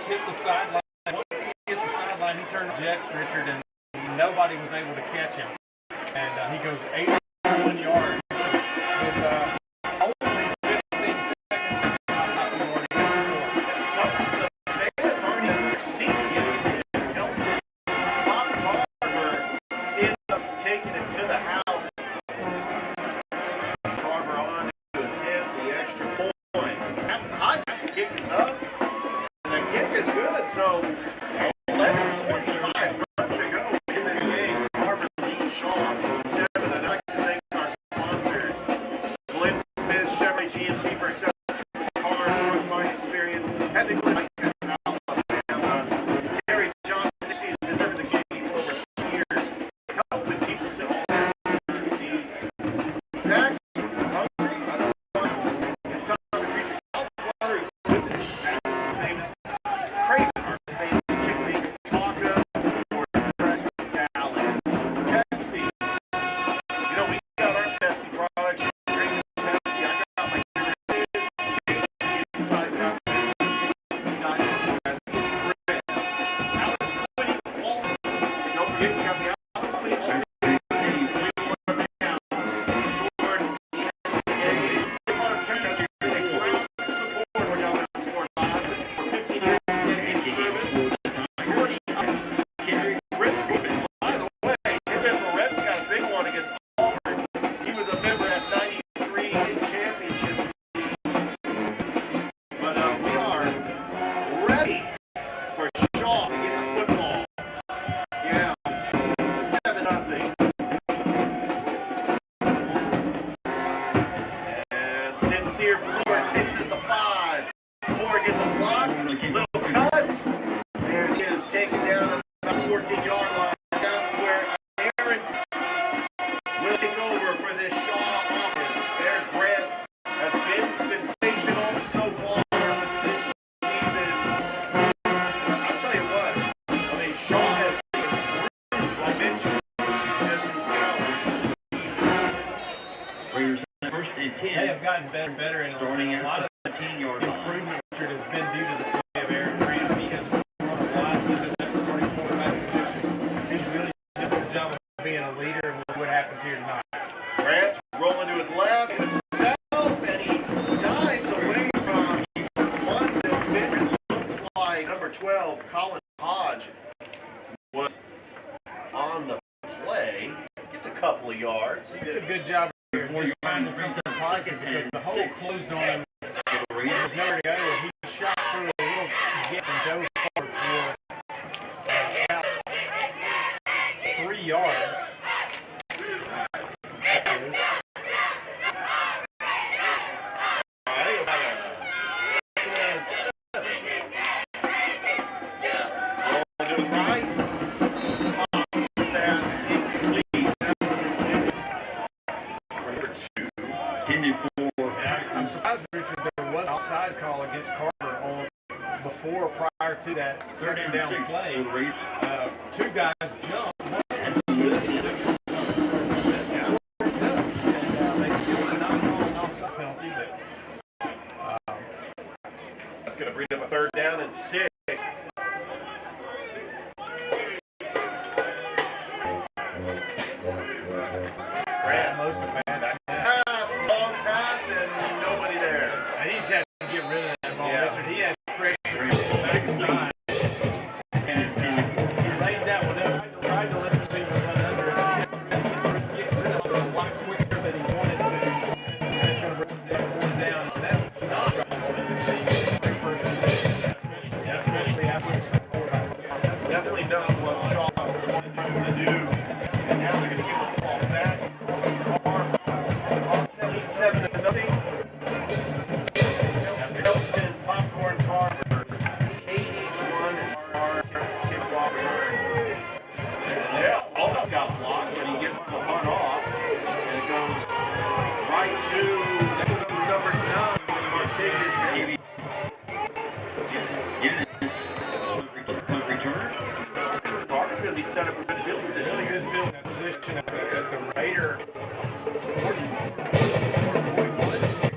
hit the sideline. Once he hit the sideline, he turned jets, Richard, and nobody was able to catch him. And he goes 81 yards with only 15 seconds. Some of the fans aren't in their seats yet. Elston Carver ended up taking it to the house. Carver on to attempt the extra point. The kick is up. And the kick is good. So 11:45 left to go in this game. Carver leads Shaw 7. I'd like to thank our sponsors, Glenn Smith, Chevrolet GMC for exceptional car and line experience. Had to go Terry Johnson, he's been serving the community for over 2 years, helping people see all their needs. Zach's hungry. I don't know. It's time to treat yourself. Water equipment. Zach's famous Craven, our famous chicken wings, taco, or fresh salad. Pepsi. You know, we got our Pepsi products. You drink Pepsi. I got my favorite inside out. Don't forget, we have the Alice Quinn All-State takes it at the 5. Ford gets a block, little cut, and he is taken down about 14-yard line. That's where Aaron will take over for this Shaw offense. Their Grant has been sensational so far this season. I'll tell you what, I mean, Shaw has improved, I mentioned, as well this season. First and 10. They have gotten better and better, and a lot of the 10-yard improvement has been due to the play of Aaron Grant. He has grown a lot into that starting quarterback position. He's really done a good job of being a leader, and we'll see what happens here tonight. Grant's rolling to his left himself, and he dives away from one that looks like number 12, Colin Hodge, was on the play. Gets a couple of yards. He did a good job here, just finding something positive because the hole closed on him. There was nowhere to go. He shot through a little gap and dove forward for about 3 yards. I'm surprised, Richard, there was an offside call against Carver on prior to that second down play. Two guys jumped and stood in the and they still did not call an offside penalty, but that's going to bring up a 3rd down and 6. Grant, most of the pass, long pass, and nobody there. And he just had to get rid of that ball, Richard. He had pressure on the backside. And he laid that one up, tried to let the receiver run under it. He had to get rid of it a lot quicker than he wanted to. That's going to bring the 4th down. And that's not trying to see first position, especially after the score. Definitely not what Shaw wants to do. And now they're going to give the ball back. 77-0. Elston, Popcorn Carver, 81-yard kickoff return. And there, almost got blocked, but he gets the punt off. And it goes right to number 9, Martinez. Carver's going to be set up for good field position. Really good field position at the Raider 40.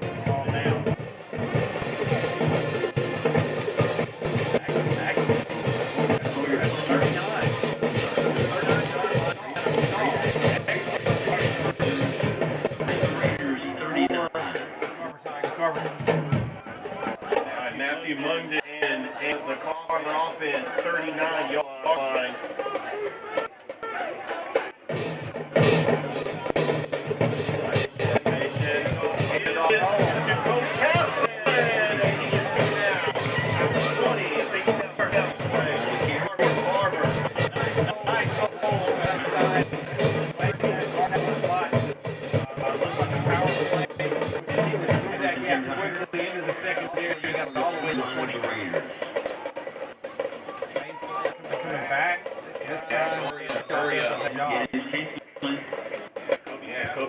It's all down.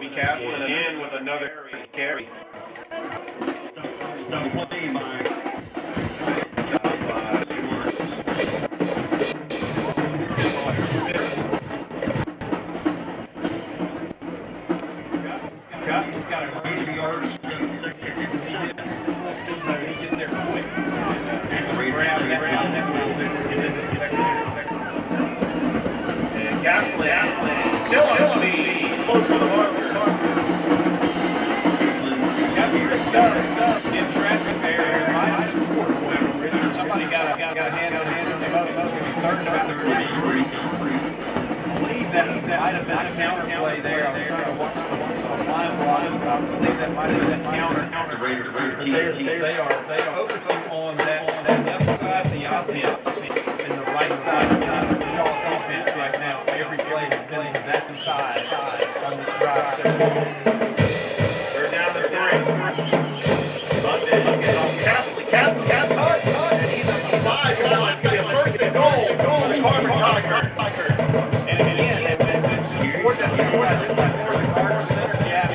Kobe Castle in with another carry. Castle's got a great first. He gets there quick. Grab that And Gasland still on speed, close to the marker. Got tripped up in traffic there. Richard, somebody got a hand on him. They both going to be third down to 3. I believe that might have been a counter play there. I was trying to watch the line blocking, but I believe that might have been a counter. They are focusing on that left side of the offense and the right side of Shaw's offense right now. Every play has been to that side on this drive. They're down to 3. Castle, and he's on the 5 yard line. It's going to be a first and goal. The Carver Tigers. And again, they went to support that side. It's like more the Carver system. Yeah.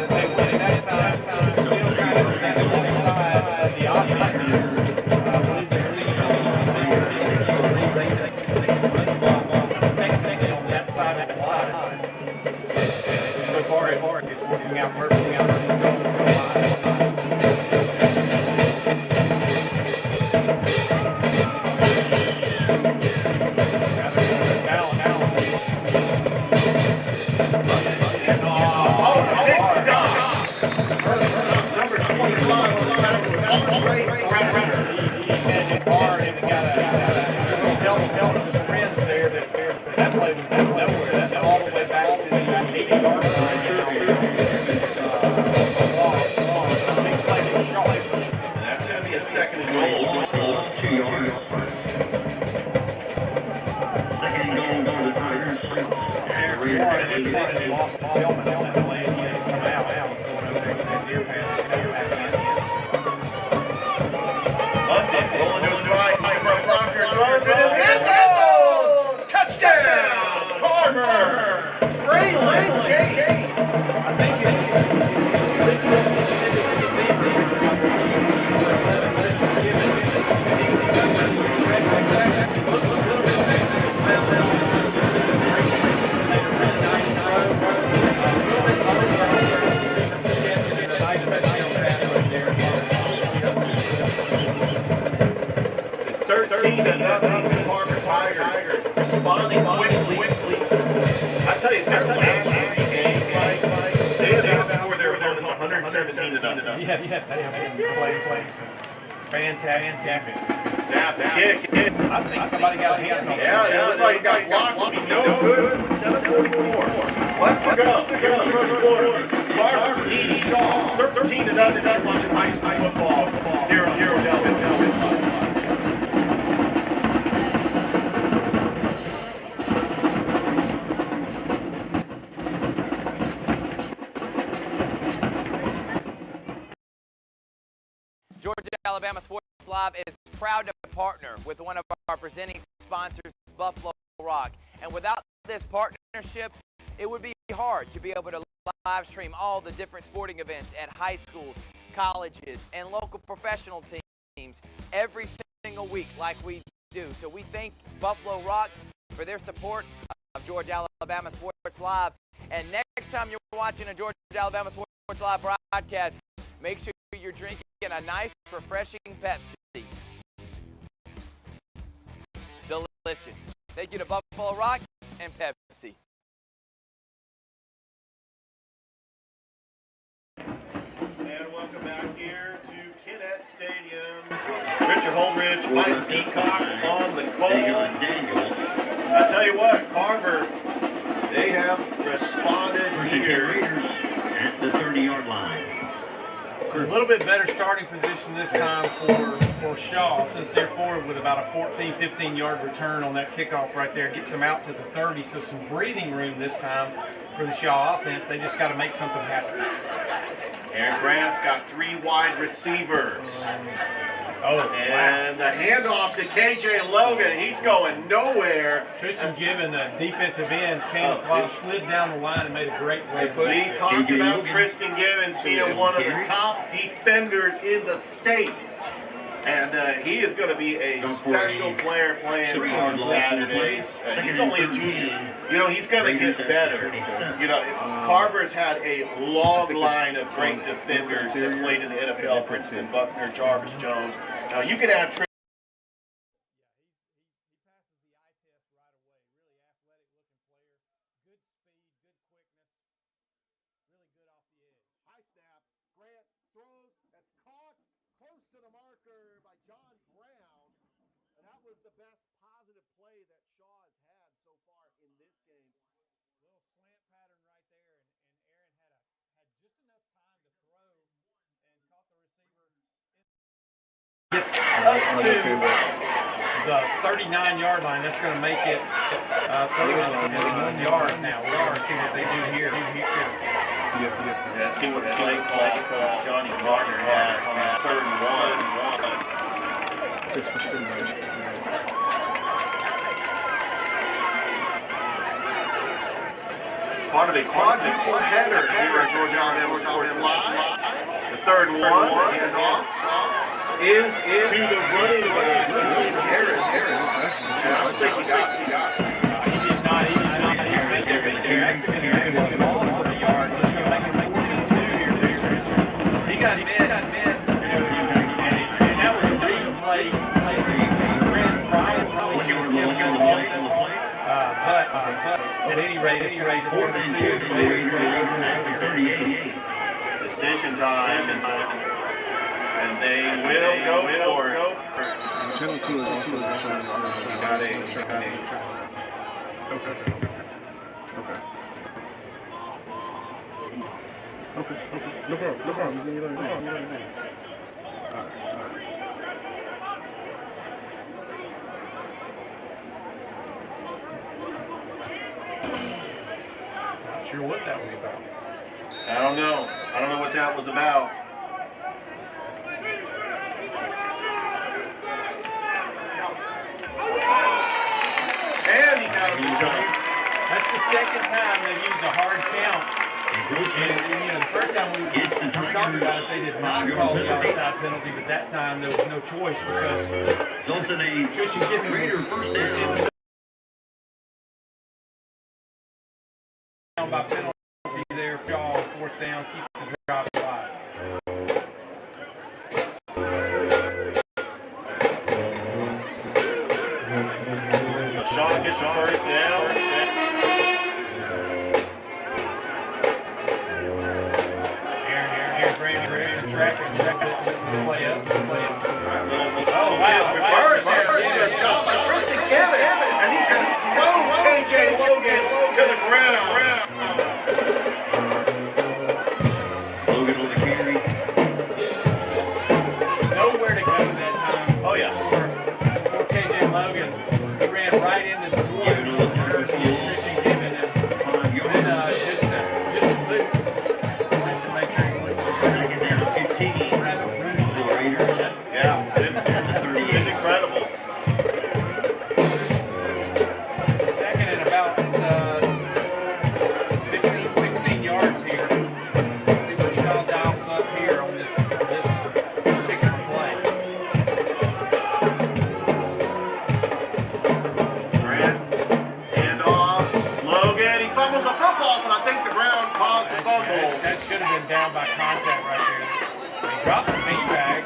They went that side. Still kind of that left side of the offense. I believe they're seeing on that side of the line. So far, it's working out perfectly out. Touchdown, Carver! Braylon James! I think The Carver Tigers responding quickly. I tell you, these games, they have outscored their opponents 117 to nothing. Yes, they have been playing fantastic. Snap, kick. I think somebody got a hand on it. Yeah, it looks like it got blocked. No good since 7:44. Left to go. First quarter. Carver leads Shaw 13 to nothing. Watching high school football here on Odell. Georgia Alabama Sports Live is proud to partner with one of our presenting sponsors, Buffalo Rock. And without this partnership, it would be hard to be able to live stream all the different sporting events at high schools, colleges, and local professional teams every single week like we do. So we thank Buffalo Rock for their support of Georgia Alabama Sports Live. And next time you're watching a Georgia Alabama Sports Live broadcast, make sure you're drinking a nice, refreshing Pepsi. Delicious. Thank you to Buffalo Rock and Pepsi. And welcome back here to Kinnett Stadium. Richard Holdridge, Mike Peacock on the call. I tell you what, Carver, they have responded here at the 30-yard line. A little bit better starting position this time for Shaw, since they're forward with about a 14, 15-yard return on that kickoff right there. Gets them out to the 30, so some breathing room this time for the Shaw offense. They just got to make something happen. Aaron Grant's got 3 wide receivers. And the handoff to KJ Logan. He's going nowhere. Tristan Gibbon, the defensive end, came across, slid down the line, and made a great play. We talked about Tristan Gibbons being one of the top defenders in the state. And he is going to be a special player playing on Saturdays. He's only a junior. You know, he's going to get better. You know, Carver's had a long line of great defenders that played in the NFL. Princeton, Buckner, Jarvis Jones. Now, you can add to the marker by John Brown, and that was the best positive play that Shaw has had so far in this game. Little slant pattern right there, and Aaron had just enough time to throw and caught the receiver. Gets up to the 39-yard line. That's going to make it 31 yards now. We're going to see what they do here. Let's see what play call Coach Johnny Gardner has on his 3rd and 1. Part of a quadruple header here at Georgia Alabama Sports Live. The 3rd and 1 handoff is to the running back, Julian Harris. I don't think he got it. He did not even they're actually going to get all of the yards. It's going to make it 42 here. He got him in, and that was a big play. Brent Bryant probably should have kept him on the play. But at any rate, it's 42. Decision time. And they will go for it. Channel 2 is also Got it. Okay. No problem. Not sure what that was about. I don't know what that was about. And he got a jump. That's the second time they've used a hard count. And the first time we talked about it, they did not call the outside penalty, but that time there was no choice because Tristan Gibbon was in the down by penalty there. Shaw, 4th down, keeps the drive alive. Shaw gets the 1st down. Play up. Oh, wow. Reverse. Good job by Tristan Gibbons. And he just throws KJ Logan to the ground. Logan with a carry. Nowhere to go that time. Oh, yeah. For KJ Logan. He ran right into the woods. Tristan Gibbon. And just to put to make sure he went to the ground. Yeah, it's incredible. 2nd and about 15, 16 yards here. See where Shaw dials up here on this particular play. Grant, handoff. Logan, he fumbles the football, but I think the ground caused the fumble. That should have been down by contact right there. He dropped the beanbag.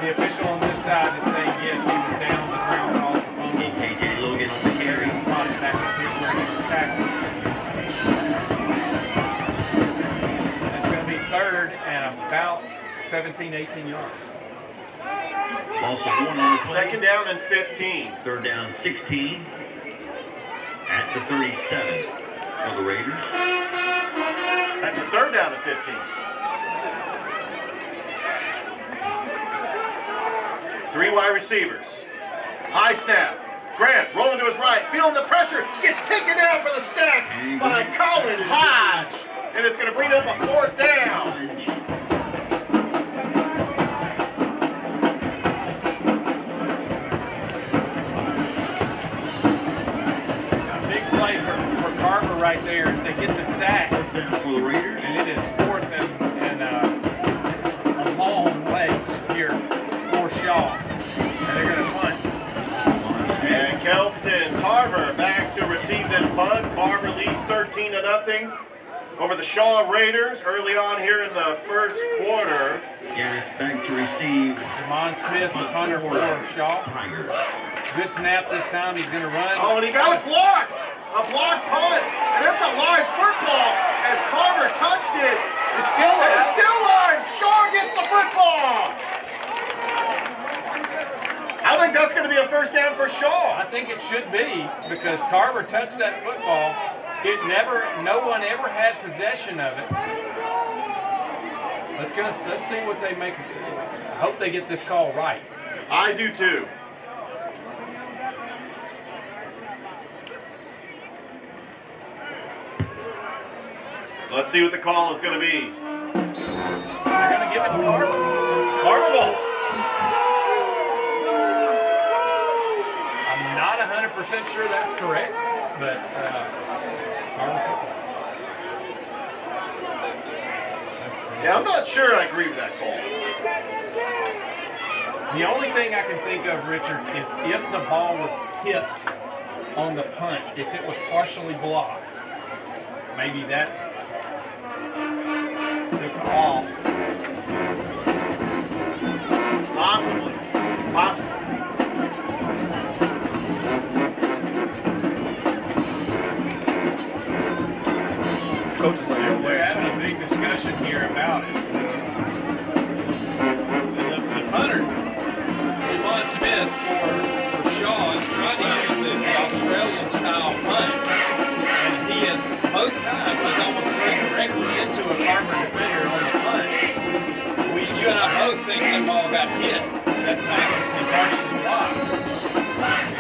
The official on this side is saying yes, he was down the ground caused the fumble. KJ Logan on the carry. Spotted back up here where he was tackled. It's going to be 3rd and about 17, 18 yards. Ball for 1 on the play. 2nd down and 15. 3rd down, 16. At the 37 for the Raiders. That's a 3rd down and 15. 3 wide receivers. High snap. Grant rolling to his right, feeling the pressure, gets taken down for the sack by Colin Hodge. And it's going to bring up a 4th down. Carver right there as they get the sack. First down for the Raiders. And it is 4th and a long ways here for Shaw. And they're going to punt. And Kelston Tarver back to receive this punt. Carver leads 13-0 over the Shaw Raiders early on here in the first quarter. Garrett back to receive. Jamon Smith, the punter for Shaw. Tigers. Good snap this time. He's going to run. Oh, and he got it blocked. A blocked punt. And that's a live football as Carver touched it. It's still And it's still live. Shaw gets the football. I think that's going to be a first down for Shaw. I think it should be because Carver touched that football. No one ever had possession of it. Let's see what they make. I hope they get this call right. I do too. Let's see what the call is going to be. They're going to give it to Carver. Carver ball. I'm not 100% sure that's correct, but Carver football. Yeah, I'm not sure I agree with that call. The only thing I can think of, Richard, is if the ball was tipped on the punt, if it was partially blocked, maybe that took off. Possibly. Coach is like, They're having a big discussion here about it. The punter, Jamon Smith for Shaw, is trying to use the Australian-style punt, and he has both times he's almost ran directly into a Carver defender on the punt. You and I both think that ball got hit that time and partially blocked.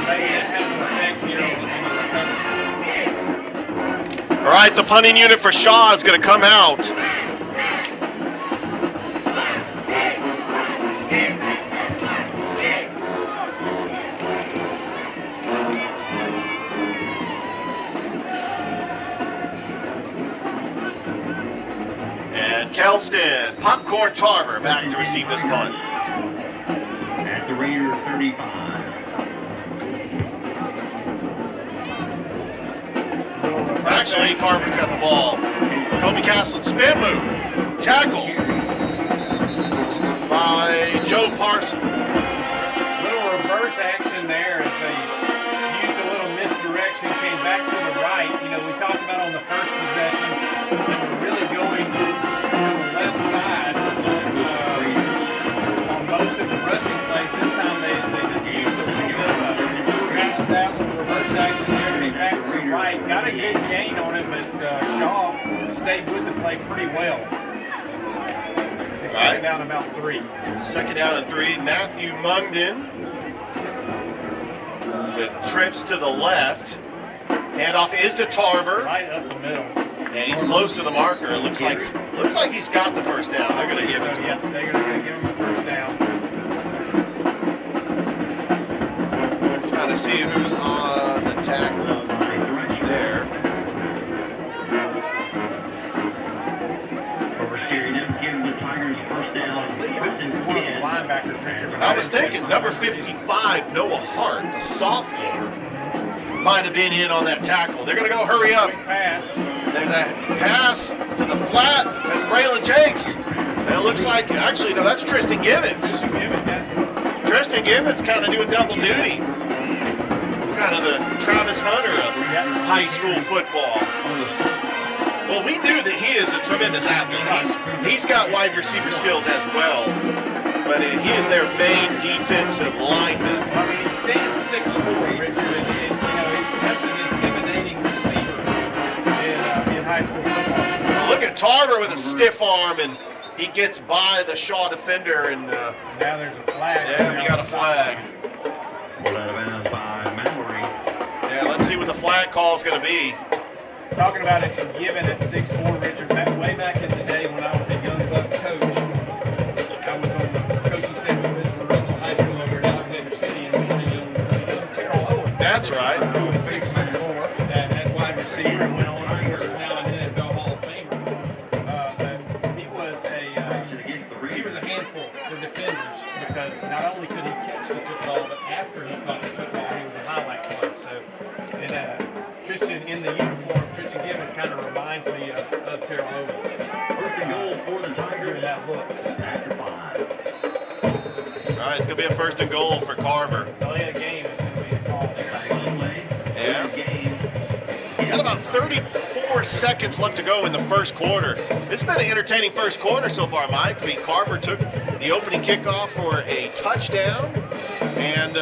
Maybe that has an effect here on the recovery. All right, the punting unit for Shaw is going to come out. And Kelston, Popcorn Tarver back to receive this punt. At the Raiders 35. Actually, Carver's got the ball. Kobe Castle, spin move. Tackle by Joe Parson. Little reverse action there as they used a little misdirection, came back to the right. You know, we talked about on the first possession, they were really going to the left side on most of the rushing plays. This time they just used a little bit of a razzle-dazzle reverse action there, came back to the right. Got a good gain on it, but Shaw stayed with the play pretty well. They second down about 3. Second down and 3. Matthew Mungden with trips to the left. Handoff is to Tarver. Right up the middle. And he's close to the marker. It looks like he's got the first down. They're going to give it to him. They're going to give him the first down. Trying to see who's on the tackle there. Oversteering them, giving the Tigers first down. One of the linebackers, Richard. I was thinking number 55, Noah Hart, the sophomore, might have been in on that tackle. They're going to go hurry up. Quick pass. There's a pass to the flat. That's Braylon Jakes. And it looks like, actually, no, that's Tristan Gibbons. Tristan Gibbons kind of doing double duty. Kind of the Travis Hunter of high school football. Well, we knew that he is a tremendous athlete. He's got wide receiver skills as well. But he is their main defensive lineman. I mean, he stands 6'4", Richard, and that's an intimidating receiver in high school football. Look at Tarver with a stiff arm, and he gets by the Shaw defender. And now there's a flag. Yeah, we got a flag. Pulled out of bounds by Mallory. Yeah, let's see what the flag call is going to be. Talking about it given at 6'4", Richard, way back in the day when I was a young buck coach, I was on the coaching staff at Richmond Russell High School over in Alexander City, and we had a young Terrell Owens. That's right. Who was 6'4", that wide receiver, and went on reminds me of Terrell Owens. First and goal for the Tigers. That look. After 5. All right, it's going to be a first and goal for Carver. So the game is going to be a call. Back on the play. Yeah. Game. Got about 34 seconds left to go in the first quarter. This has been an entertaining first quarter so far, Mike. I mean, Carver took the opening kickoff for a touchdown, and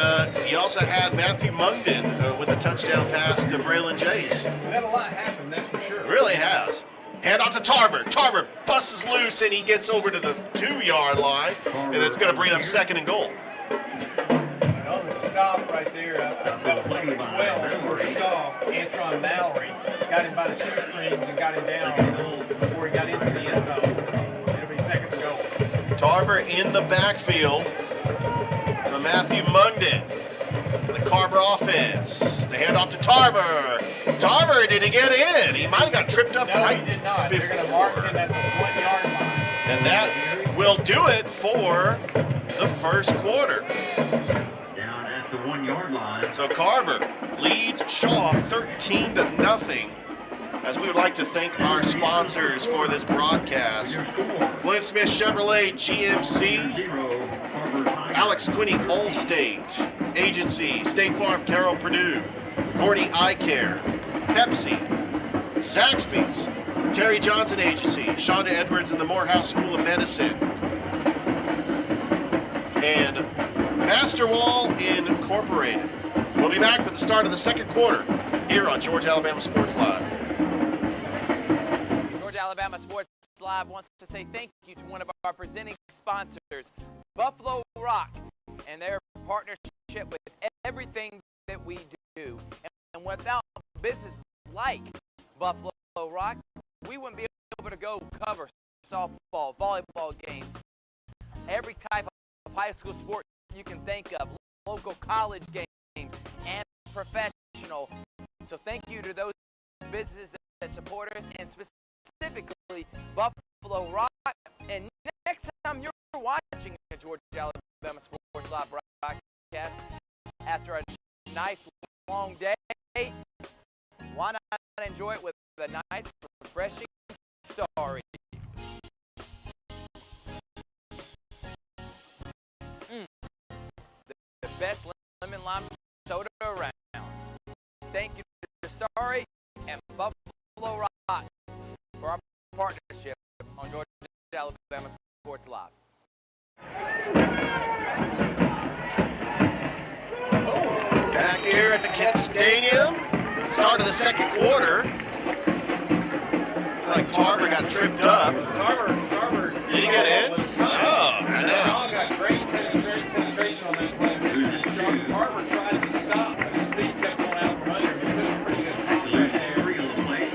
he also had Matthew Mungden with a touchdown pass to Braylon Jace. We've had a lot happen, that's for sure. Really has. Hand off to Tarver. Tarver busts loose, and he gets over to the 2-yard line, and it's going to bring up second and goal. On the stop right there, about number 12 for Shaw, Antron Mallory, got him by the shoestrings and got him down before he got into the end zone. It'll be second and goal. Tarver in the backfield from Matthew Mungden. The Carver offense. The handoff to Tarver. Tarver, did he get in? He might have got tripped up No, right he did not. before. They're going to mark him at the 1-yard line. And that will do it for the first quarter. Down at the 1-yard line. So Carver leads Shaw 13-0. As we would like to thank our sponsors for this broadcast. Glenn Smith Chevrolet GMC, 0. Carver Tigers. Alex Quinney Allstate Agency, State Farm Carroll Purdue, Gordy Eye Care, Pepsi, Zaxby's, Terry Johnson Agency, Shonda Edwards and the Morehouse School of Medicine, and Masterwall Incorporated. We'll be back with the start of the second quarter here on Georgia Alabama Sports Live. Georgia Alabama Sports Live wants to say thank you to one of our presenting sponsors, Buffalo Rock, and their partnership with everything that we do. And without business like Buffalo Rock, we wouldn't be able to go cover softball, volleyball games, every type of high school sport you can think of, local college games, and professional. So thank you to those businesses that support us, and specifically Buffalo Rock. And next time you're watching a Georgia Alabama Sports Live broadcast after a nice long day, why not enjoy it with a nice, refreshing sorry? The best lemon lime soda around. Thank you to Sorry and Buffalo Rock for our partnership on Georgia Alabama Sports Live. Back here at the Kent Stadium, start of the second quarter. Like Tarver got tripped up. Carver. Did he get in? Oh, I know. Shaw got great penetration on that play. Carver tried to stop, but his feet kept going out from under him. He took a pretty good pop right there.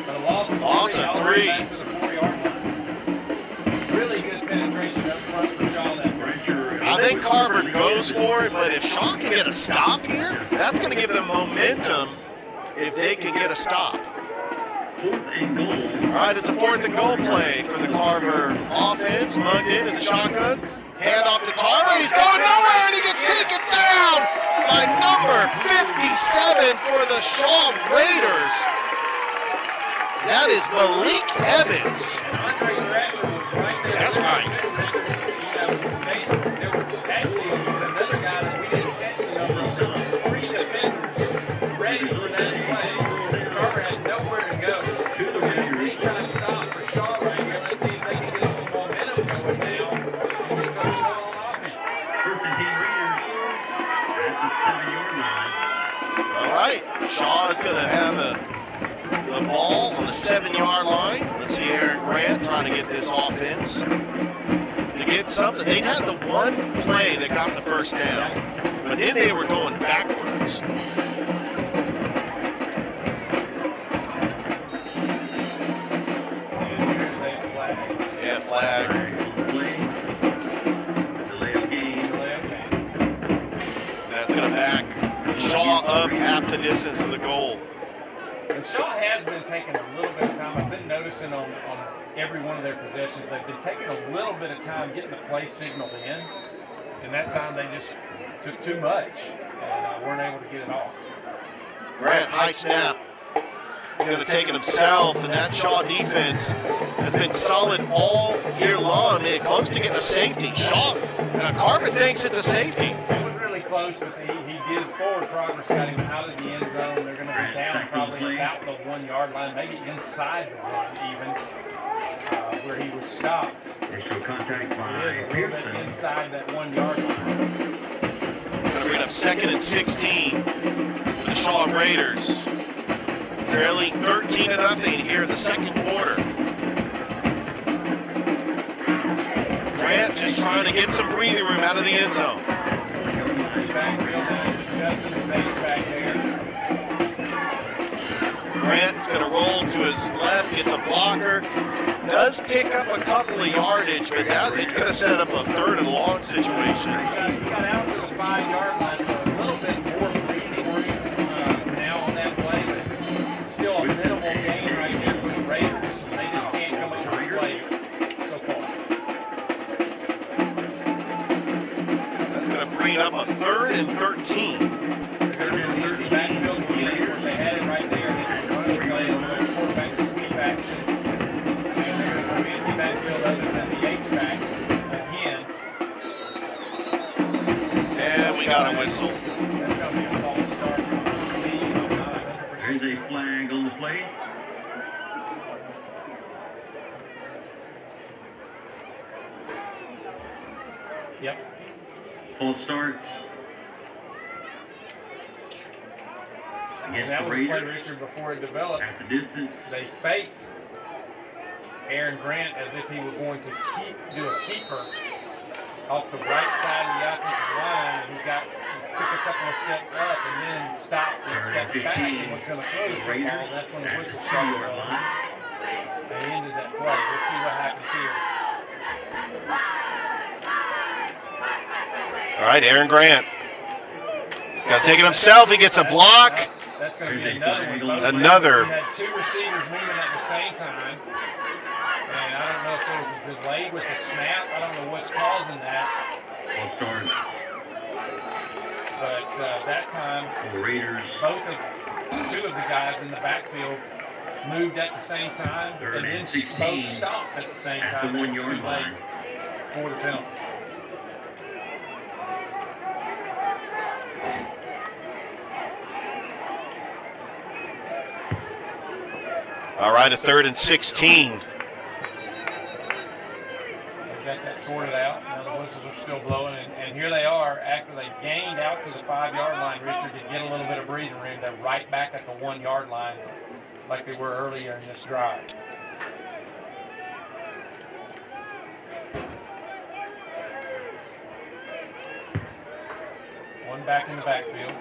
But a loss of 3 back to the 4-yard line. Really good penetration up front for Shaw that play. I think Carver goes for it, but if Shaw can get a stop here, that's going to give them momentum if they can get a stop. 4th and goal. All right, it's a 4th and goal play for the Carver offense. Mungden in the shotgun. Hand off to Tarver. He's going nowhere, and he gets taken down by number 57 for the Shaw Raiders. That is Malik Evans. That's right. Actually, another guy that we didn't catch the number of 3 defenders ready for that play. Carver had nowhere to go. He tried to stop for Shaw right here. Let's see if they can get some momentum going now and get something going on offense. 1st and 10 Raiders at the 7-yard line. All right, Shaw is going to have a ball on the 7-yard line. Let's see Aaron Grant trying to get this offense to get something. They'd had the one play that got the first down, but then they were going backwards. Yeah, flag. Delay of game. That's going to back Shaw up half the distance to the goal. And Shaw has been taking a little bit of time. I've been noticing on every one of their possessions, they've been taking a little bit of time getting the play signaled in. And that time they just took too much and weren't able to get it off. Grant, high snap. He's going to take it himself, and that Shaw defense has been solid all year long. They're close to getting a safety. Carver thinks it's a safety. It was really close, but he did forward progress, got him out of the end zone. They're going to be down probably about the 1 yard line, maybe inside the one even, where he was stopped. Initial contact by It is a little bit Pearson. inside that 1 yard line. Going to bring up 2nd and 16 for the Shaw Raiders. Trailing 13-0 here in the second quarter. Grant just trying to get some breathing room out of the end zone. Grant's going to roll to his left, gets a blocker, does pick up a couple of yardage, but now it's going to set up a 3rd and long situation. He got out to the 5 yard line, so a little bit more breathing room now on that play, but still a minimal gain right here for the Raiders. They just can't come up with a play so far. That's going to bring up a 3rd and 13. They're going to use the backfield again. Of course, they had it right there. They play a little quarterback sweep action. And they're going to come into the backfield other than the H-back again. And we got a whistle. That's going to be a false start. There's a flag on the play. Yep. False start. Against That the was a play, Raiders. Richard, before it developed. At the distance. They faked Aaron Grant as if he were going to do a keeper off the right side of the offensive line, and he took a couple of steps up and then stopped and stepped back and was going to throw the football, and that's when the whistle started blowing. They ended that play. We'll see what happens here. All right, Aaron Grant. Got to take it himself. He gets a block. That's going to be another one. Another. We had 2 receivers moving at the same time. And I don't know if there was a delay with the snap. I don't know what's causing that. False start. But that time, The Raiders. two of the guys in the backfield moved at the same time, and then both stopped at the same At time. the 1 It was yard too line. late for the penalty. All right, a 3rd and 16. They got that sorted out. Now the whistles are still blowing, and here they are after they gained out to the 5 yard line, Richard, to get a little bit of breathing room. They're right back at the 1 yard line like they were earlier in this drive. One back in the backfield.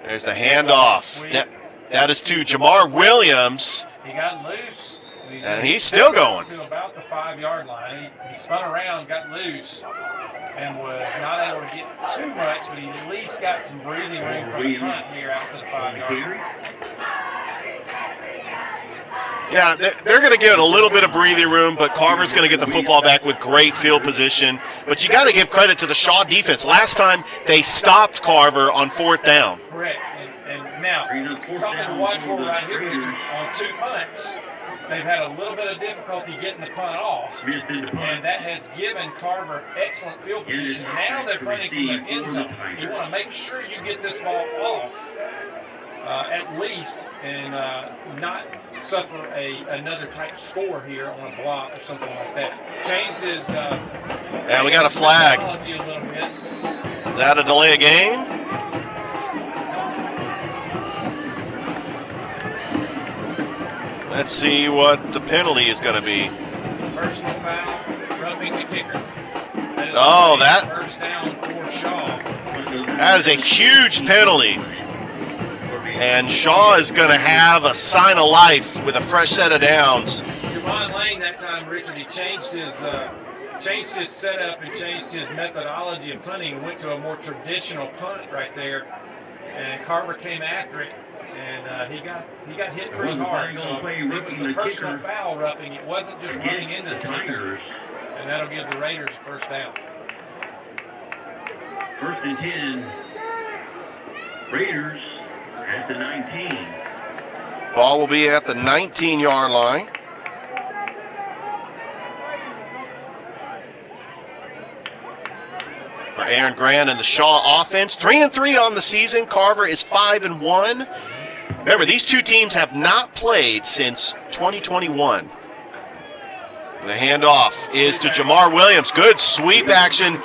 There's the handoff. That is to Jamar Williams. He got loose. And he's still going. To about the 5 yard line. He spun around, got loose, and was not able to get too much, but he at least got some breathing room for the punt here out to the 5 yard line. Yeah, they're going to get a little bit of breathing room, but Carver's going to get the football back with great field position. But you got to give credit to the Shaw defense. Last time they stopped Carver on 4th down. Correct. And now, something to watch for right here, Richard, on 2 punts. They've had a little bit of difficulty getting the punt off, and that has given Carver excellent field position. Now they're punting from the end zone. You want to make sure you get this ball off at least, and not suffer another type score here on a block or something like that. Changed his yeah, we got a flag. methodology a little bit. Is that a delay of game? Let's see what the penalty is going to be. Personal foul, roughing the kicker. Oh, that. First down for Shaw. That is a huge penalty. And Shaw is going to have a sign of life with a fresh set of downs. Javon Lane that time, Richard, he changed his setup and changed his methodology of punting and went to a more traditional punt right there. And Carver came after it, and he got hit pretty hard. So it was a personal foul roughing. It wasn't just running into the kicker. And that'll give the Raiders a first down. 1st and 10. Raiders at the 19. Ball will be at the 19-yard line. For Aaron Grant and the Shaw offense. 3-3 on the season. Carver is 5-1. Remember, these two teams have not played since 2021. The handoff is to Jamar Williams. Good sweep action.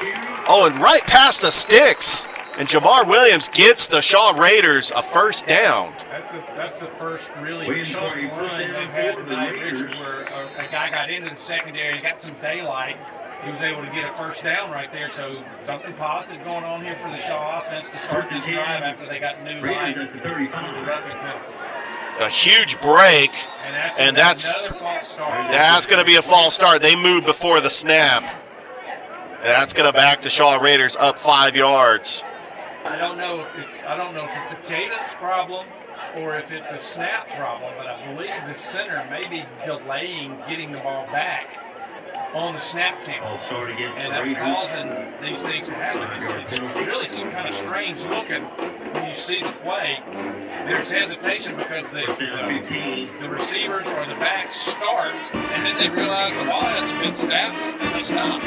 Oh, and right past the sticks. And Jamar Williams gets the Shaw Raiders a first down. That's the first really chunk run they've had tonight, Richard, where a guy got into the secondary, got some daylight. He was able to get a first down right there. So something positive going on here for the Shaw offense to start this drive after they got new life with the roughing penalty. A huge break, and that's going to be a false start. They moved before the snap. That's going to back the Shaw Raiders up 5 yards. I don't know if it's a cadence problem or if it's a snap problem, but I believe the center may be delaying getting the ball back on the snap count, and that's causing these things to happen. It's really just kind of strange looking when you see the play. There's hesitation because the receivers or the backs start, and then they realize the ball hasn't been snapped, and they stop.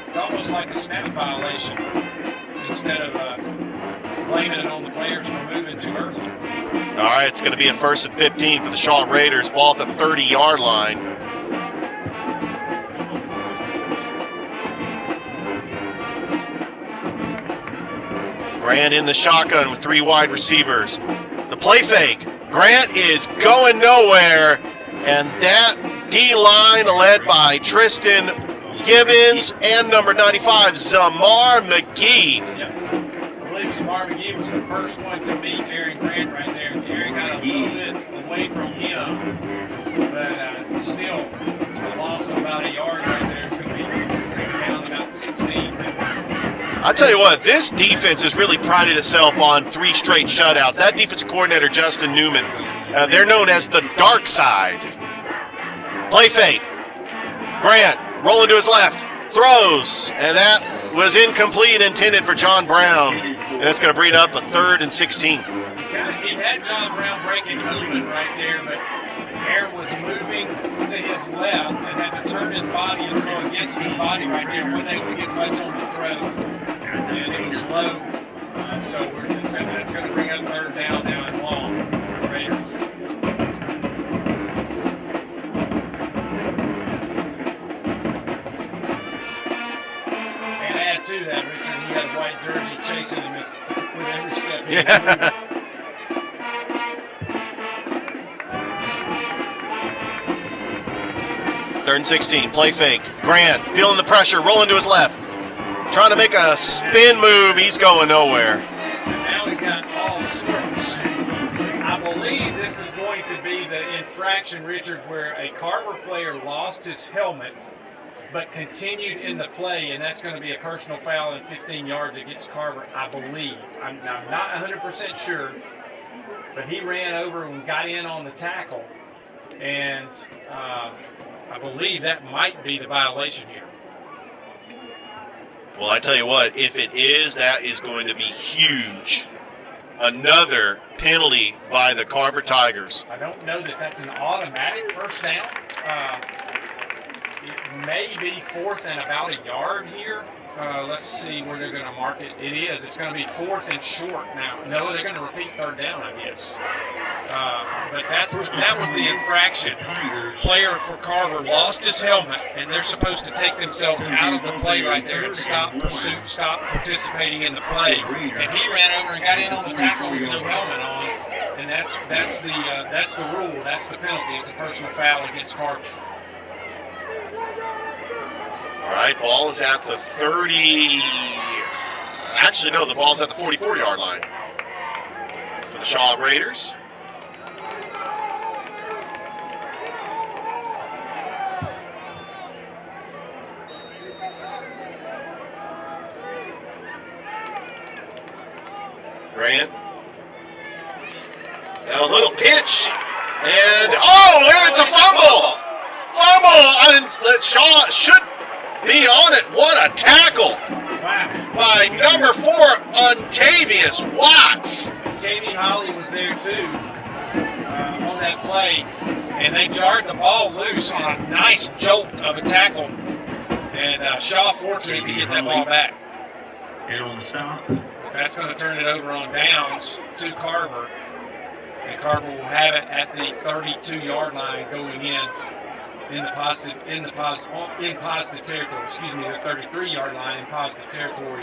It's almost like a snap violation instead of blaming it on the players for moving too early. All right, it's going to be a 1st and 15 for the Shaw Raiders. Ball at the 30-yard line. Grant in the shotgun with 3 wide receivers. The play fake. Grant is going nowhere, and that D-line led by Tristan Gibbons and number 95, Zamar McGee. Yep. I believe Zamar McGee was the first one to meet Aaron Grant right there. Aaron got a little bit away from him, but still a loss of about a yard right there. It's going to be second down about 16. I tell you what, this defense has really prided itself on 3 straight shutouts. That defensive coordinator, Justin Newman, they're known as the dark side. Play fake. Grant rolling to his left, throws, and that was incomplete, intended for John Brown. And that's going to bring up a 3rd and 16. He had John Brown breaking open right there, but Aaron was moving to his left and had to turn his body and throw against his body right there. Wasn't able to get much on the throw, and it was low. So that's going to bring up 3rd down now and long for Raiders. And add to that, Richard, he had a white jersey chasing him with every step. Yeah. Third and 16, play fake. Grant feeling the pressure, rolling to his left. Trying to make a spin move, he's going nowhere. Now we've got all sorts. I believe this is going to be the infraction, Richard, where a Carver player lost his helmet but continued in the play, and that's going to be a personal foul in 15 yards against Carver, I believe. I'm not 100% sure, but he ran over and got in on the tackle, and I believe that might be the violation here. Well, I tell you what, if it is, that is going to be huge. Another penalty by the Carver Tigers. I don't know that that's an automatic first down. It may be 4th and about a yard here. Let's see where they're going to mark it. It is. It's going to be 4th and short now. No, they're going to repeat 3rd down, I guess. But that was the infraction. Player for Carver lost his helmet, and they're supposed to take themselves out of the play right there and stop pursuit, stop participating in the play. And he ran over and got in on the tackle with no helmet on, and that's the rule. That's the penalty. It's a personal foul against Carver. All right, ball is at the 30. Actually, no, the ball's at the 44-yard line for the Shaw Raiders. Grant. Now a little pitch, and it's a fumble! Fumble, and Shaw should be on it. What a tackle! Wow. by number 4, Untavius Watts. Jamie Holly was there too on that play, and they jarred the ball loose on a nice jolt of a tackle, and Shaw fortunate to get that ball back. And on the south. That's going to turn it over on downs to Carver, and Carver will have it at the 32-yard line going in positive territory. Excuse me, the 33-yard line in positive territory.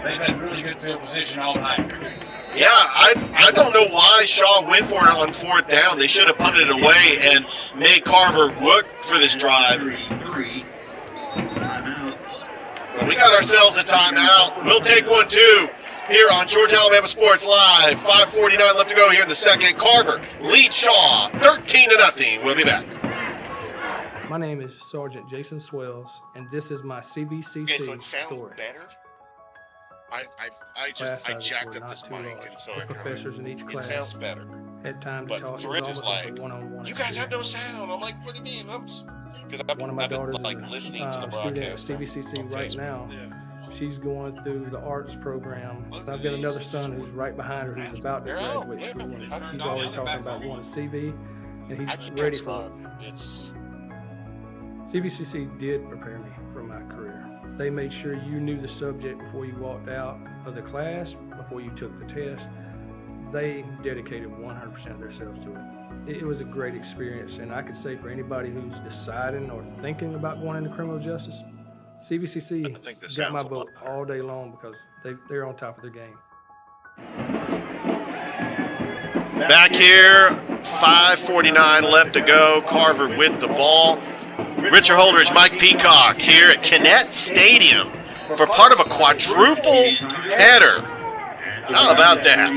They've had really good field position all night. Yeah, I don't know why Shaw went for it on 4th down. They should have punted it away and made Carver work for this drive. Well, we got ourselves a timeout. We'll take one too here on Georgia Alabama Sports Live. 5:49 left to go here in the second. Carver leads Shaw 13-0. We'll be back. My name is Sergeant Jason Swells, and this is my CVCC Okay, so it sounds story. better. I Class sizes jacked were up this not too mic, large. and so The professors in each it class sounds better. had time to But talk. It was Corinne is almost like like, a one-on-one. You guys have no experience. sound. I'm like, what do you mean? Because One of my daughters I've been is listening to the a student at broadcast. CVCC on right Facebook. now. She's going through the arts program. I've got another son who's right behind her who's about to graduate school, and he's already talking about going to CV, and he's ready for it. It's CVCC did prepare me for my career. They made sure you knew the subject before you walked out of the class, before you took the test. They dedicated 100% of themselves to it. It was a great experience, and I could say for anybody who's deciding or thinking about going into criminal justice, CVCC I think this got my sounds a lot vote better. all day long because they're on top of their game. back here. 5:49 left to go. Carver with the ball. Richard Holdridge, Mike Peacock here at Kinnett Stadium for part of a quadruple header. How about that?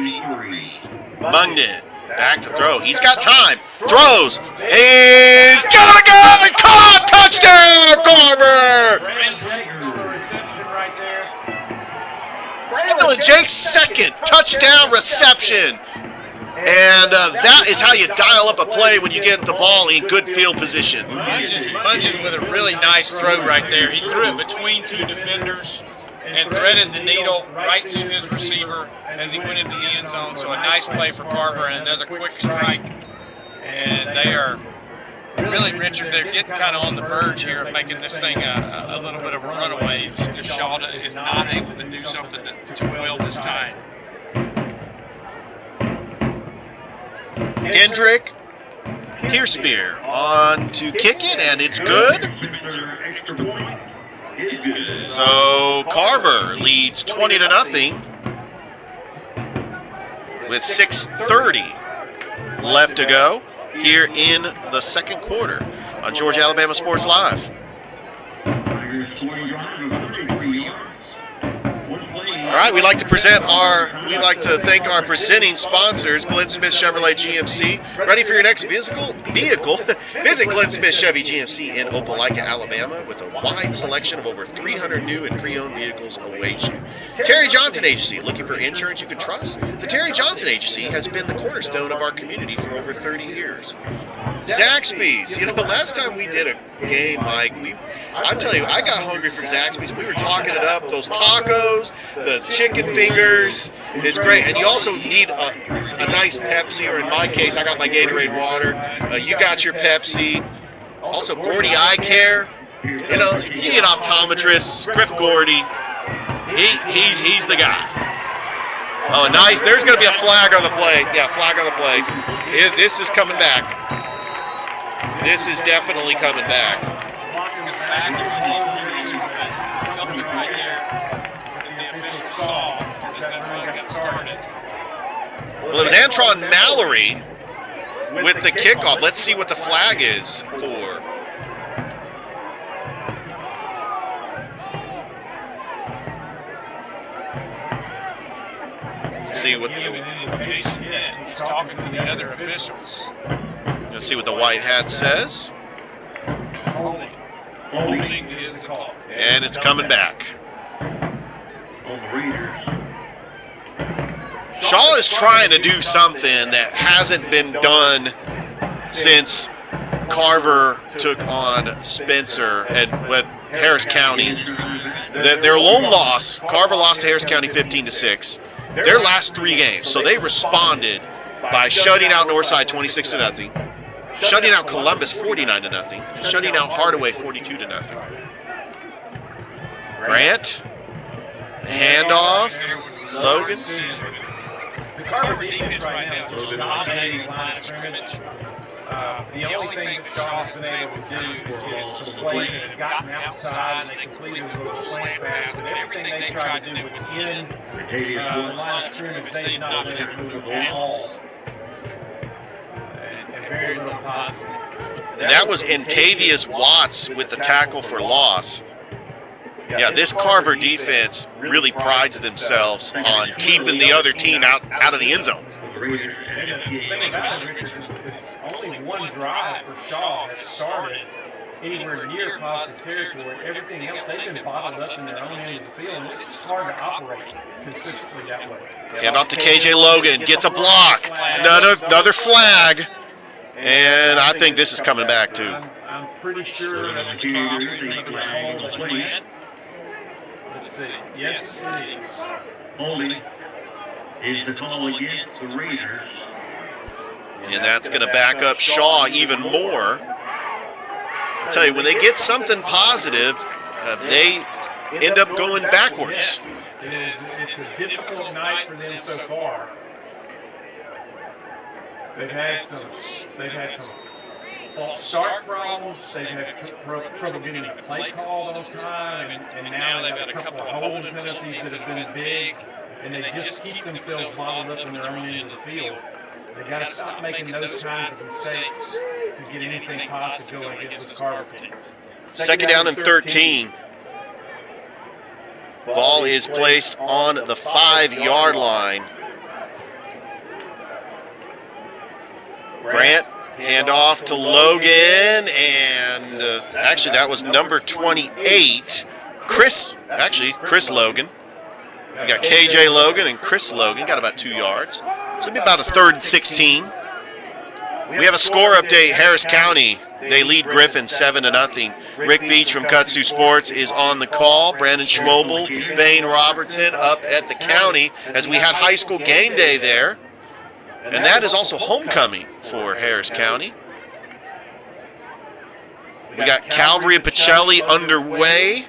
Mungden back to throw. He's got time. Throws. He's gotta go and caught. Touchdown, Carver! Brandon Jake's second touchdown reception. And that is how you dial up a play when you get the ball in good field position. Mungden with a really nice throw right there. He threw it between two defenders and threaded the needle right to his receiver as he went into the end zone. So a nice play for Carver and another quick strike. And they are really, Richard, they're getting kind of on the verge here of making this thing a little bit of a runaway if Shaw is not able to do something to will this time. Kendrick Kierspear on to kick it, and it's good. So Carver leads 20-0 with 6:30 left to go here in the second quarter on Georgia Alabama Sports Live. All right, we'd like to thank our presenting sponsors, Glenn Smith Chevrolet GMC. Ready for your next vehicle? Visit Glenn Smith Chevy GMC in Opelika, Alabama, with a wide selection of over 300 new and pre-owned vehicles await you. Terry Johnson Agency, looking for insurance you can trust? The Terry Johnson Agency has been the cornerstone of our community for over 30 years. Zaxby's, last time we did a game, Mike, I tell you, I got hungry for Zaxby's. We were talking it up, those tacos, the chicken fingers, it's great. And you also need a nice Pepsi, or in my case, I got my Gatorade water. You got your Pepsi. Also, Gordy Eye Care. You need an optometrist, Griff Gordy. He's the guy. Oh, nice. There's going to be a flag on the play. Yeah, flag on the play. This is coming back. This is definitely coming back. Walking the back of something right there that the official saw as that run got started. Well, it was Antron Mallory with the kickoff. Let's see what the flag is for. Let's see what the indication yet. He's talking to the other officials. Let's see what the white hat says. Holding is the call. And it's coming back. Shaw is trying to do something that hasn't been done since Carver took on Spencer and with Harris County. their lone loss, Carver lost to Harris County 15-6. Their last 3 games, so they responded by shutting out Northside 26-0, shutting out Columbus 49-0, and shutting out Hardaway 42-0. Grant, handoff, Logan. The Carver defense right now is just dominating line of scrimmage. The only thing that Shaw's been able to do is some plays that have gotten outside and they completed a little slant pass, but everything they tried to do within the line of scrimmage, they've not been able to move at all. And very little positive. That was Intavius Watts with the tackle for loss. Yeah, this Carver defense really prides themselves on keeping the other team out of the end zone. The thing about it, Richard, is only one drive for Shaw has started anywhere near positive territory. Everything else, they've been bottled up in their own end of the field, and it's just hard to operate consistently that way. Hand off to KJ Logan, gets a block, another flag, and I think this is coming back too. I'm pretty sure that's probably going to hold the plan. Let's see. Yes, it is. Holding is the call against the Raiders. And that's going to back up Shaw even more. I tell you, when they get something positive, they end up going backwards. It's a difficult night for them so far. They've had some false start problems. They've had trouble getting the play called on time, and now they've got a couple of holding penalties that have been big, and they just keep themselves bottled up in their own end of the field. They got to stop making those kinds of mistakes to get anything positive going against this Carver team. Second down and 13. Ball is placed on the 5-yard line. Grant, hand off to Logan, and actually that was number 28, Chris Logan. We got KJ Logan and Chris Logan, got about 2 yards. So it'll be about a 3rd and 16. We have a score update. Harris County, they lead Griffin 7-0. Rick Beach from Kutsu Sports is on the call. Brandon Schwobel, Vane Robertson up at the county as we had high school game day there. And that is also homecoming for Harris County. We got Calvary and Pacelli underway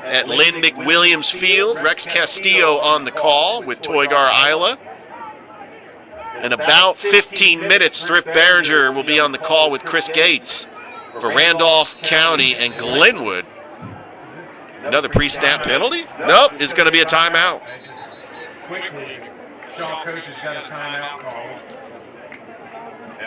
at Lynn McWilliams Field. Rex Castillo on the call with Toygar Isla. In about 15 minutes, Thrift Behringer will be on the call with Chris Gates for Randolph County and Glenwood. Another pre-snap penalty? Nope, it's going to be a timeout. Quickly, Shaw coach has got a timeout call.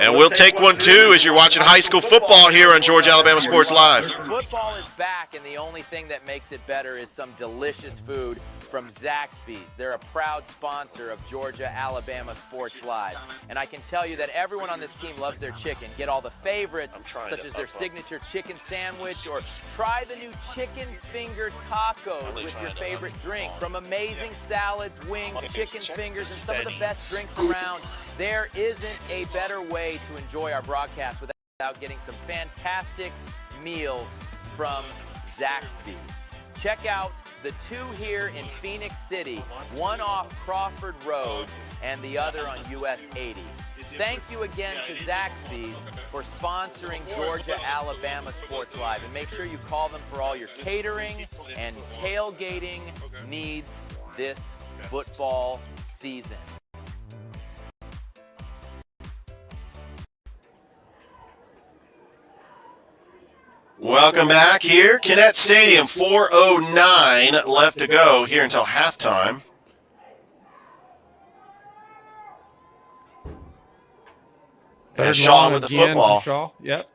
And we'll take one too as you're watching high school football here on Georgia Alabama Sports Live. Football is back, and the only thing that makes it better is some delicious food from Zaxby's. They're a proud sponsor of Georgia Alabama Sports Live. And I can tell you that everyone on this team loves their chicken. Get all the favorites, such as their signature chicken sandwich, or try the new chicken finger tacos with your favorite drink. From amazing salads, wings, chicken fingers, and some of the best drinks around, there isn't a better way to enjoy our broadcast without getting some fantastic meals from Zaxby's. Check out the two here in Phoenix City, one off Crawford Road and the other on US 80. Thank you again to Zaxby's for sponsoring Georgia Alabama Sports Live. And make sure you call them for all your catering and tailgating needs this football season. Welcome back here. Kinnett Stadium, 4:09 left to go here until halftime. And Shaw with the football. Shaw. Yep.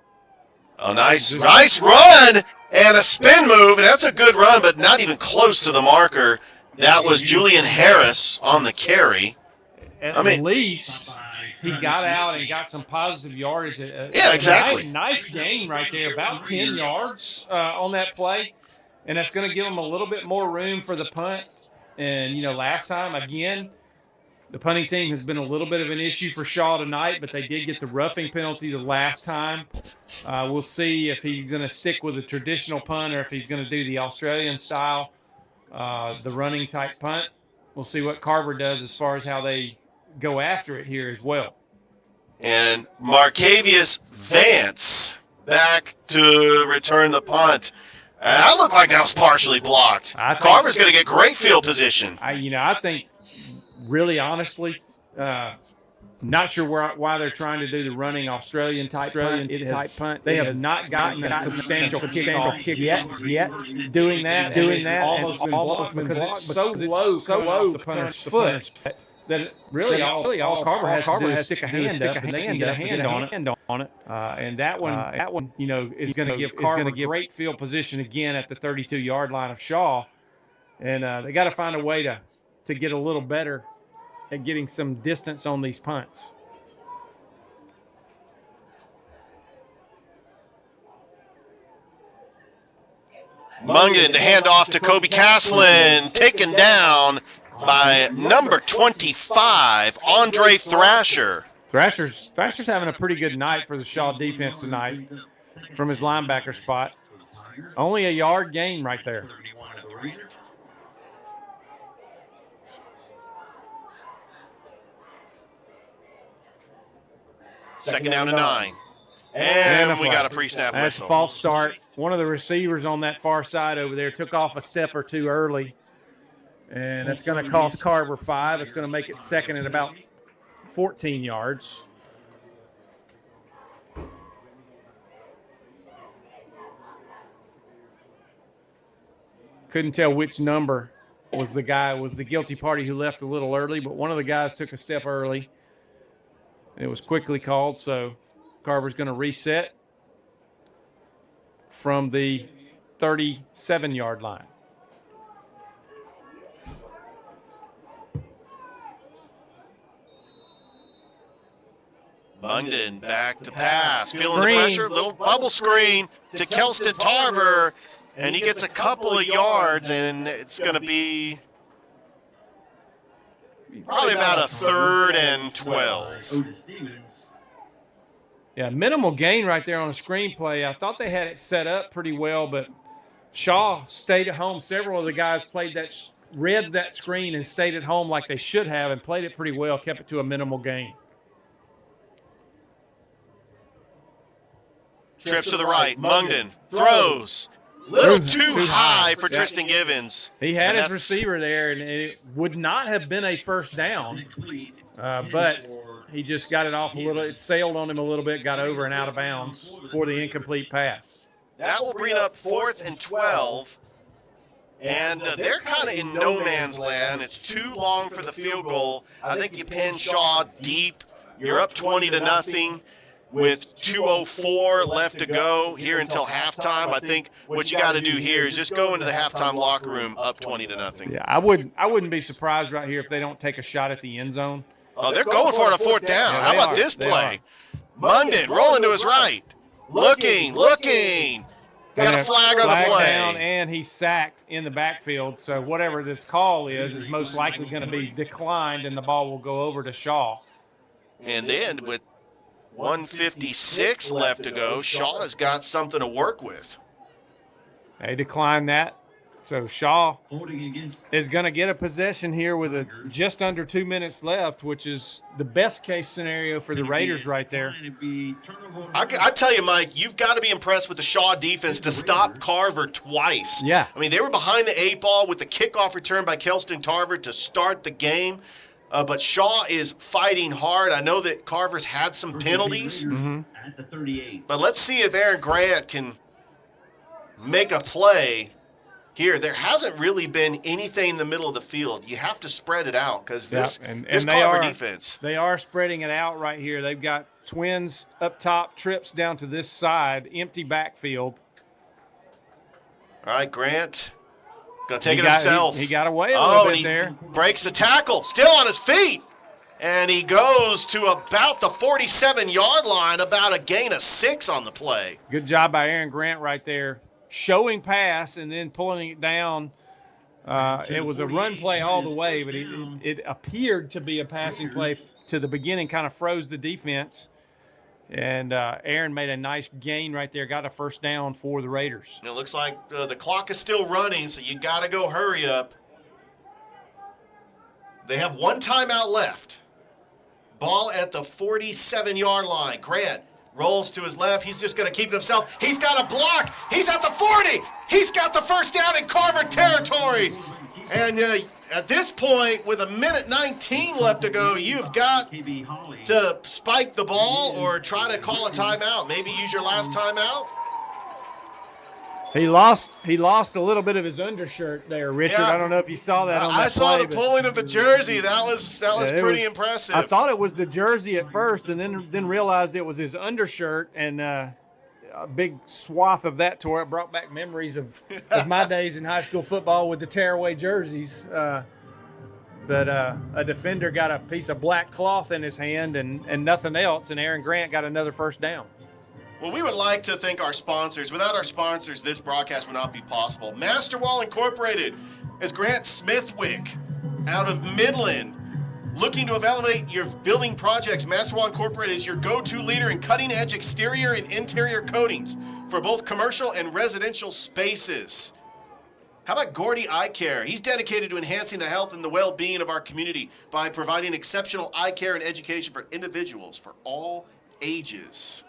Oh, nice run and a spin move. And that's a good run, but not even close to the marker. That was Julian Harris on the carry. At least he got out and got some positive yardage. Yeah, exactly. Nice gain right there, about 10 yards on that play. And that's going to give him a little bit more room for the punt. And, last time, again, the punting team has been a little bit of an issue for Shaw tonight, but they did get the roughing penalty the last time. We'll see if he's going to stick with a traditional punt or if he's going to do the Australian style. the running type punt. We'll see what Carver does as far as how they go after it here as well. And Marcavius Vance back to return the punt. That looked like that was partially blocked. Carver's going to get great field position. I think, really honestly, not sure why they're trying to do the running Australian type punt. They have not gotten a substantial kickoff yet. Doing that almost been blocked because it's so low the punter's foot that really all Carver has to do is stick a hand up and they can get a hand on it. And that one, is going to give Carver great field position again at the 32-yard line of Shaw. And they got to find a way to get a little better at getting some distance on these punts. Mungan to hand off to Kobe Caslin, taken down by number 25, Andre Thrasher. Thrasher's having a pretty good night for the Shaw defense tonight from his linebacker spot. Only a yard gain right there. Second down and 9. And we got a pre-snap That's whistle. a false start. One of the receivers on that far side over there took off a step or two early. And that's going to cost Carver 5. It's going to make it second at about 14 yards. Couldn't tell which number was the guilty party who left a little early, but one of the guys took a step early. It was quickly called, so Carver's going to reset from the 37-yard line. London back to pass, feeling the pressure, little bubble screen to Kelston Tarver, and he gets a couple of yards, and it's going to be probably about a 3rd and 12. Yeah, minimal gain right there on the screenplay. I thought they had it set up pretty well, but Shaw stayed at home. Several of the guys read that screen and stayed at home like they should have and played it pretty well, kept it to a minimal gain. Trips to the right. Mungden throws. Little too high for Tristan Givens. He had his receiver there, and it would not have been a first down, but he just got it off a little. It sailed on him a little bit, got over and out of bounds for the incomplete pass. That will bring up 4th and 12. And they're kind of in no man's land. It's too long for the field goal. I think you pin Shaw deep. You're up 20-0 with 2:04 left to go here until halftime. I think what you got to do here is just go into the halftime locker room up 20-0. Yeah, I wouldn't be surprised right here if they don't take a shot at the end zone. Oh, they're going for it on 4th down. How about this play? Mungden rolling to his right. Looking. Got a flag on the play. Down, and he's sacked in the backfield. So whatever this call is most likely going to be declined, and the ball will go over to Shaw. And then with 1:56 left to go, Shaw has got something to work with. They declined that. So Shaw is going to get a possession here with just under 2 minutes left, which is the best case scenario for the Raiders right there. I tell you, Mike, you've got to be impressed with the Shaw defense to stop Carver twice. Yeah. I mean, they were behind the 8 ball with the kickoff return by Kelston Tarver to start the game. But Shaw is fighting hard. I know that Carver's had some penalties. At the 38. But let's see if Aaron Grant can make a play here. There hasn't really been anything in the middle of the field. You have to spread it out because this Carver defense. They are spreading it out right here. They've got twins up top, trips down to this side, empty backfield. All right, Grant. Going to take it himself. He got away a little bit there. Breaks the tackle. Still on his feet. And he goes to about the 47-yard line, about a gain of 6 on the play. Good job by Aaron Grant right there. Showing pass and then pulling it down. It was a run play all the way, but it appeared to be a passing play to the beginning, kind of froze the defense. And Aaron made a nice gain right there, got a first down for the Raiders. And it looks like the clock is still running, so you got to go hurry up. They have one timeout left. Ball at the 47-yard line. Grant rolls to his left. He's just going to keep it himself. He's got a block. He's at the 40. He's got the first down in Carver territory. And at this point, with 1:19 left to go, you've got to spike the ball or try to call a timeout. Maybe use your last timeout. He lost a little bit of his undershirt there, Richard. Yeah. I don't know if you saw that on that I saw play, the pulling of the jersey. That was pretty impressive. I thought it was the jersey at first, and then realized it was his undershirt, and a big swath of that tore. It brought back memories of my days in high school football with the tearaway jerseys. But a defender got a piece of black cloth in his hand and nothing else, and Aaron Grant got another first down. Well, we would like to thank our sponsors. Without our sponsors, this broadcast would not be possible. Masterwall Incorporated is Grant Smithwick out of Midland. Looking to elevate your building projects, Masterwall Incorporated is your go-to leader in cutting-edge exterior and interior coatings for both commercial and residential spaces. How about Gordy Eye Care? He's dedicated to enhancing the health and the well-being of our community by providing exceptional eye care and education for individuals for all ages.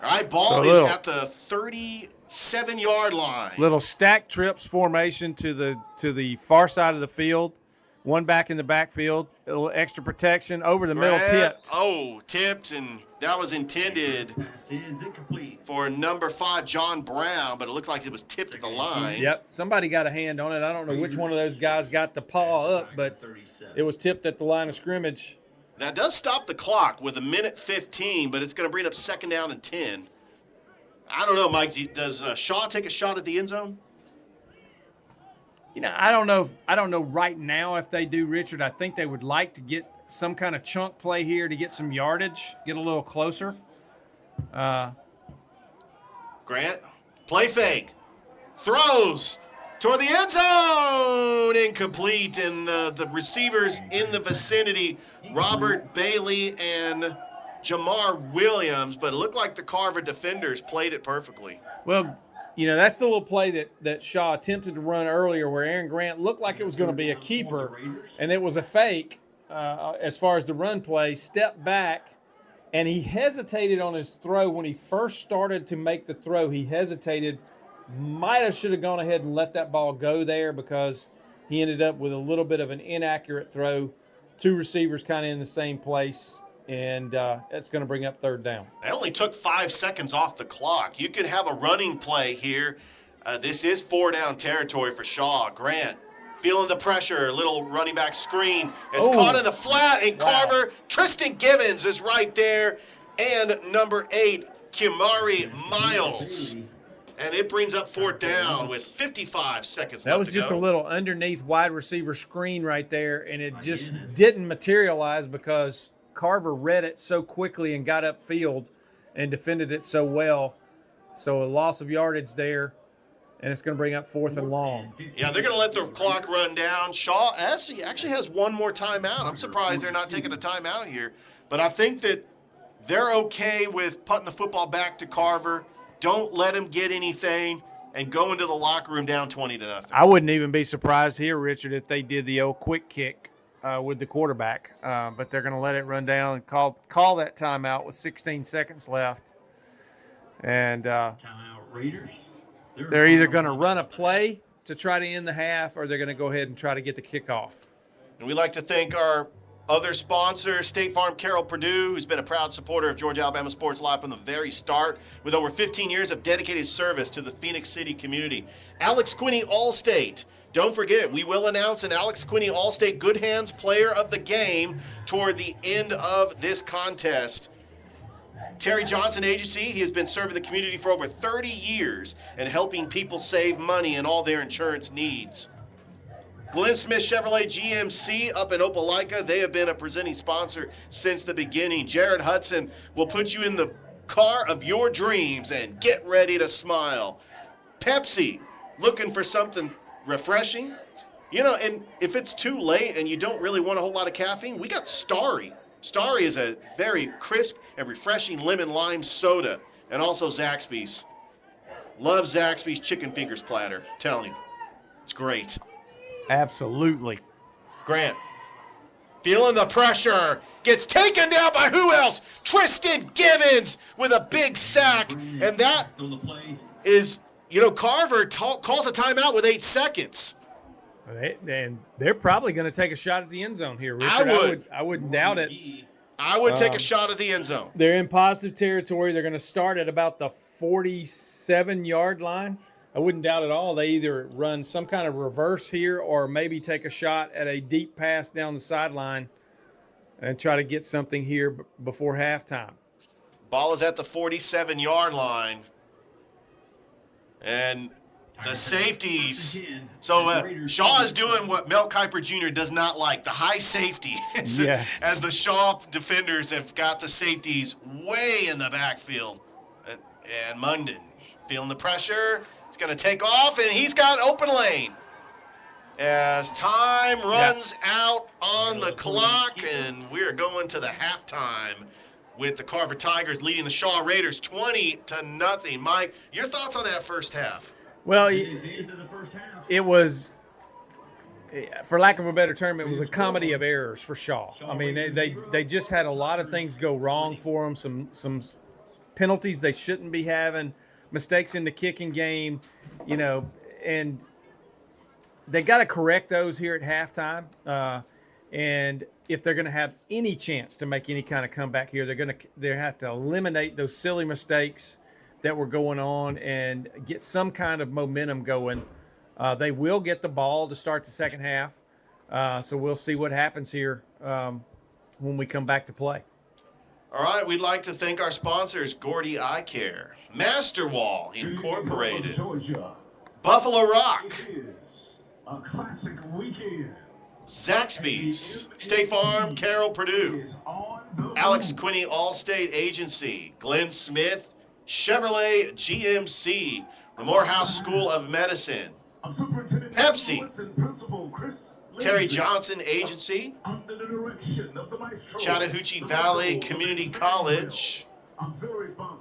All right, ball is at the 37-yard line. Little stack trips formation to the far side of the field. One back in the backfield, a little extra protection over the middle, tipped. Oh, tipped, and that was intended for number 5, John Brown, but it looked like it was tipped at the line. Yep, somebody got a hand on it. I don't know which one of those guys got the paw up, but it was tipped at the line of scrimmage. That does stop the clock with 1:15, but it's going to bring up second down and 10. I don't know, Mike. Does Shaw take a shot at the end zone? You know, I don't know right now if they do, Richard. I think they would like to get some kind of chunk play here to get some yardage, get a little closer. Grant, play fake, throws toward the end zone, incomplete, and the receivers in the vicinity, Robert Bailey and Jamar Williams, but it looked like the Carver defenders played it perfectly. Well, you know, that's the little play that Shaw attempted to run earlier where Aaron Grant looked like it was going to be a keeper, and it was a fake as far as the run play, stepped back, and he hesitated on his throw when he first started to make the throw. He hesitated, should have gone ahead and let that ball go there because he ended up with a little bit of an inaccurate throw. Two receivers kind of in the same place. And that's going to bring up third down. They only took 5 seconds off the clock. You could have a running play here. This is 4-down territory for Shaw. Grant feeling the pressure, little running back screen. It's caught in the flat, and Carver, Tristan Givens is right there, and number 8, Kimari Miles. And it brings up fourth down with 55 seconds left to go. That was just a little underneath wide receiver screen right there, and it just didn't materialize because Carver read it so quickly and got upfield and defended it so well. So a loss of yardage there, and it's going to bring up 4th and long. Yeah, they're going to let the clock run down. Shaw actually has one more timeout. I'm surprised they're not taking a timeout here. But I think that they're okay with putting the football back to Carver. Don't let him get anything and go into the locker room down 20-0. I wouldn't even be surprised here, Richard, if they did the old quick kick with the quarterback, but they're going to let it run down and call that timeout with 16 seconds left. And they're either going to run a play to try to end the half, or they're going to go ahead and try to get the kickoff. And we'd like to thank our other sponsor, State Farm Carroll Purdue, who's been a proud supporter of Georgia Alabama Sports Live from the very start, with over 15 years of dedicated service to the Phoenix City community. Alex Quinney Allstate. Don't forget, we will announce an Alex Quinney Allstate Good Hands Player of the Game toward the end of this contest. Terry Johnson Agency, he has been serving the community for over 30 years and helping people save money in all their insurance needs. Glenn Smith Chevrolet GMC up in Opelika, they have been a presenting sponsor since the beginning. Jared Hudson will put you in the car of your dreams and get ready to smile. Pepsi, looking for something refreshing? You know, and if it's too late and you don't really want a whole lot of caffeine, we got Starry. Starry is a very crisp and refreshing lemon lime soda, and also Zaxby's. Love Zaxby's chicken fingers platter. Telling you, it's great. Absolutely. Grant, feeling the pressure, gets taken down by who else? Tristan Givens with a big sack, and that is, Carver calls a timeout with 8 seconds. And they're probably going to take a shot at the end zone here, Richard. I wouldn't doubt it. I would take a shot at the end zone. They're in positive territory. They're going to start at about the 47-yard line. I wouldn't doubt at all they either run some kind of reverse here or maybe take a shot at a deep pass down the sideline and try to get something here before halftime. Ball is at the 47-yard line. And the safeties. So Shaw is doing what Mel Kiper Jr. does not like, the high safety. As the Shaw defenders have got the safeties way in the backfield. And Munden feeling the pressure. He's going to take off, and he's got open lane. As time runs out on the clock, and we're going to the halftime with the Carver Tigers leading the Shaw Raiders 20-0. Mike, your thoughts on that first half? Well, it was, for lack of a better term, it was a comedy of errors for Shaw. I mean, they just had a lot of things go wrong for them, some penalties they shouldn't be having, mistakes in the kicking game, and they got to correct those here at halftime. And if they're going to have any chance to make any kind of comeback here, they have to eliminate those silly mistakes that were going on and get some kind of momentum going. They will get the ball to start the second half, so we'll see what happens here when we come back to play. All right, we'd like to thank our sponsors, Gordy Eye Care, Masterwall Incorporated, Buffalo Rock, A classic weekend. Zaxby's, State Farm, Carroll, Purdue, Alex Quinney Allstate Agency, Glenn Smith, Chevrolet GMC, the Morehouse School of Medicine, Pepsi, Terry Johnson Agency, Chattahoochee Valley Community College.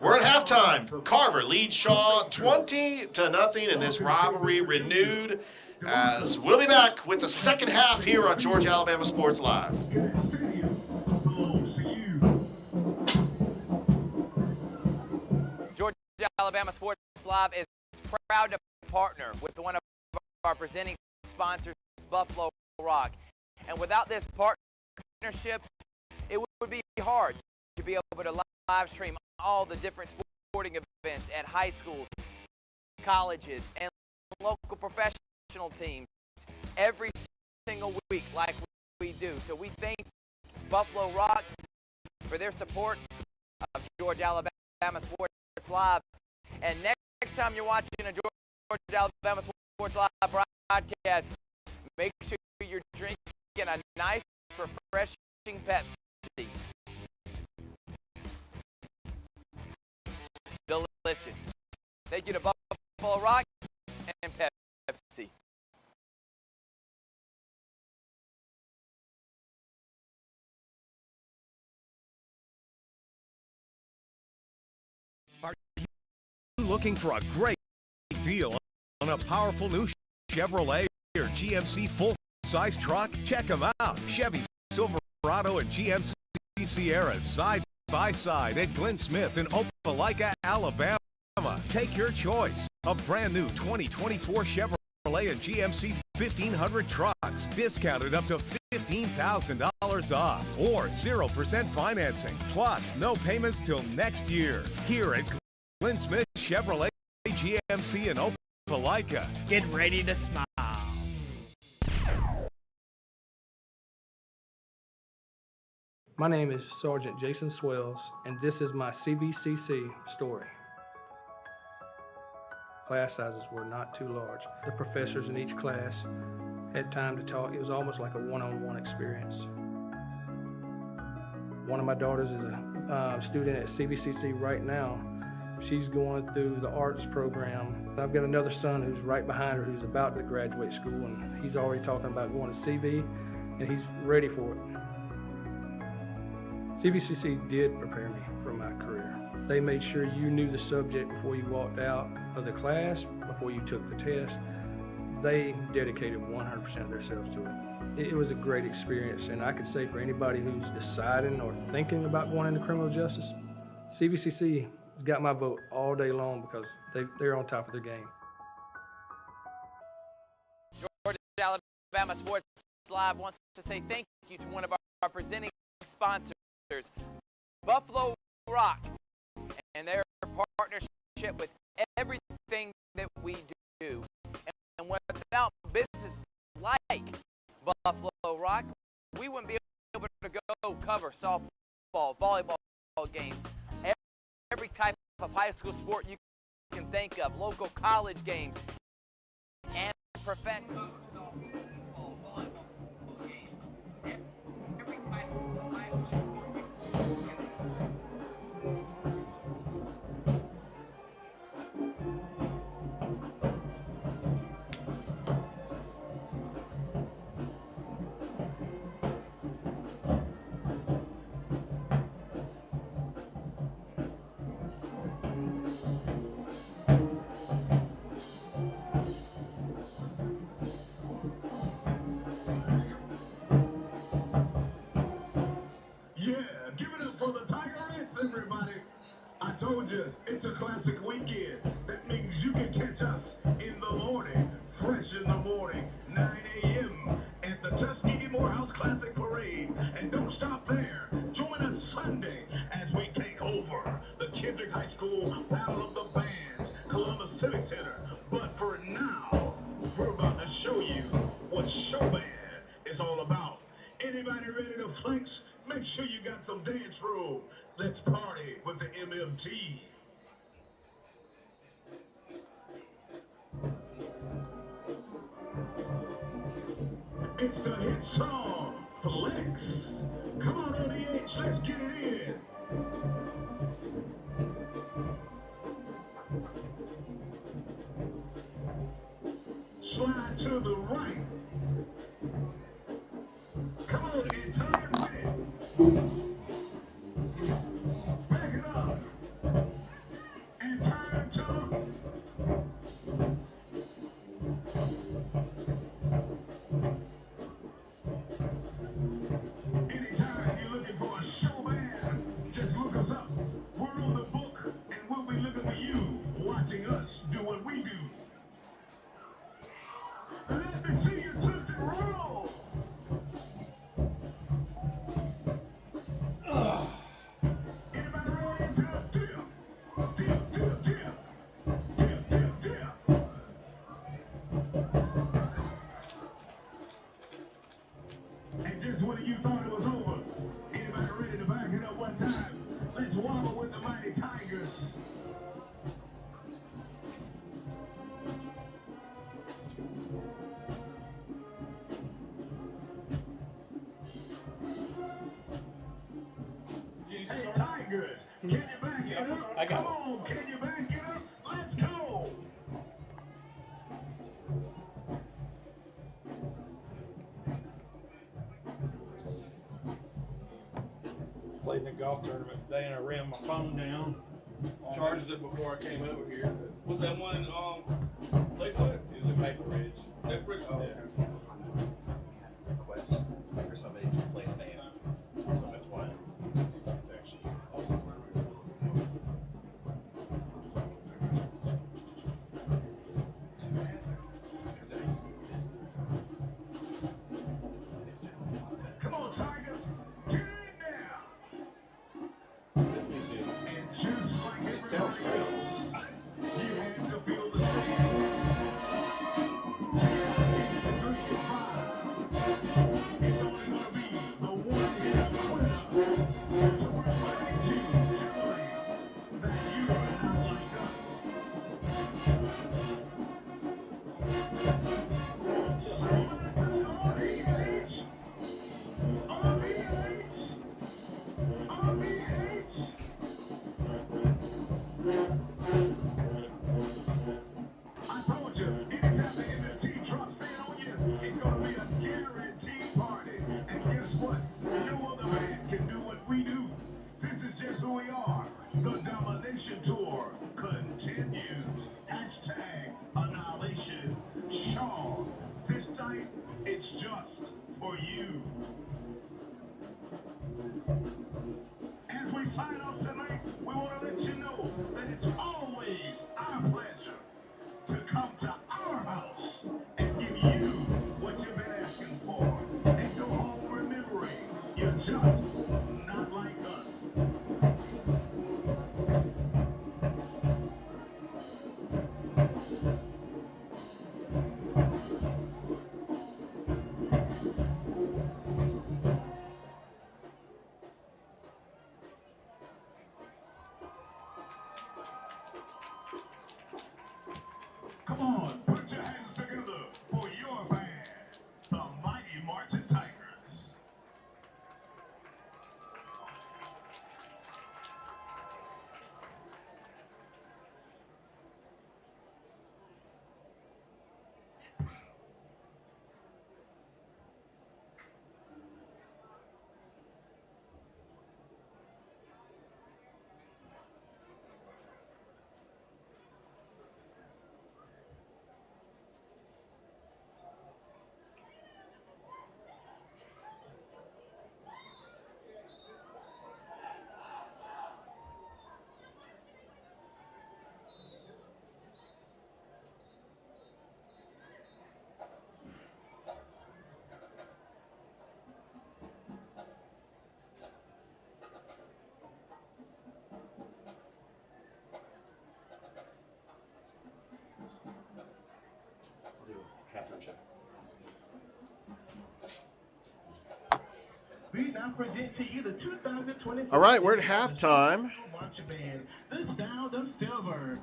We're at halftime. Carver leads Shaw 20-0 in this rivalry renewed, as we'll be back with the second half here on Georgia Alabama Sports Live. Georgia Alabama Sports Live is proud to partner with one of our presenting sponsors, Buffalo Rock. And without this partnership, it would be hard to be able to live stream all the different sporting events at high schools, colleges, and local professional teams every single week like we do. So we thank Buffalo Rock for their support of Georgia Alabama Sports Live. And next time you're watching a Georgia Alabama Sports Live broadcast, make sure you're drinking a nice, refreshing Pepsi. Delicious. Thank you to Buffalo Rock and Pepsi. Are you looking for a great deal on a powerful new Chevrolet or GMC full-size truck? Check them out. Chevy Silverado and GMC Sierra side by side at Glenn Smith in Opelika, Alabama. Take your choice. A brand new 2024 Chevrolet and GMC 1500 trucks, discounted up to $15,000 off, or 0% financing, plus no payments till next year. Here at Glenn Smith Chevrolet GMC in Opelika. Get ready to smile. My name is Sergeant Jason Swells, and this is my CVCC story. Class sizes were not too large. The professors in each class had time to talk. It was almost like a one-on-one experience. One of my daughters is a student at CVCC right now. She's going through the arts program. I've got another son who's right behind her who's about to graduate school, and he's already talking about going to CV, and he's ready for it. CVCC did prepare me for my career. They made sure you knew the subject before you walked out of the class, before you took the test. They dedicated 100% of themselves to it. It was a great experience, and I could say for anybody who's deciding or thinking about going into criminal justice, CVCC has got my vote all day long because they're on top of their game. Georgia Alabama Sports Live wants to say thank you to one of our presenting sponsors, Buffalo Rock, and their partnership with everything that we do. And without businesses like Buffalo Rock, we wouldn't be able to go cover softball, volleyball games, every type of high school sport you can think of, local college games, and professional. It's a classic weekend. That means you can catch us in the morning, fresh in the morning, 9 a.m. at the Tuskegee Morehouse Classic Parade. And don't stop there. Join us Sunday as we take over the Kendrick High School Battle of the Bands, Columbus Civic Center. But for now, we're about to show you what Showman is all about. Anybody ready to flex? Make sure you got some dance room. Let's party with the MMT. It's the hit song, Flex. Come on, ODH, let's get it in. Slide to the right. Come on, and turn with it. Back it up. And turn to anytime you're looking for a showman, just look us up. We're on the book, and we'll be looking for you, watching us do what we do. Let me see you twist and roll. Anybody ready to dip, dip, dip, dip, dip, dip. And just when you thought it was over, anybody ready to back it up one time? Let's wobble with the mighty Tigers. Hey, Tigers, can you back it up? I got Come on, can you back it up? Let's go. Played in a golf tournament today and I ran my phone down. Charged it before I came over here. Was that one Lakewood? It was at Maple Ridge. That bridge? Oh. Yeah. Request for somebody to play in a band. So that's why it's actually. Come on, Tigers, get in there. Good news is, And just like it sounds great. you had to feel the same. It's only gonna be the one hit winner. So we're fighting to tell you that you are not like us. RBH. We want to let you know that it's always our pleasure to come to our house and give you what you've been asking for. And go home remembering you're just not like us. Come on, put your hands together for your band, the Mighty Marching Tigers. Halftime show. We now present to you the 2020. All right, we're at halftime. Marching Band, the Sound of Silver.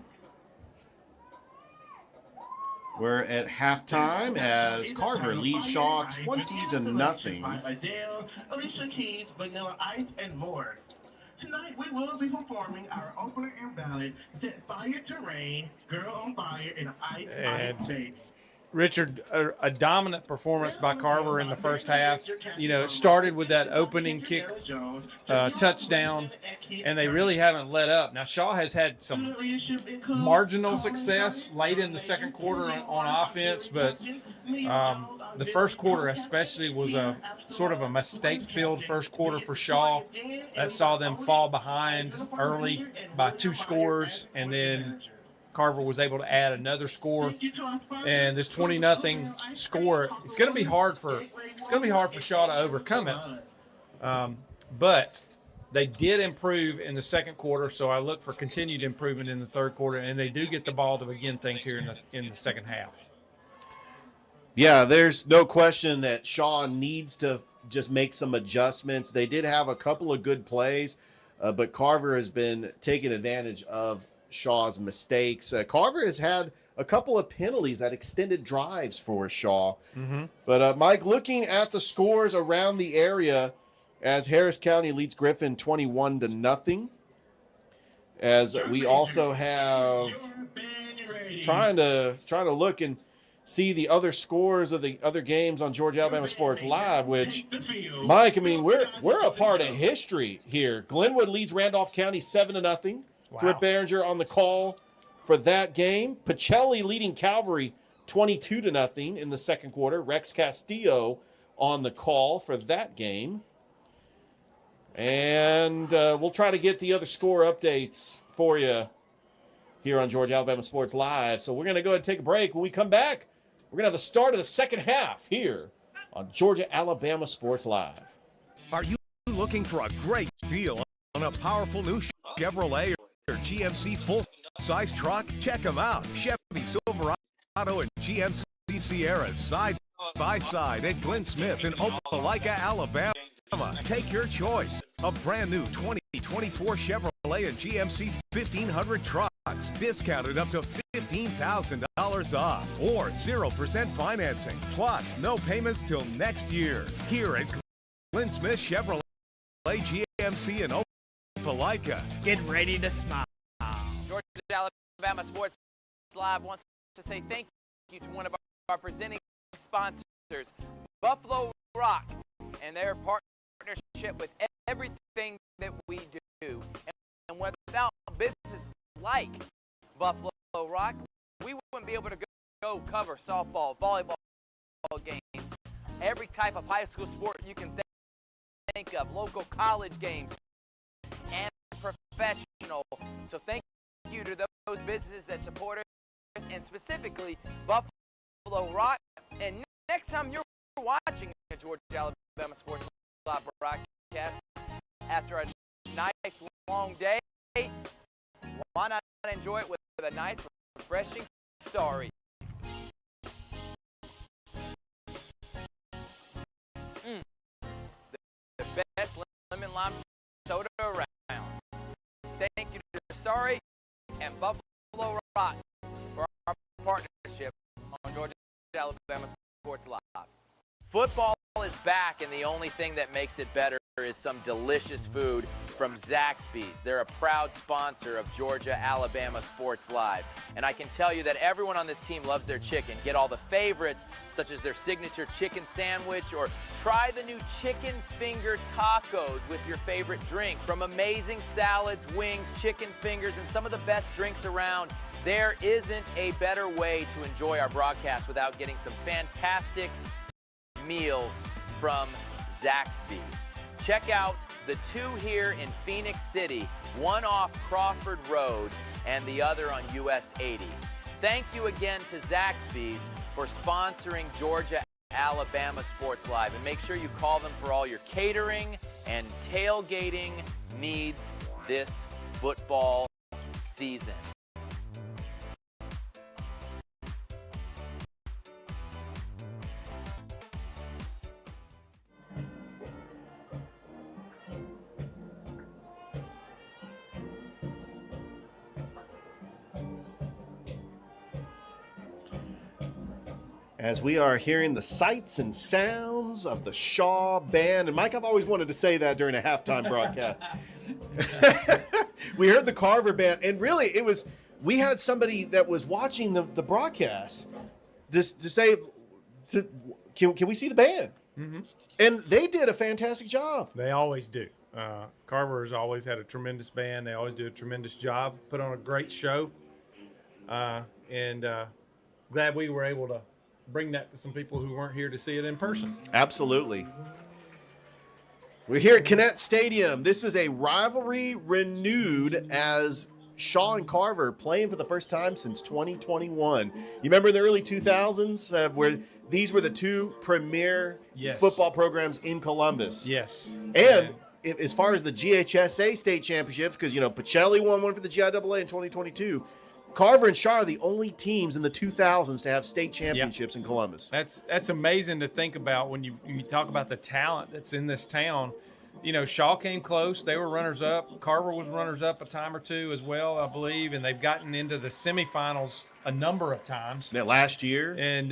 We're at halftime as Carver leads Shaw 20-0. Adele, Alicia Keys, Vanilla Ice, and more. Tonight we will be performing our opener and ballad, Set Fire to Rain, Girl on Fire, and Ice Ice Baby. Richard, a dominant performance by Carver in the first half. You know, it started with that opening kick touchdown, and they really haven't let up. Now, Shaw has had some marginal success late in the second quarter on offense, but the first quarter especially was a sort of a mistake-filled first quarter for Shaw. That saw them fall behind early by 2 scores, and then Carver was able to add another score, and this 20-0 score, it's going to be hard for Shaw to overcome it. But they did improve in the second quarter, so I look for continued improvement in the third quarter, and they do get the ball to begin things here in the second half. Yeah, there's no question that Shaw needs to just make some adjustments. They did have a couple of good plays, but Carver has been taking advantage of Shaw's mistakes. Carver has had a couple of penalties that extended drives for Shaw. Mm-hmm. But Mike, looking at the scores around the area, as Harris County leads Griffin 21-0, as we also have trying to look and see the other scores of the other games on Georgia Alabama Sports Live, which, Mike, I mean, we're a part of history here. Glenwood leads Randolph County 7-0. Wow. Britt Behringer on the call for that game. Pacelli leading Calvary 22-0 in the second quarter. Rex Castillo on the call for that game. And we'll try to get the other score updates for you here on Georgia Alabama Sports Live. So we're going to go ahead and take a break. When we come back, we're going to have the start of the second half here on Georgia Alabama Sports Live. Are you looking for a great deal on a powerful new Chevrolet or GMC full-size truck? Check them out. Chevy Silverado and GMC Sierra side by side at Glenn Smith in Opelika, Alabama. Take your choice. A brand new 2024 Chevrolet and GMC 1500 trucks, discounted up to $15,000 off, or 0% financing, plus no payments till next year. Here at Glenn Smith Chevrolet GMC in Opelika. Get ready to smile. Georgia Alabama Sports Live wants to say thank you to one of our presenting sponsors, Buffalo Rock, and their partnership with everything that we do. And without businesses like Buffalo Rock, we wouldn't be able to go cover softball, volleyball games, every type of high school sport you can think of, local college games, and professional So thank you to those businesses that support us, and specifically Buffalo Rock. And next time you're watching a Georgia Alabama Sports Live broadcast after a nice long day, why not enjoy it with a nice refreshing sorry? The best lemon lime soda around. Thank you to Sorry and Buffalo Rock for our partnership on Georgia Alabama Sports Live. Football is back, and the only thing that makes it better is some delicious food from Zaxby's. They're a proud sponsor of Georgia Alabama Sports Live. And I can tell you that everyone on this team loves their chicken. Get all the favorites, such as their signature chicken sandwich, or try the new chicken finger tacos with your favorite drink. From amazing salads, wings, chicken fingers, and some of the best drinks around, there isn't a better way to enjoy our broadcast without getting some fantastic meals from Zaxby's. Check out the two here in Phoenix City, one off Crawford Road and the other on US 80. Thank you again to Zaxby's for sponsoring Georgia Alabama Sports Live, and make sure you call them for all your catering and tailgating needs this football season. As we are hearing the sights and sounds of the Shaw Band. And Mike, I've always wanted to say that during a halftime broadcast. We heard the Carver Band, and really we had somebody that was watching the broadcast to say, can we see the band? Mm-hmm. And they did a fantastic job. They always do. Carver has always had a tremendous band. They always do a tremendous job, put on a great show. And glad we were able to bring that to some people who weren't here to see it in person. Absolutely. We're here at Kinnett Stadium. This is a rivalry renewed as Shaw and Carver playing for the first time since 2021. You remember in the early 2000s where these were the two premier football programs in Columbus? Yes. And as far as the GHSA state championships, because, Pacelli won one for the GIAA in 2022, Carver and Shaw are the only teams in the 2000s to have state championships in Columbus. That's amazing to think about when you talk about the talent that's in this town. Shaw came close. They were runners-up. Carver was runners-up a time or two as well, I believe, and they've gotten into the semifinals a number of times. Yeah, last year. And,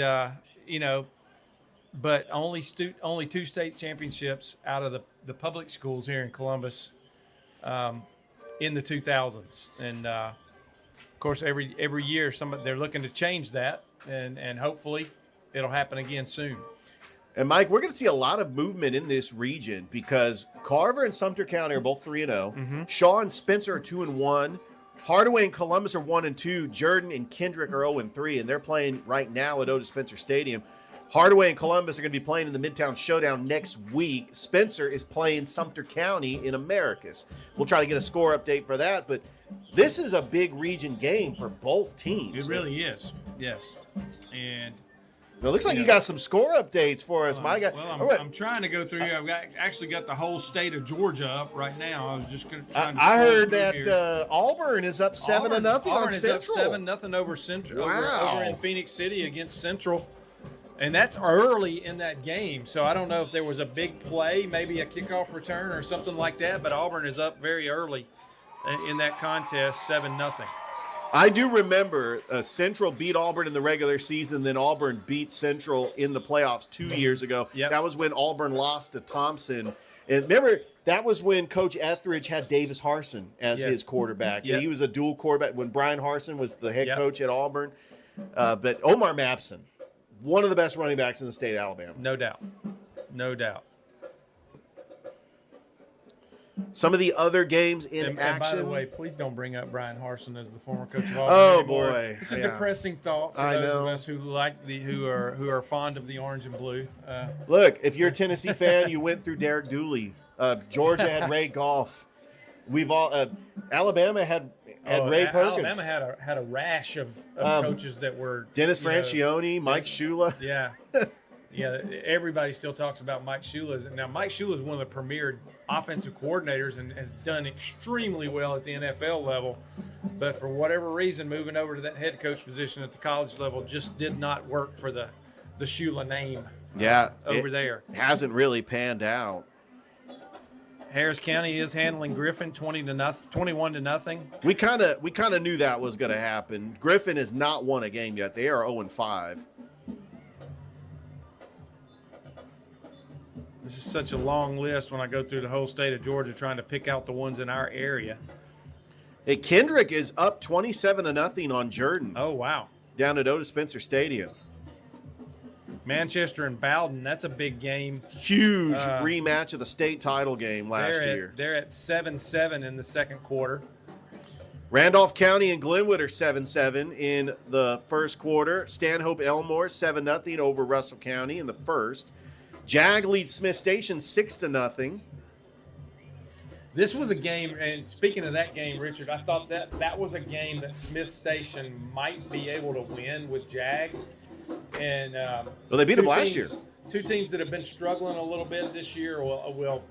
but only two state championships out of the public schools here in Columbus in the 2000s. And, of course, every year they're looking to change that, and hopefully it'll happen again soon. And, Mike, we're going to see a lot of movement in this region because Carver and Sumter County are both 3-0. Mm-hmm. Shaw and Spencer are 2-1. Hardaway and Columbus are 1-2. Jordan and Kendrick are 0-3, and they're playing right now at Otis Spencer Stadium. Hardaway and Columbus are going to be playing in the Midtown Showdown next week. Spencer is playing Sumter County in Americus. We'll try to get a score update for that, but this is a big region game for both teams. It really is, yes. And it looks like you got some score updates for us, Mike. I'm trying to go through here. I've actually got the whole state of Georgia up right now. I was just going to try. I heard that Auburn is up 7-0 on Central. Auburn is up 7-0 over Central. Wow. Over in Phoenix City against Central. And that's early in that game, so I don't know if there was a big play, maybe a kickoff return or something like that, but Auburn is up very early in that contest, 7-0. I do remember Central beat Auburn in the regular season, then Auburn beat Central in the playoffs 2 years ago. Yep. That was when Auburn lost to Thompson. And remember, that was when Coach Etheridge had Davis Harsin as his quarterback. Yep. He was a dual quarterback when Brian Harsin was the head coach at Auburn. But Omar Mapson, one of the best running backs in the state of Alabama. No doubt. No doubt. Some of the other games in and action. by the way, please don't bring up Brian Harsin as the former coach of Auburn. Oh anymore. boy, It's a depressing thought for I those know. of us who like who are fond of the orange and blue. Look, if you're a Tennessee fan, you went through Derek Dooley. Georgia had Ray Goff. we've all Alabama had Ray Perkins. Alabama had a rash of coaches that were Dennis Francione, Mike Shula. Yeah. Yeah, everybody still talks about Mike Shula. Now, Mike Shula is one of the premier offensive coordinators and has done extremely well at the NFL level. But for whatever reason, moving over to that head coach position at the college level just did not work for the Shula name. Over there. Hasn't really panned out. Harris County is handling Griffin 21-0. We kind of knew that was going to happen. Griffin has not won a game yet. They are 0-5. This is such a long list when I go through the whole state of Georgia trying to pick out the ones in our area. Hey, Kendrick is up 27-0 on Jordan. Oh, wow. Down at Otis Spencer Stadium. Manchester and Bowden, that's a big game. Huge rematch of the state title game last year. They're at 7-7 in the second quarter. Randolph County and Glenwood are 7-7 in the first quarter. Stanhope Elmore 7-0 over Russell County in the first. Jag leads Smith Station 6-0. This was a game, and speaking of that game, Richard, I thought that was a game that Smith Station might be able to win with Jag. And well, they beat them last year. Two teams that have been struggling a little bit this year. Well,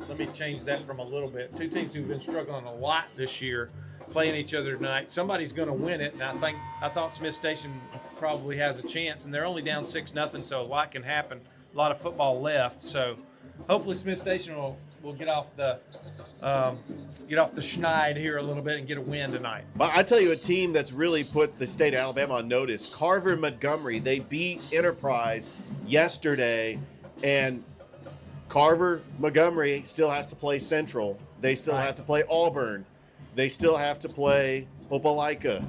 let me change that from a little bit. Two teams who've been struggling a lot this year, playing each other tonight. Somebody's going to win it, and I thought Smith Station probably has a chance. And they're only down 6-0, so a lot can happen. A lot of football left, so hopefully Smith Station will get off the schneid here a little bit and get a win tonight. But I tell you, a team that's really put the state of Alabama on notice, Carver Montgomery. They beat Enterprise yesterday, and Carver Montgomery still has to play Central. They still have to play Auburn. They still have to play Opelika.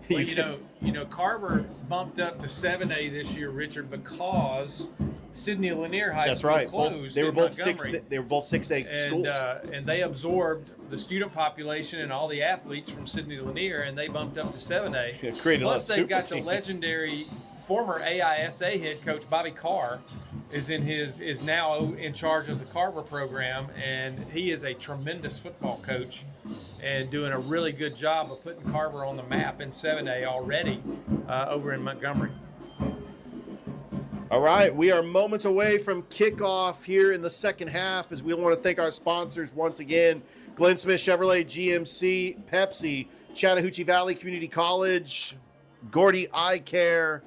Well, Carver bumped up to 7A this year, Richard, because Sidney Lanier High School closed. They were both 6A schools, and they absorbed the student population and all the athletes from Sidney Lanier, and they bumped up to 7A. Plus, they've got the legendary former AISA head coach Bobby Carr is now in charge of the Carver program, and he is a tremendous football coach and doing a really good job of putting Carver on the map in 7A already over in Montgomery. All right, we are moments away from kickoff here in the second half as we want to thank our sponsors once again. Glenn Smith Chevrolet, GMC, Pepsi, Chattahoochee Valley Community College, Gordy Eye Care,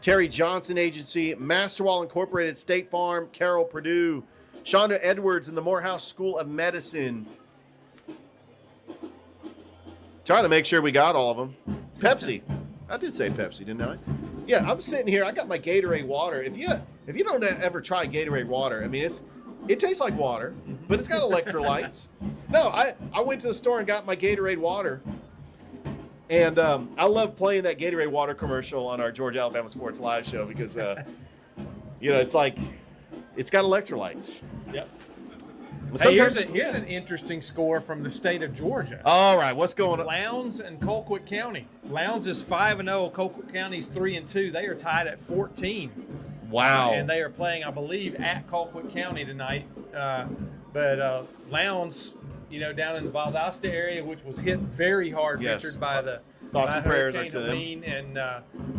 Terry Johnson Agency, Masterwall Incorporated, State Farm, Carroll Purdue, Shonda Edwards and the Morehouse School of Medicine. Trying to make sure we got all of them. Pepsi. I did say Pepsi, didn't I? Yeah, I'm sitting here. I got my Gatorade water. If you don't ever try Gatorade water, I mean, it tastes like water, but it's got electrolytes. No, I went to the store and got my Gatorade water. And I love playing that Gatorade water commercial on our Georgia Alabama Sports Live show because, it's like it's got electrolytes. Yep. Hey, here's an interesting score from the state of Georgia. All right, what's going on? Lowndes and Colquitt County. Lowndes is 5-0. Colquitt County is 3-2. They are tied at 14. Wow. And they are playing, I believe, at Colquitt County tonight. But Lowndes, down in the Valdosta area, which was hit very hard, Richard, by the thoughts and prayers to them. And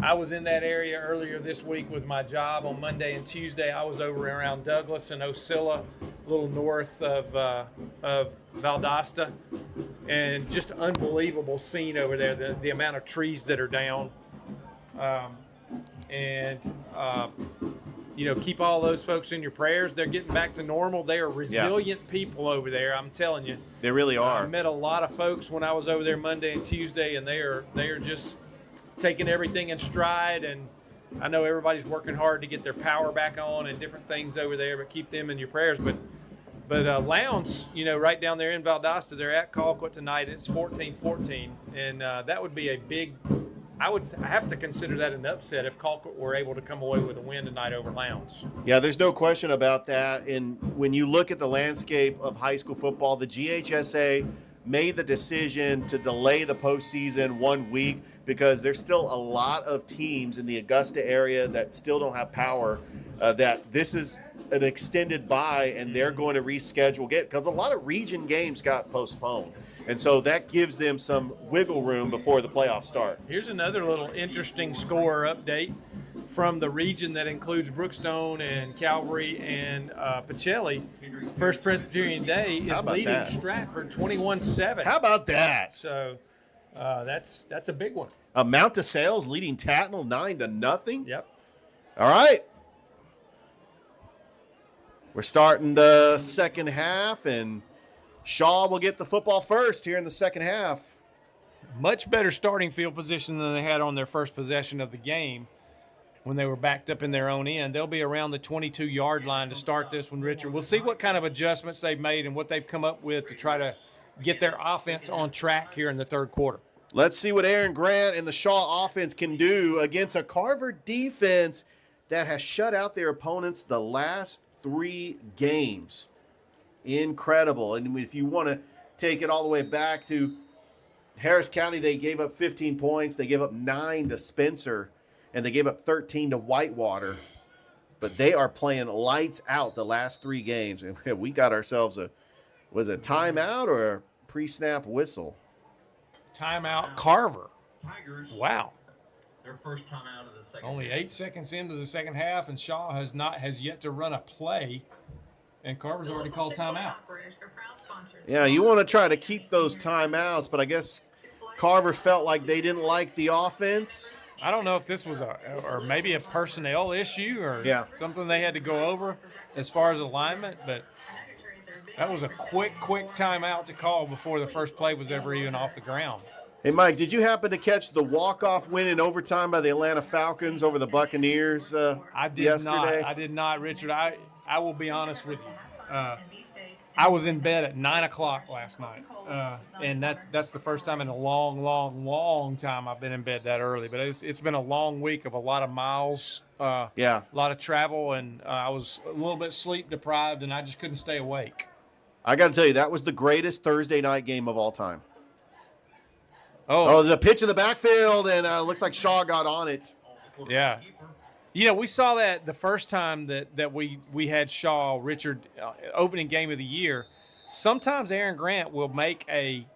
I was in that area earlier this week with my job on Monday and Tuesday. I was over around Douglas and Ocilla, a little north of Valdosta, and just unbelievable scene over there. The amount of trees that are down, keep all those folks in your prayers. They're getting back to normal. They are resilient people over there. I'm telling you, they really are. I met a lot of folks when I was over there Monday and Tuesday, and they are just taking everything in stride. And I know everybody's working hard to get their power back on and different things over there, but keep them in your prayers. But Lowndes, right down there in Valdosta, they're at Colquitt tonight. It's 14-14, and that would be a big. I have to consider that an upset if Colquitt were able to come away with a win tonight over Lowndes. Yeah, there's no question about that. And when you look at the landscape of high school football, the GHSA made the decision to delay the postseason 1 week because there's still a lot of teams in the Augusta area that still don't have power. That this is an extended bye, and they're going to reschedule because a lot of region games got postponed. And so that gives them some wiggle room before the playoffs start. Here's another little interesting score update from the region that includes Brookstone and Calvary and Pacelli. First Presbyterian Day is leading that? Stratford 21-7. How about that? So that's a big one. Mount de Sales leading Tatnall 9-0. Yep. All right. We're starting the second half, and Shaw will get the football first here in the second half. Much better starting field position than they had on their first possession of the game when they were backed up in their own end. They'll be around the 22-yard line to start this one, Richard. We'll see what kind of adjustments they've made and what they've come up with to try to get their offense on track here in the third quarter. Let's see what Aaron Grant and the Shaw offense can do against a Carver defense that has shut out their opponents the last 3 games. Incredible. And if you want to take it all the way back to Harris County, they gave up 15 points. They gave up 9 to Spencer, and they gave up 13 to Whitewater. But they are playing lights out the last 3 games. And we got ourselves a timeout or a pre-snap whistle? Timeout Carver. Wow. Their first time out of the second. Only 8 seconds into the second half, and Shaw has yet to run a play, and Carver's already called timeout. Yeah, you want to try to keep those timeouts, but I guess Carver felt like they didn't like the offense. I don't know if this was or maybe a personnel issue or something they had to go over as far as alignment, but that was a quick timeout to call before the first play was ever even off the ground. Hey, Mike, did you happen to catch the walk-off win in overtime by the Atlanta Falcons over the Buccaneers yesterday? I did not, Richard. I will be honest with you. I was in bed at 9 o'clock last night, and that's the first time in a long time I've been in bed that early. But it's been a long week of a lot of miles, a lot of travel, and I was a little bit sleep deprived, and I just couldn't stay awake. I got to tell you, that was the greatest Thursday night game of all time. Oh, there's a pitch in the backfield, and looks like Shaw got on it. Yeah. You know, we saw that the first time that we had Shaw, Richard, opening game of the year. Sometimes Aaron Grant will make a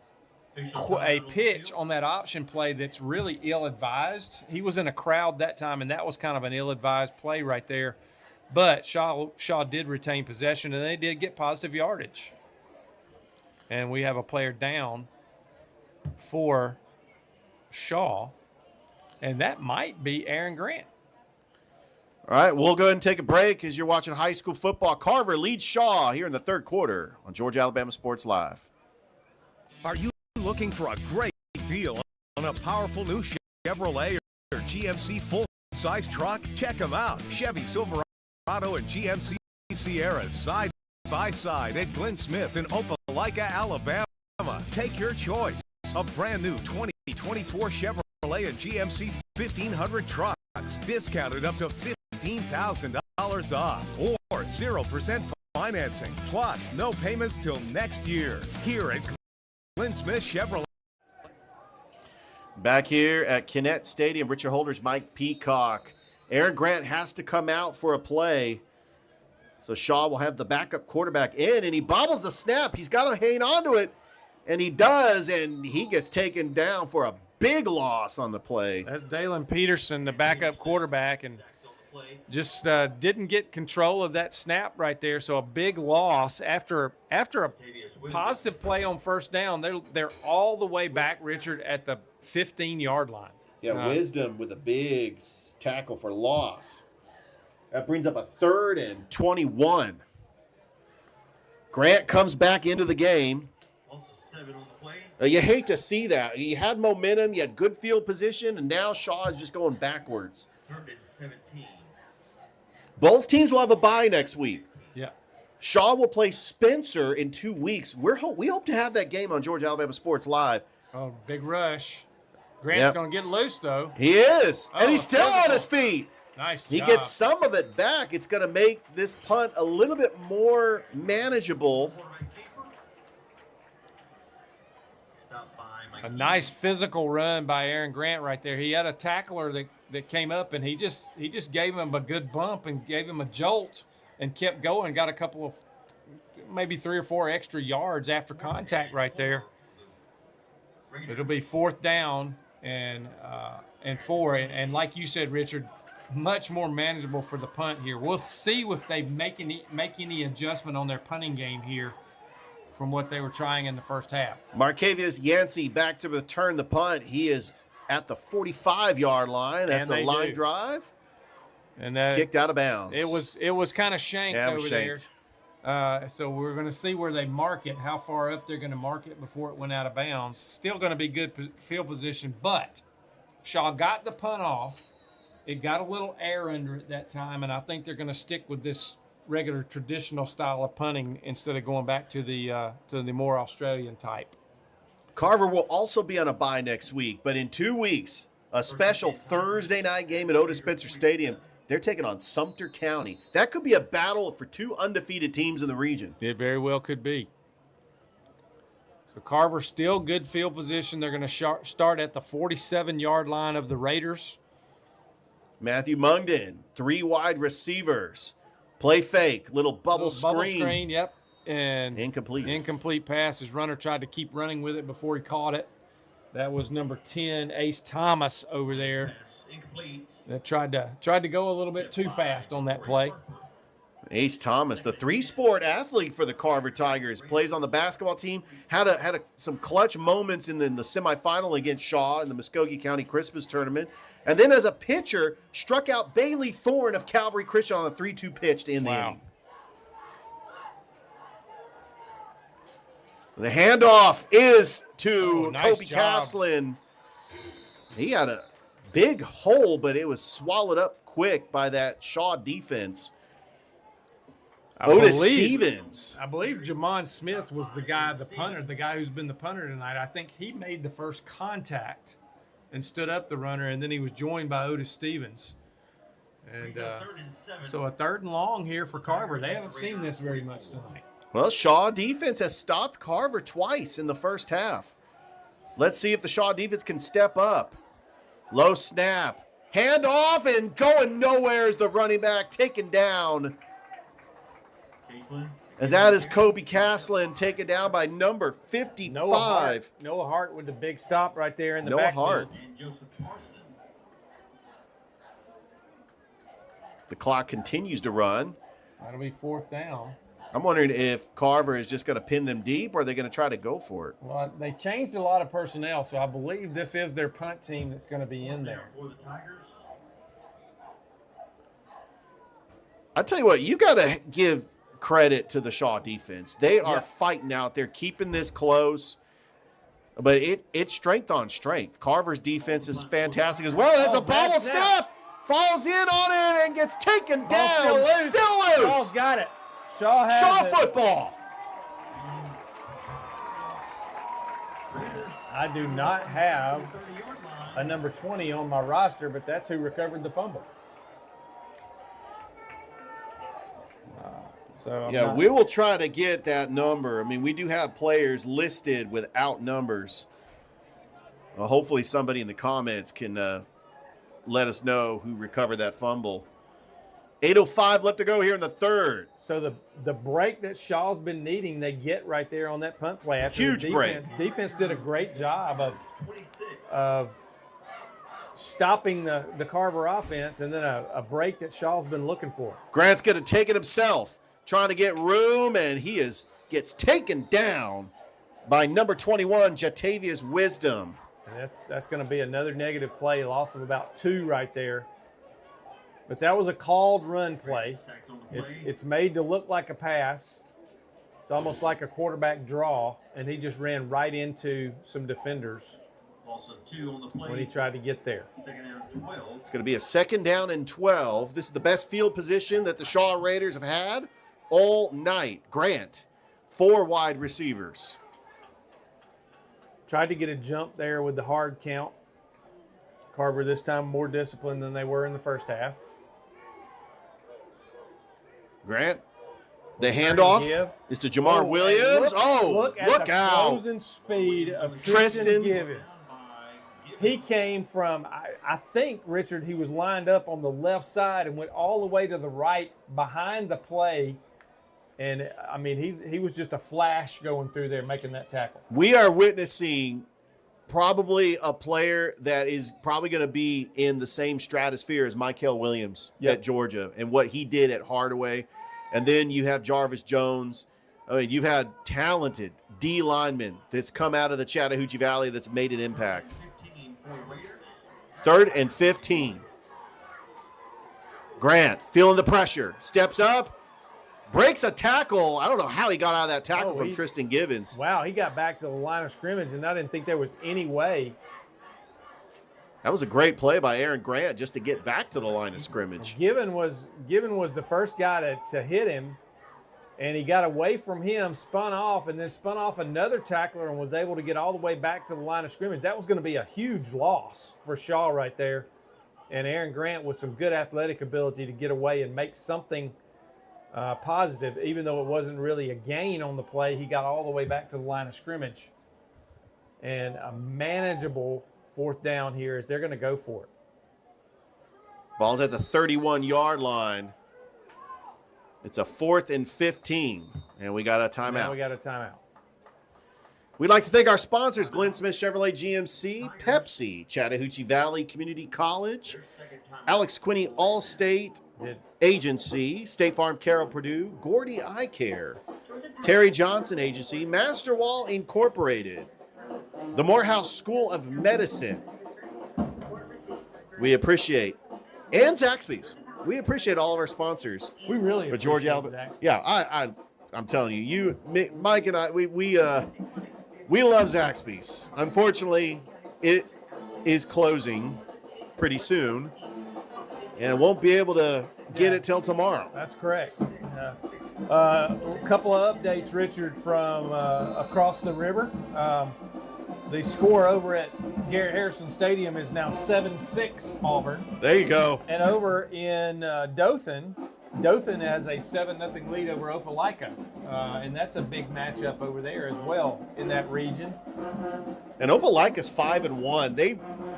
pitch on that option play that's really ill-advised. He was in a crowd that time, and that was kind of an ill-advised play right there. But Shaw did retain possession, and they did get positive yardage. And we have a player down for Shaw, and that might be Aaron Grant. All right, we'll go ahead and take a break as you're watching high school football. Carver leads Shaw here in the third quarter on Georgia Alabama Sports Live. Are you looking for a great deal on a powerful new Chevrolet or GMC full-size truck? Check them out. Chevy Silverado and GMC Sierras side by side at Glenn Smith in Opelika, Alabama. Take your choice. A brand new 2024 Chevrolet and GMC 1500 trucks discounted up to $15,000 off or 0% financing. Plus, no payments till next year. Here at Glenn Smith Chevrolet. Back here at Kinnett Stadium, Richard Holdridge, Mike Peacock. Aaron Grant has to come out for a play. So Shaw will have the backup quarterback in, and he bobbles the snap. He's got to hang on to it, and he does, and he gets taken down for a big loss on the play. That's Dalen Peterson, the backup quarterback, and just didn't get control of that snap right there. So a big loss after a positive play on first down. They're all the way back, Richard, at the 15-yard line. Yeah, Wisdom with a big tackle for loss. That brings up a 3rd and 21. Grant comes back into the game. You hate to see that. You had momentum, you had good field position, and now Shaw is just going backwards. Both teams will have a bye next week. Yeah. Shaw will play Spencer in 2 weeks. We hope to have that game on Georgia Alabama Sports Live. Oh, big rush. Grant's going to get loose, though. He is, and he's still on his feet. Nice job. He gets some of it back. It's going to make this punt a little bit more manageable. A nice physical run by Aaron Grant right there. He had a tackler that came up, and he just gave him a good bump and gave him a jolt and kept going, got a couple of maybe 3 or 4 extra yards after contact right there. It'll be 4th down and 4. And like you said, Richard, much more manageable for the punt here. We'll see if they make any adjustment on their punting game here from what they were trying in the first half. Markevius Yancey back to return the punt. He is at the 45-yard line. That's a line drive. And that kicked out of bounds. It was kind of shanked over shanked. there. So we're going to see where they mark it, how far up they're going to mark it before it went out of bounds. Still going to be good field position, but Shaw got the punt off. It got a little air under it that time, and I think they're going to stick with this regular traditional style of punting instead of going back to the more Australian type. Carver will also be on a bye next week, but in 2 weeks, a special Thursday night game at Otis Spencer Stadium. They're taking on Sumter County. That could be a battle for 2 undefeated teams in the region. It very well could be. So Carver still good field position. They're going to start at the 47-yard line of the Raiders. Matthew Mungden, 3 wide receivers. Play fake, little bubble screen. Bubble screen, yep. And incomplete pass. His runner tried to keep running with it before he caught it. That was number 10, Ace Thomas over there. That tried to go a little bit too fast on that play. Ace Thomas, the 3-sport athlete for the Carver Tigers, plays on the basketball team. Had some clutch moments in the semifinal against Shaw in the Muskogee County Christmas tournament. And then as a pitcher, struck out Bailey Thorne of Calvary Christian on a 3-2 pitch to end the inning. The handoff is to Kobe Caslin. He had a big hole, but it was swallowed up quick by that Shaw defense. Otis Stevens. I believe Jamon Smith was the guy who's been the punter tonight. I think he made the first contact and stood up the runner, and then he was joined by Otis Stevens. And so a 3rd and long here for Carver. They haven't seen this very much tonight. Well, Shaw defense has stopped Carver twice in the first half. Let's see if the Shaw defense can step up. Low snap. Hand off and going nowhere is the running back taken down. As that is Kobe Caslin taken down by number 55. Noah Hart with the big stop right there in the Noah backfield. Hart. The clock continues to run. That'll be 4th down. I'm wondering if Carver is just going to pin them deep or are they going to try to go for it? Well, they changed a lot of personnel, so I believe this is their punt team that's going to be in there. I tell you what, you got to give credit to the Shaw defense. They are fighting out there, keeping this close. But it's strength on strength. Carver's defense is fantastic as well. That's a bobble snap. Falls in on it and gets taken down. Still loose. Shaw's got it. Shaw football. I do not have a number 20 on my roster, but that's who recovered the fumble. We will try to get that number. I mean, we do have players listed without numbers. Well, hopefully somebody in the comments can let us know who recovered that fumble. 8:05 left to go here in the 3rd. So the break that Shaw's been needing, they get right there on that punt play. After Huge break. Defense did a great job of stopping the Carver offense, and then a break that Shaw's been looking for. Grant's going to take it himself, trying to get room, and he gets taken down by number 21, Jatavius Wisdom. And that's going to be another negative play, loss of about 2 right there. But that was a called run play. It's made to look like a pass. It's almost like a quarterback draw, and he just ran right into some defenders when he tried to get there. It's going to be a 2nd down and 12. This is the best field position that the Shaw Raiders have had all night. Grant, 4 wide receivers. Tried to get a jump there with the hard count. Carver this time more disciplined than they were in the first half. Grant, the handoff is to Jamar Williams. Look out. The closing speed of Tristan Given. He came from, I think, Richard, he was lined up on the left side and went all the way to the right behind the play. And, I mean, he was just a flash going through there making that tackle. We are witnessing probably a player that is probably going to be in the same stratosphere as Mykel Williams at Georgia and what he did at Hardaway. And then you have Jarvis Jones. I mean, you've had talented D linemen that's come out of the Chattahoochee Valley that's made an impact. 3rd and 15. Grant feeling the pressure, steps up, breaks a tackle. I don't know how he got out of that tackle from Tristan Givens. Wow, he got back to the line of scrimmage, and I didn't think there was any way. That was a great play by Aaron Grant just to get back to the line of scrimmage. Given was the first guy to hit him, and he got away from him, spun off, and then spun off another tackler and was able to get all the way back to the line of scrimmage. That was going to be a huge loss for Shaw right there. And Aaron Grant with some good athletic ability to get away and make something positive, even though it wasn't really a gain on the play. He got all the way back to the line of scrimmage. And a manageable 4th down here as they're going to go for it. Ball's at the 31-yard line. It's a 4th and 15, and we got a timeout. Now we got a timeout. We'd like to thank our sponsors, Glenn Smith Chevrolet GMC, Pepsi, Chattahoochee Valley Community College, Alex Quinney Allstate Agency, State Farm Carroll Purdue, Gordy Eye Care, Terry Johnson Agency, Master Wall Incorporated, the Morehouse School of Medicine. We appreciate, and Zaxby's. We appreciate all of our sponsors. We really for Georgia, Alabama. Yeah, I'm telling you, Mike and I, we love Zaxby's. Unfortunately, it is closing pretty soon, and won't be able to get it till tomorrow. That's correct. A couple of updates, Richard, from across the river. The score over at Garrett Harrison Stadium is now 7-6 Auburn. There you go. And over in Dothan has a 7-0 lead over Opelika. And that's a big matchup over there as well in that region. And Opelika's 5-1.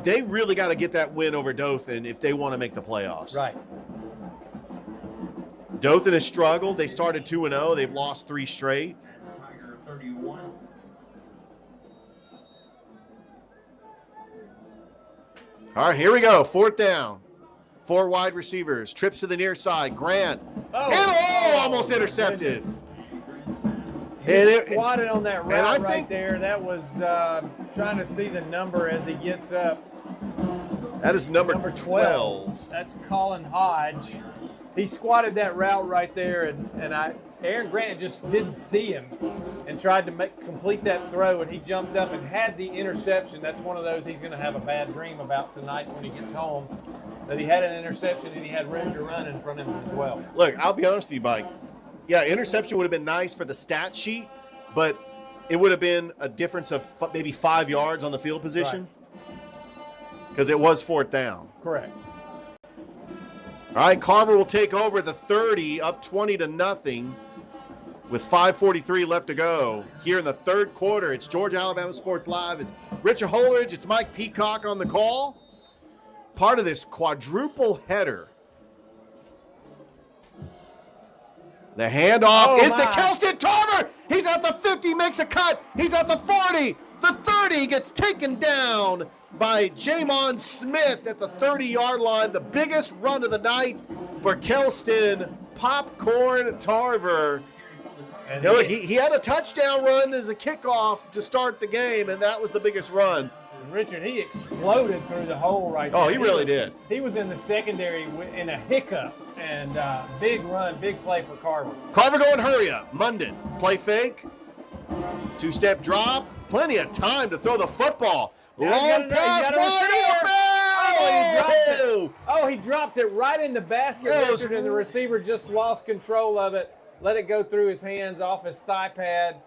They really got to get that win over Dothan if they want to make the playoffs. Right. Dothan has struggled. They started 2-0. They've lost 3 straight. All right, here we go. 4th down. 4 wide receivers. Trips to the near side. Grant. Almost intercepted. He squatted on that route right there. That was trying to see the number as he gets up. That is number 12. That's Colin Hodge. He squatted that route right there, and Aaron Grant just didn't see him and tried to complete that throw, and he jumped up and had the interception. That's one of those he's going to have a bad dream about tonight when he gets home, that he had an interception and he had room to run in front of him as well. Look, I'll be honest with you, Mike. Yeah, interception would have been nice for the stat sheet, but it would have been a difference of maybe 5 yards on the field position because it was 4th down. Correct. All right, Carver will take over at the 30, up 20-0 with 5:43 left to go. Here in the 3rd quarter, it's Georgia Alabama Sports Live. It's Richard Holdridge. It's Mike Peacock on the call. Part of this quadruple header. The handoff is to Kelston Tarver. He's at the 50, makes a cut. He's at the 40. The 30 gets taken down by Jamon Smith at the 30-yard line. The biggest run of the night for Kelston Popcorn Tarver. And look, he had a touchdown run as a kickoff to start the game, and that was the biggest run. Richard, he exploded through the hole right there. Oh, he really did. He was in the secondary in a hiccup, and big run, big play for Carver. Carver going hurry up. Munden, play fake. 2-step drop. Plenty of time to throw the football. Long pass, wide open. He dropped it right in the basket, Richard, and the receiver just lost control of it. Let it go through his hands, off his thigh pad,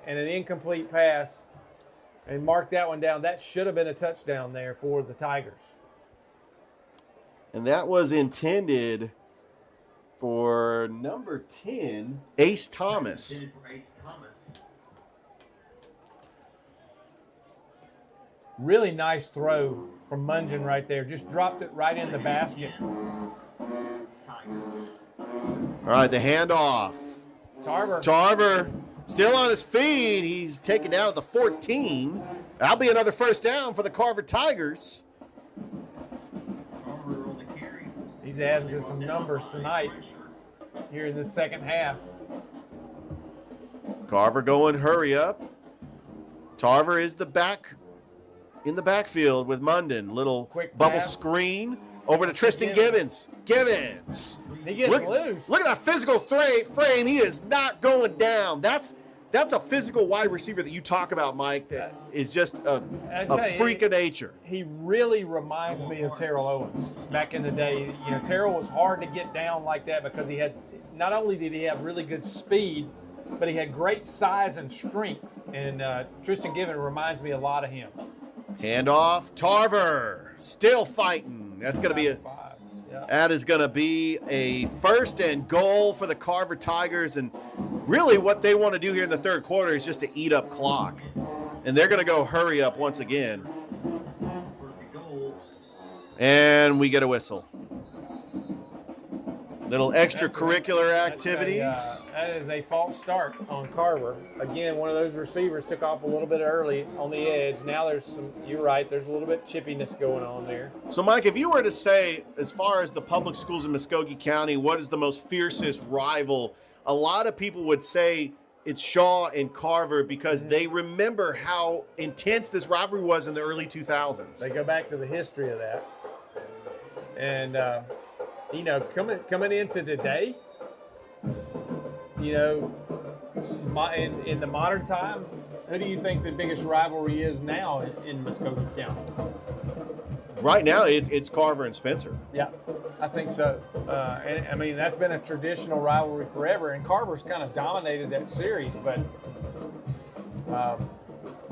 and an incomplete pass. And mark that one down. That should have been a touchdown there for the Tigers. And that was intended for number 10, Ace Thomas. Really nice throw from Mungeon right there. Just dropped it right in the basket. All right, the handoff. Tarver still on his feet. He's taken down at the 14. That'll be another first down for the Carver Tigers. He's adding to some numbers tonight here in the second half. Carver going hurry up. Tarver is in the backfield with Munden. Little Quick bubble pass. Screen over to Tristan Gibbons. Gibbons. He gets loose. Look at that physical frame. He is not going down. That's a physical wide receiver that you talk about, Mike, that is just a freak of nature. He really reminds me of Terrell Owens back in the day. You know, Terrell was hard to get down like that because he had, not only did he have really good speed, but he had great size and strength. And Tristan Gibbons reminds me a lot of him. Handoff, Tarver, still fighting. That's going to be that is going to be a first and goal for the Carver Tigers. And really what they want to do here in the third quarter is just to eat up clock. And they're going to go hurry up once again. And we get a whistle. Little extracurricular activities. That is a false start on Carver. Again, one of those receivers took off a little bit early on the edge. Now there's some, you're right, there's a little bit chippiness going on there. So, Mike, if you were to say, as far as the public schools in Muskogee County, what is the most fiercest rival? A lot of people would say it's Shaw and Carver because they remember how intense this rivalry was in the early 2000s. They go back to the history of that. And, you know, coming into today, you know, in the modern time, who do you think the biggest rivalry is now in Muskogee County? Right now, it's Carver and Spencer. Yeah, I think so. And, I mean, that's been a traditional rivalry forever, and Carver's kind of dominated that series. But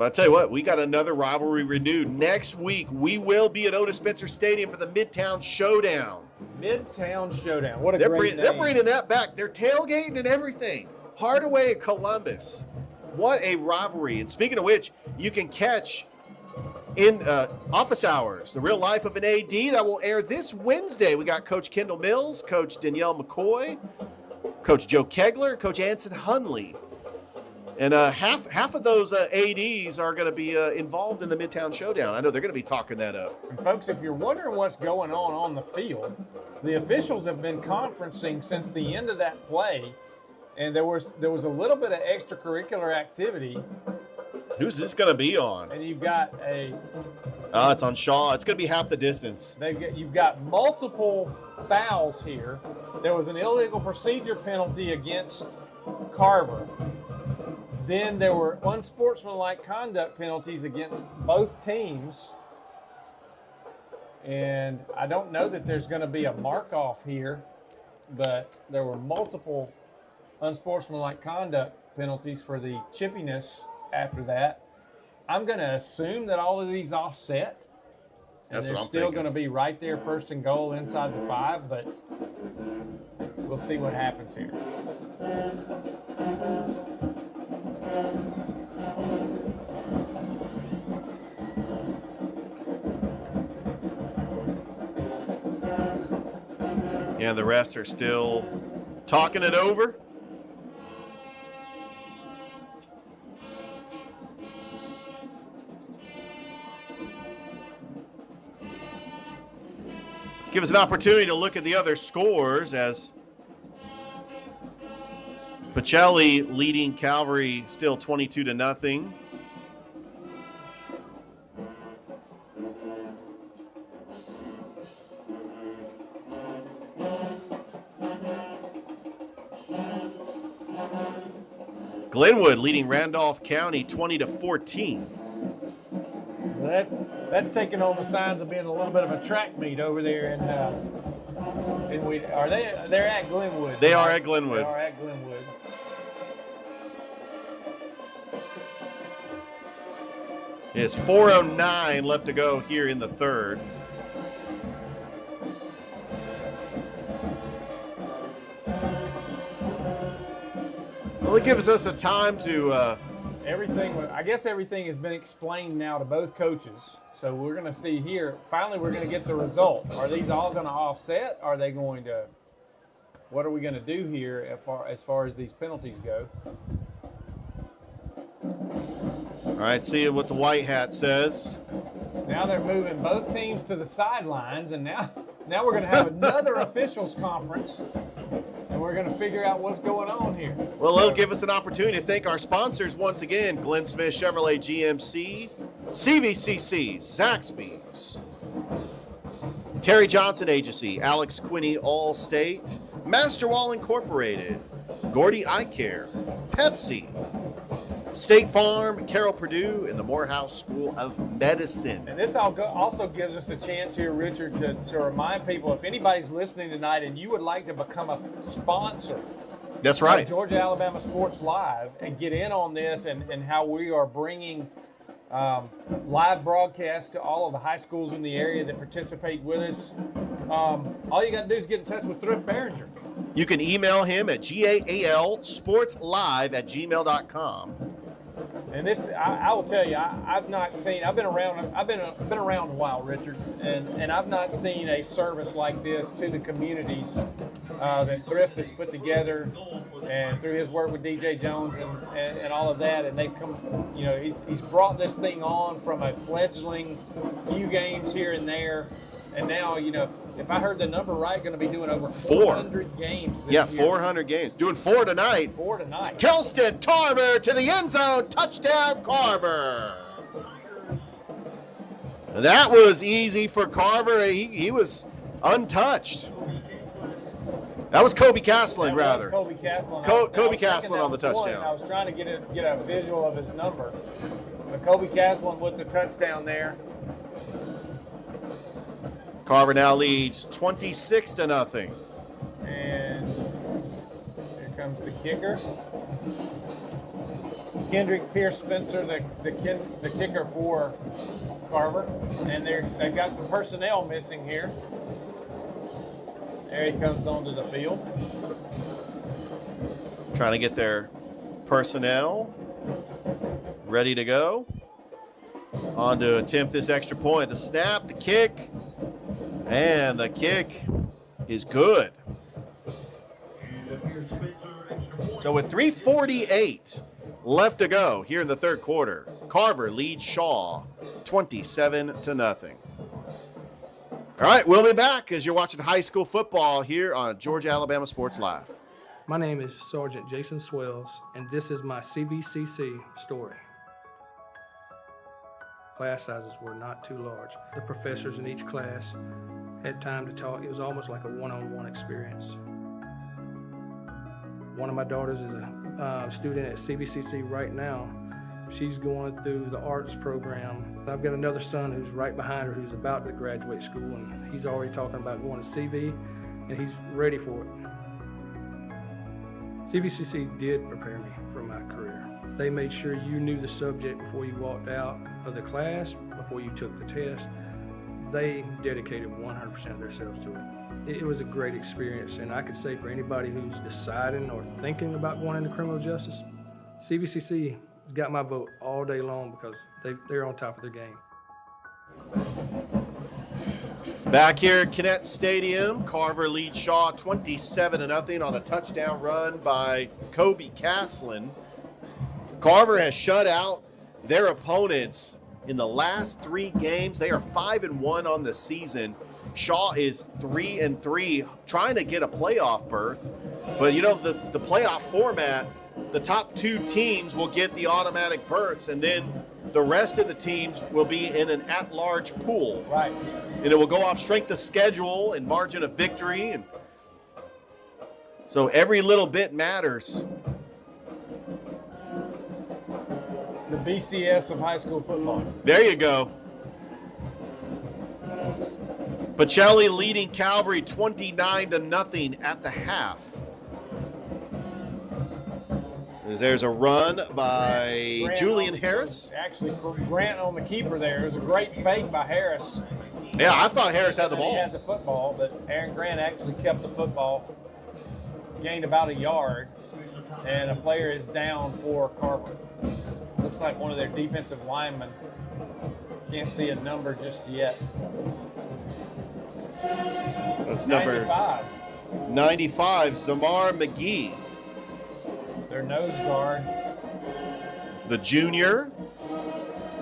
I tell you what, we got another rivalry renewed. Next week, we will be at Otis Spencer Stadium for the Midtown Showdown. Midtown Showdown. What a They're great name. They're bringing that back. They're tailgating and everything. Hardaway and Columbus. What a rivalry. And speaking of which, you can catch in office hours, The Real Life of an AD. That will air this Wednesday. We got Coach Kendall Mills, Coach Danielle McCoy, Coach Joe Kegler, Coach Anson Hunley. And half of those ADs are going to be involved in the Midtown Showdown. I know they're going to be talking that up. And folks, if you're wondering what's going on the field, the officials have been conferencing since the end of that play, and there was a little bit of extracurricular activity. Who's this going to be on? And you've got it's on Shaw. It's going to be half the distance. You've got multiple fouls here. There was an illegal procedure penalty against Carver. Then there were unsportsmanlike conduct penalties against both teams. And I don't know that there's going to be a mark-off here, but there were multiple unsportsmanlike conduct penalties for the chippiness after that. I'm going to assume that all of these offset. And they're still going to be right there, first and goal inside the 5, but we'll see what happens here. Yeah, the refs are still talking it over. Give us an opportunity to look at the other scores as Pacelli leading Calvary still 22-0. Glenwood leading Randolph County 20-14. That's taking on the signs of being a little bit of a track meet over there they're at Glenwood. They are at Glenwood. They are at Glenwood. It's 4:09 left to go here in the third. Well, it gives us a time to I guess everything has been explained now to both coaches. So we're going to see here. Finally, we're going to get the result. Are these all going to offset? Are they going to? What are we going to do here as far as these penalties go? All right, see what the white hat says. Now they're moving both teams to the sidelines, and now we're going to have another officials conference, and we're going to figure out what's going on here. Well, it'll give us an opportunity to thank our sponsors once again: Glenn Smith Chevrolet GMC, CVCC, Zaxby's, Terry Johnson Agency, Alex Quinney Allstate, Masterwall Incorporated, Gordy Eye Care, Pepsi, State Farm, Carroll Purdue, and the Morehouse School of Medicine. And this also gives us a chance here, Richard, to remind people, if anybody's listening tonight and you would like to become a sponsor That's right. of Georgia Alabama Sports Live and get in on this and how we are bringing live broadcasts to all of the high schools in the area that participate with us, all you got to do is get in touch with Thrift Behringer. You can email him at GAALsportslive@gmail.com. And this, I will tell you, I've not seen. I've been around a while, Richard, and I've not seen a service like this to the communities that Thrift has put together, and through his work with DJ Jones and all of that, and they've come. You know, he's brought this thing on from a fledgling few games here and there, and now, you know, if I heard the number right, going to be doing over 400 games this year. 400 games. Doing 4 tonight. 4 tonight. Kelston Tarver to the end zone. Touchdown, Carver. That was easy for Carver. He was untouched. That was Kobe Castlin, rather. Kobe Castlin. Kobe Castlin on the touchdown. I was trying to get a visual of his number. But Kobe Castlin with the touchdown there. Carver now leads 26-0. And here comes the kicker. Kendrick Pierce Spencer, the kicker for Carver. And they've got some personnel missing here. There he comes onto the field. Trying to get their personnel ready to go. On to attempt this extra point. The snap, the kick, and the kick is good. So with 3:48 left to go here in the third quarter, Carver leads Shaw 27-0. All right, we'll be back as you're watching high school football here on Georgia Alabama Sports Live. My name is Sergeant Jason Swells, and this is my CVCC story. Class sizes were not too large. The professors in each class had time to talk. It was almost like a one-on-one experience. One of my daughters is a student at CVCC right now. She's going through the arts program. I've got another son who's right behind her who's about to graduate school, and he's already talking about going to CV, and he's ready for it. CVCC did prepare me for my career. They made sure you knew the subject before you walked out of the class, before you took the test. They dedicated 100% of themselves to it. It was a great experience, and I could say for anybody who's deciding or thinking about going into criminal justice, CVCC got my vote all day long because they're on top of their game. Back here at Kinnett Stadium, Carver leads Shaw 27-0 on a touchdown run by Kobe Castlin. Carver has shut out their opponents in the last 3 games. They are 5-1 on the season. Shaw is 3-3, trying to get a playoff berth. But you know, the playoff format, the top 2 teams will get the automatic berths, and then the rest of the teams will be in an at-large pool. Right. And it will go off strength of schedule and margin of victory. And so every little bit matters. The BCS of high school football. There you go. Pacelli leading Calvary 29-0 at the half. As there's a run by Julian Harris. Actually, Grant on the keeper there. It was a great fake by Harris. Yeah, I thought Harris had the ball. He had the football, but Aaron Grant actually kept the football, gained about a yard, and a player is down for Carver. looks like one of their defensive linemen. Can't see a number just yet. That's number 95, Zamar McGee. Their nose guard. The junior.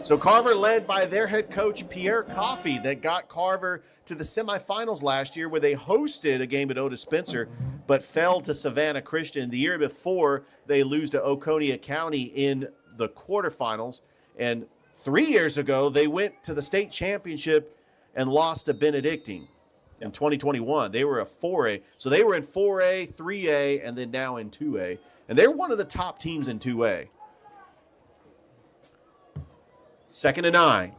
So Carver led by their head coach, Pierre Coffey, that got Carver to the semifinals last year where they hosted a game at Otis Spencer, but fell to Savannah Christian. The year before, they lose to Oconee County in the quarterfinals. And 3 years ago, they went to the state championship and lost to Benedictine in 2021. They were a 4A. So they were in 4A, 3A, and then now in 2A. And they're one of the top teams in 2A. 2nd and 9.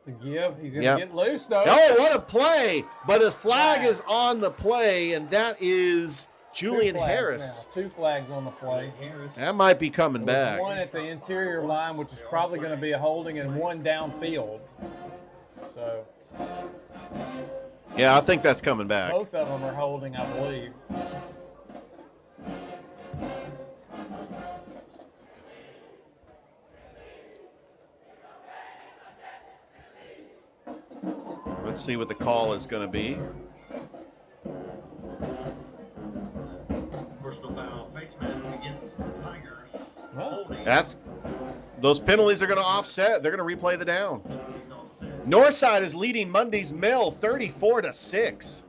The give. He's going to get loose, though. Oh, what a play. But his flag is on the play, and that is Julian Harris. Now. 2 flags on the play. That might be coming back. One at the interior line, which is probably going to be a holding, and one downfield. So. Yeah, I think that's coming back. Both of them are holding, I believe. Let's see what the call is going to be. Those penalties are going to offset. They're going to replay the down. Northside is leading Monday's Mill 34-6.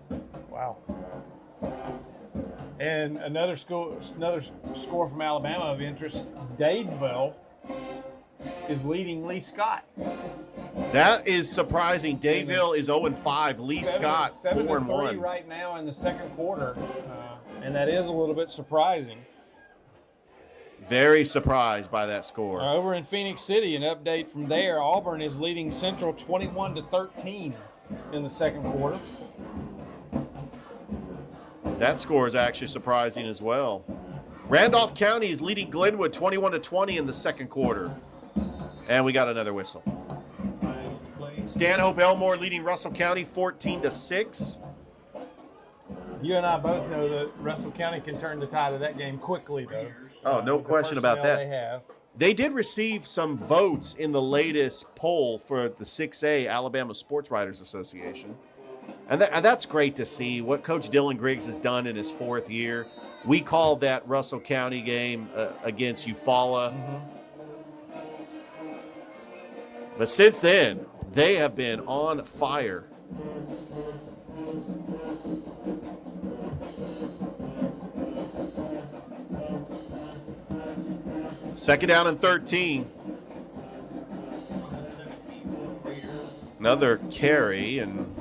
Wow. And another score from Alabama of interest. Dadeville is leading Lee Scott. That is surprising. Dadeville is 0-5. Lee Scott 4-1 right now in the second quarter, and that is a little bit surprising. Very surprised by that score. Over in Phoenix City, an update from there. Auburn is leading Central 21-13 in the second quarter. That score is actually surprising as well. Randolph County is leading Glenwood 21-20 in the second quarter. And we got another whistle. Stanhope Elmore leading Russell County 14-6. You and I both know that Russell County can turn the tide of that game quickly, though. Oh, no question about that. They did receive some votes in the latest poll for the 6A Alabama Sports Writers Association. And that's great to see what Coach Dylan Griggs has done in his 4th year. We called that Russell County game against Eufaula. But since then, they have been on fire. Second down and 13. Another carry, and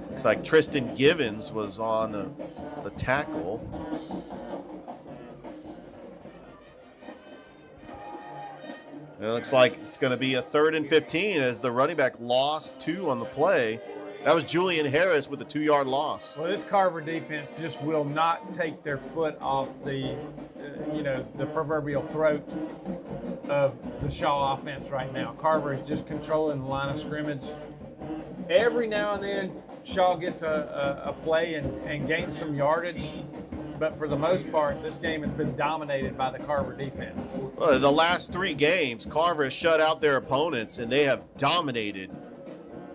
looks like Tristan Givens was on the tackle. It looks like it's going to be a 3rd and 15 as the running back lost 2 on the play. That was Julian Harris with a 2-yard loss. Well, this Carver defense just will not take their foot off the, the proverbial throat of the Shaw offense right now. Carver is just controlling the line of scrimmage. Every now and then, Shaw gets a play and gains some yardage. But for the most part, this game has been dominated by the Carver defense. Well, the last 3 games, Carver has shut out their opponents, and they have dominated.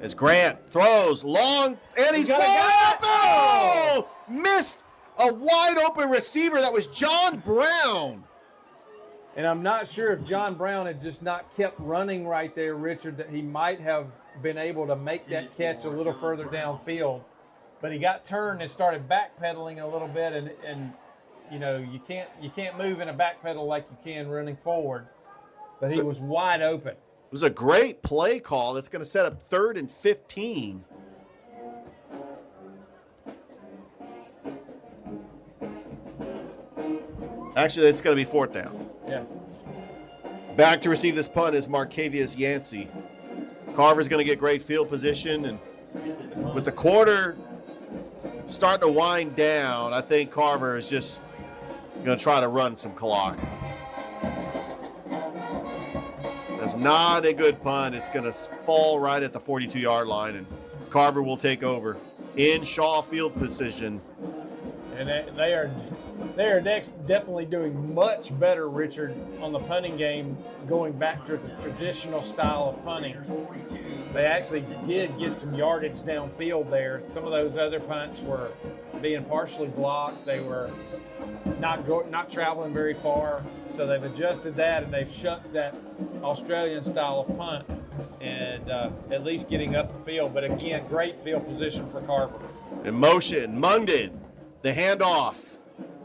As Grant throws long, and he's wide open! Oh! Missed a wide open receiver. That was John Brown. And I'm not sure if John Brown had just not kept running right there, Richard, that he might have been able to make that catch a little further downfield. But he got turned and started backpedaling a little bit, and you can't move in a backpedal like you can running forward. But he was wide open. It was a great play call that's going to set up 3rd and 15. Actually, it's going to be 4th down. Yes. Back to receive this punt is Marcavius Yancey. Carver's going to get great field position, and with the quarter starting to wind down, I think Carver is just going to try to run some clock. That's not a good punt. It's going to fall right at the 42-yard line, and Carver will take over in Shaw field position. And they are They are definitely doing much better, Richard, on the punting game, going back to the traditional style of punting. They actually did get some yardage downfield there. Some of those other punts were being partially blocked. They were not traveling very far. So they've adjusted that, and they've shut that Australian style of punt and at least getting up the field. But again, great field position for Carver. In motion, Mungden, the handoff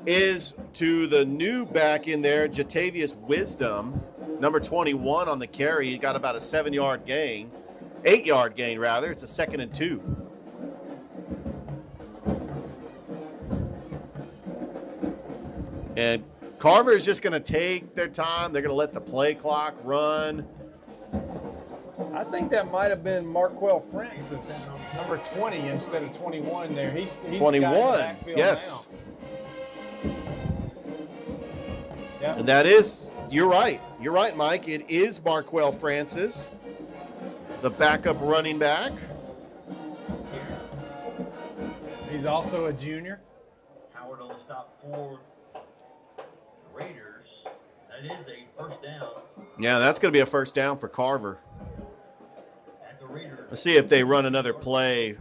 is to the new back in there, Jatavius Wisdom, number 21 on the carry. He got about a 7-yard gain, 8-yard gain rather. It's a 2nd and 2. And Carver is just going to take their time. They're going to let the play clock run. I think that might have been Marquell Francis, number 20 instead of 21 there. He's 21, yes. Now. Yeah. And that is, you're right. You're right, Mike. It is Marquell Francis, the backup running back. He's also a junior. Howard on the stop for the Raiders. That is a first down. Yeah, that's going to be a first down for Carver. Let's see if they run another play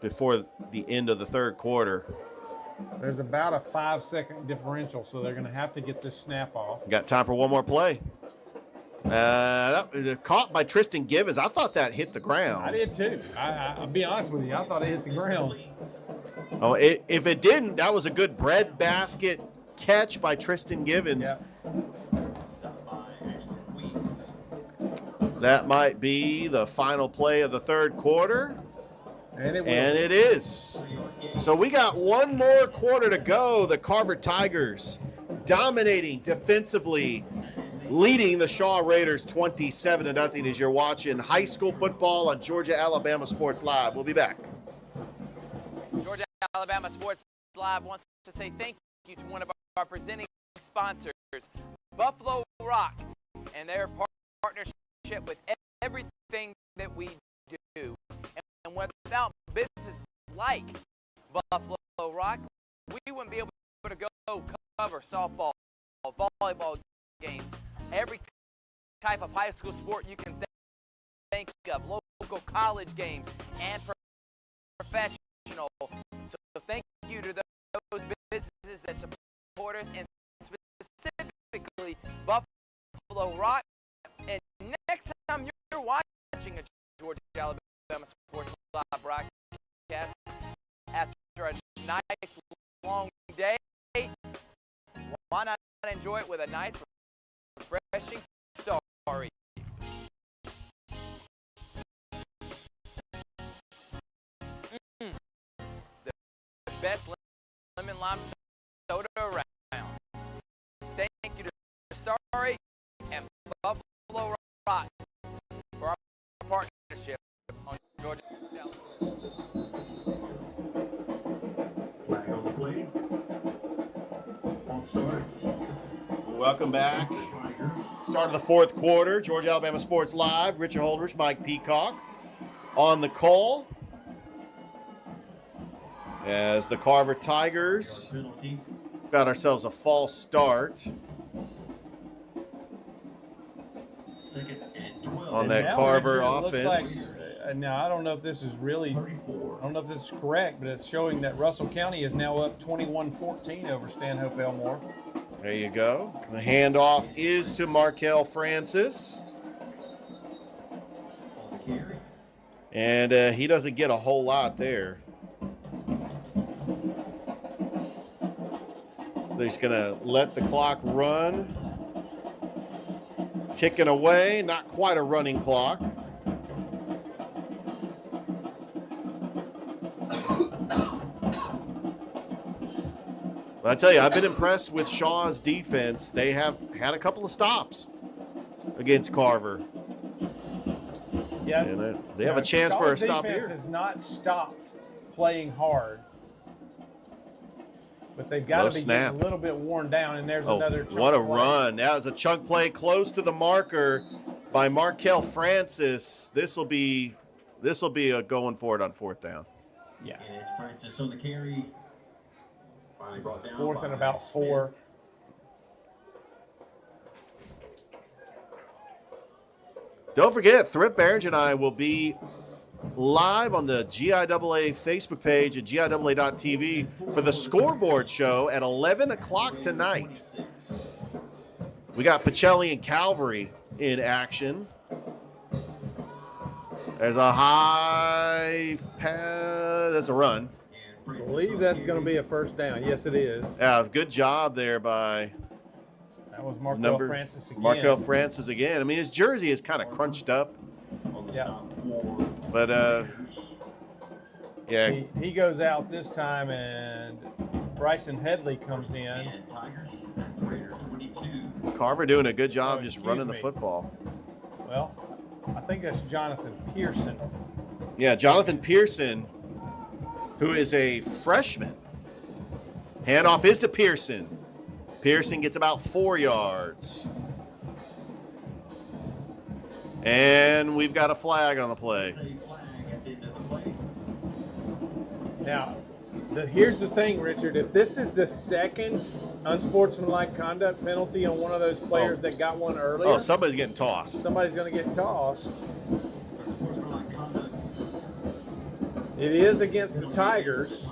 before the end of the third quarter. There's about a 5-second differential, so they're going to have to get this snap off. Got time for one more play. Caught by Tristan Givens. I thought that hit the ground. I did too. I'll be honest with you. I thought it hit the ground. Oh, if it didn't, that was a good breadbasket catch by Tristan Givens. Yeah. That might be the final play of the third quarter. And it will. And it is. So we got one more quarter to go. The Carver Tigers dominating defensively, leading the Shaw Raiders 27-0 as you're watching high school football on Georgia-Alabama Sports Live. We'll be back. Georgia-Alabama Sports Live wants to say thank you to one of our presenting sponsors, Buffalo Rock, and their partnership with everything that we do. And without businesses like Buffalo Rock, we wouldn't be able to go cover softball, volleyball games, every type of high school sport you can think of, local college games, and professional. So thank you to those businesses that support us, and specifically Buffalo Rock. And next time you're watching a Georgia-Alabama Sports Live broadcast after a nice long day, why not enjoy it with a nice refreshing sorry? The best lemon lime soda around. Thank you to Sorry and Buffalo Rock for our partnership on Georgia. Flag on the play. On start. Welcome back. Start of the fourth quarter. Georgia-Alabama Sports Live. Richard Holdridge, Mike Peacock on the call. As the Carver Tigers got ourselves a false start on that Carver offense. Now, I don't know if this is really, I don't know if this is correct, but it's showing that Russell County is now up 21-14 over Stanhope Elmore. There you go. The handoff is to Marquell Francis. And he doesn't get a whole lot there. So he's going to let the clock run. Ticking away, not quite a running clock. But I tell you, I've been impressed with Shaw's defense. They have had a couple of stops against Carver. Yeah, and they have a chance for a stop here. Shaw's defense has not stopped playing hard, but they've got to be getting a little bit worn down. And there's another chunk what a play. run. That was a chunk play close to the marker by Marquell Francis. This will be a going for it on fourth down. Yeah. And it's Francis on the carry 4th and about 4. Don't forget, Thrift Barrage and I will be live on the GIAA Facebook page at GIAA.tv for the scoreboard show at 11 o'clock tonight. We got Pacelli and Calvary in action. There's a high pass. That's a run. I believe that's going to be a first down. Yes, it is. Yeah, good job there by that was Markel Francis again. Markel Francis again. I mean, his jersey is kind of crunched up. Yeah. But, yeah. He goes out this time, and Bryson Headley comes in. Carver doing a good job just running the football. Well, I think that's Jonathan Pearson. Yeah, Jonathan Pearson, who is a freshman. Handoff is to Pearson. Pearson gets about 4 yards. And we've got a flag on the play. Now, here's the thing, Richard. If this is the second unsportsmanlike conduct penalty on one of those players that got one earlier. Oh, somebody's getting tossed. Somebody's going to get tossed. It is against the Tigers.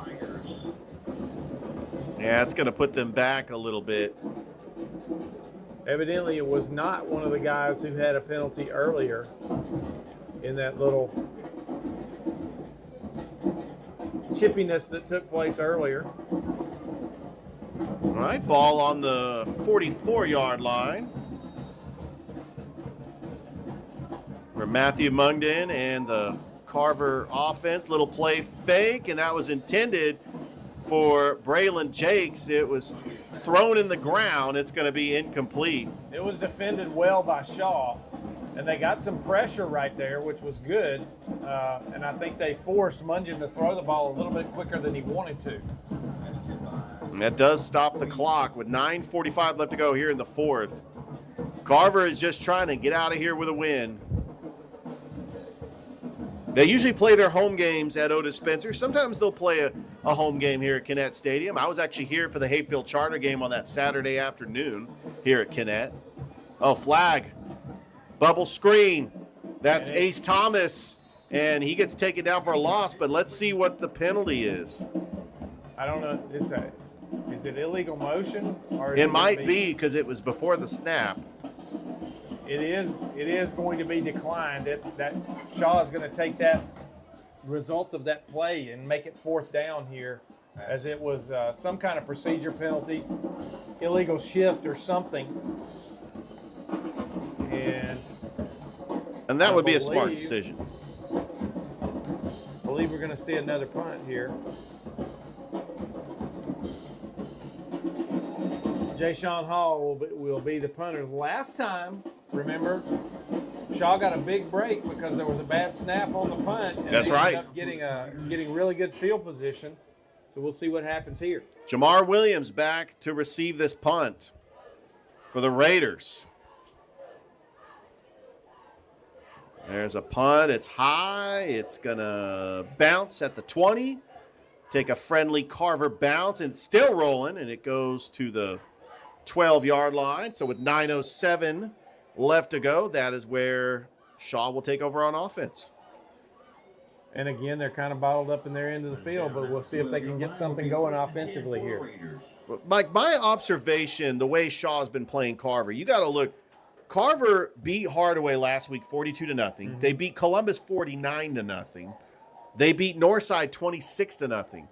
Yeah, it's going to put them back a little bit. Evidently, it was not one of the guys who had a penalty earlier in that little chippiness that took place earlier. All right, ball on the 44-yard line for Matthew Mungden and the Carver offense. Little play fake, and that was intended for Braylon Jakes. It was thrown in the ground. It's going to be incomplete. It was defended well by Shaw, and they got some pressure right there, which was good. And I think they forced Mungden to throw the ball a little bit quicker than he wanted to. And that does stop the clock with 9:45 left to go here in the 4th. Carver is just trying to get out of here with a win. They usually play their home games at Otis Spencer. Sometimes they'll play a home game here at Kinnett Stadium. I was actually here for the Hayfield Charter game on that Saturday afternoon here at Kinnett. Oh, flag. Bubble screen. That's Ace Thomas, and he gets taken down for a loss, but let's see what the penalty is. I don't know. Is it illegal motion? Or It might be because it was before the snap. It is going to be declined. That Shaw is going to take that result of that play and make it 4th down here, as it was some kind of procedure penalty, illegal shift or something. And that would be a smart decision. I believe we're going to see another punt here. Jay-Sean Hall will be the punter. Last time, remember, Shaw got a big break because there was a bad snap on the punt. And That's right. Ended up getting really good field position. So we'll see what happens here. Jamar Williams back to receive this punt for the Raiders. There's a punt. It's high. It's going to bounce at the 20. Take a friendly Carver bounce, and it's still rolling, and it goes to the 12-yard line. So with 9:07 left to go, that is where Shaw will take over on offense. And again, they're kind of bottled up in their end of the field, but we'll see if they can get something going offensively here. Mike, my observation, the way Shaw's been playing Carver, you got to look. Carver beat Hardaway last week 42-0. Mm-hmm. They beat Columbus 49-0. They beat Northside 26-0.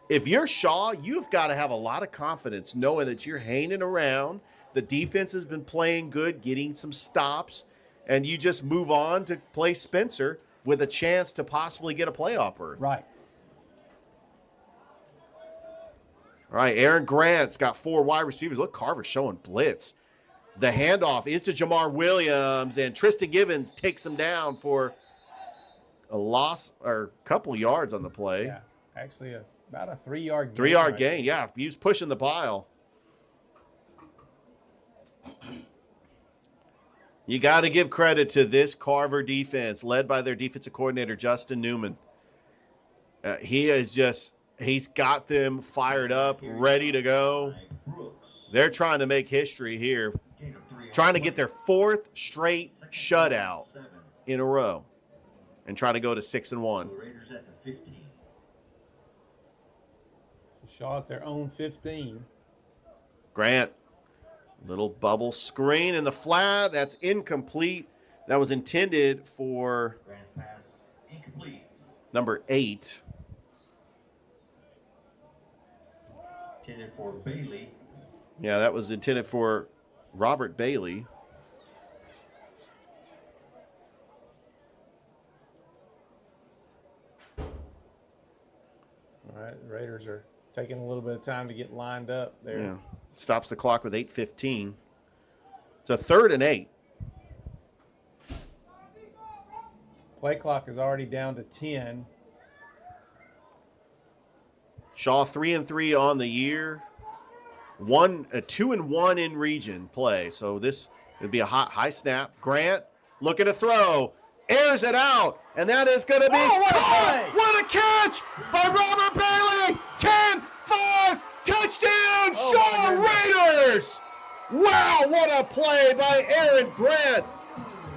If you're Shaw, you've got to have a lot of confidence knowing that you're hanging around. The defense has been playing good, getting some stops, and you just move on to play Spencer with a chance to possibly get a playoff berth. Right. All right, Aaron Grant's got 4 wide receivers. Look, Carver's showing blitz. The handoff is to Jamar Williams, and Tristan Givens takes him down for a loss or a couple yards on the play. Yeah, actually about a 3-yard gain. 3-yard gain, yeah. He was pushing the pile. You got to give credit to this Carver defense, led by their defensive coordinator, Justin Newman. He is just He's got them fired up, ready to go. They're trying to make history here, trying to get their 4th straight shutout in a row and try to go to 6-1. Shaw at their own 15. Grant, little bubble screen in the flat. That's incomplete. That was intended for number 8. Intended for Bailey. Yeah, that was intended for Robert Bailey. All right, the Raiders are taking a little bit of time to get lined up there. Yeah, stops the clock with 8:15. It's a 3rd and 8. Play clock is already down to 10. Shaw 3-3 on the year. 2-1 in region play. So this would be a high snap. Grant looking to throw, airs it out, and that is going to be what a catch by Robert Bailey! 10-5 touchdown, Shaw Raiders! Wow, what a play by Aaron Grant!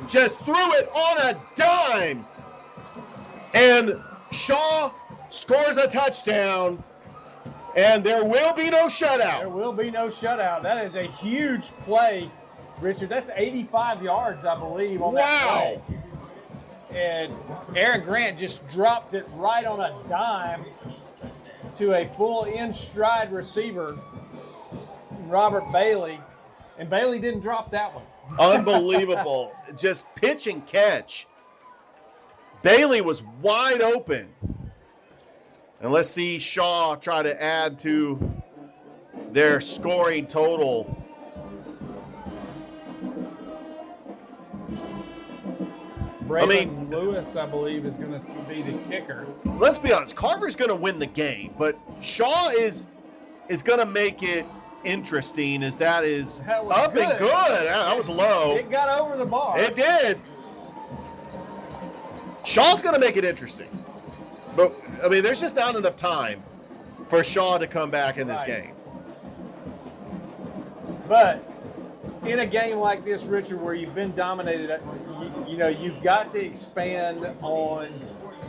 Just threw it on a dime, and Shaw scores a touchdown. And there will be no shutout. There will be no shutout. That is a huge play, Richard. That's 85 yards, I believe, on that play. And Aaron Grant just dropped it right on a dime to a full in-stride receiver, Robert Bailey. And Bailey didn't drop that one. Unbelievable. Just pitch and catch. Bailey was wide open. And let's see Shaw try to add to their scoring total. Braylon Lewis, I believe, is going to be the kicker. Let's be honest. Carver's going to win the game, but Shaw is going to make it interesting as that is up and good. That was low. It got over the bar. It did. Shaw's going to make it interesting. But, I mean, there's just not enough time for Shaw to come back in this game. But in a game like this, Richard, where you've been dominated, you've got to expand on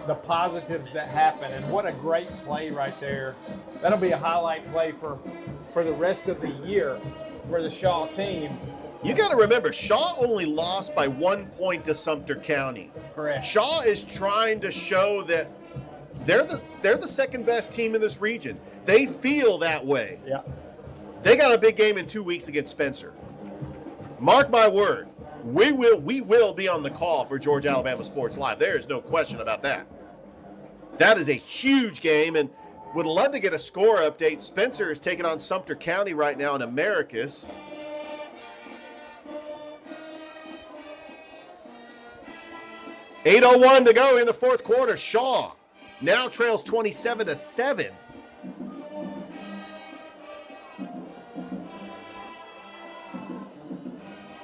the positives that happen. And what a great play right there. That'll be a highlight play for the rest of the year for the Shaw team. You got to remember, Shaw only lost by 1 point to Sumter County. Correct. Shaw is trying to show that they're the second best team in this region. They feel that way. Yeah. They got a big game in 2 weeks against Spencer. Mark my word, we will be on the call for Georgia Alabama Sports Live. There is no question about that. That is a huge game, and would love to get a score update. Spencer is taking on Sumter County right now in Americus. .801 to go in the fourth quarter. Shaw now trails 27-7.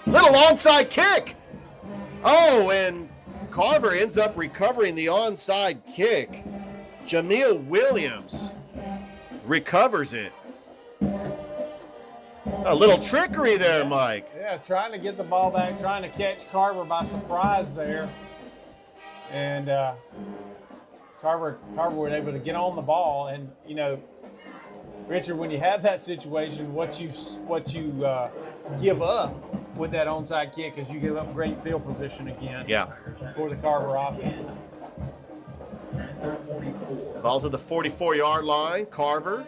Little onside kick. Oh, and Carver ends up recovering the onside kick. Jameel Williams recovers it. A little trickery there, Mike. Yeah, trying to get the ball back, trying to catch Carver by surprise there. And Carver was able to get on the ball. And, Richard, when you have that situation, what you give up with that onside kick is you give up great field position again. Yeah. For the Carver offense. Ball's at the 44-yard line. Carver.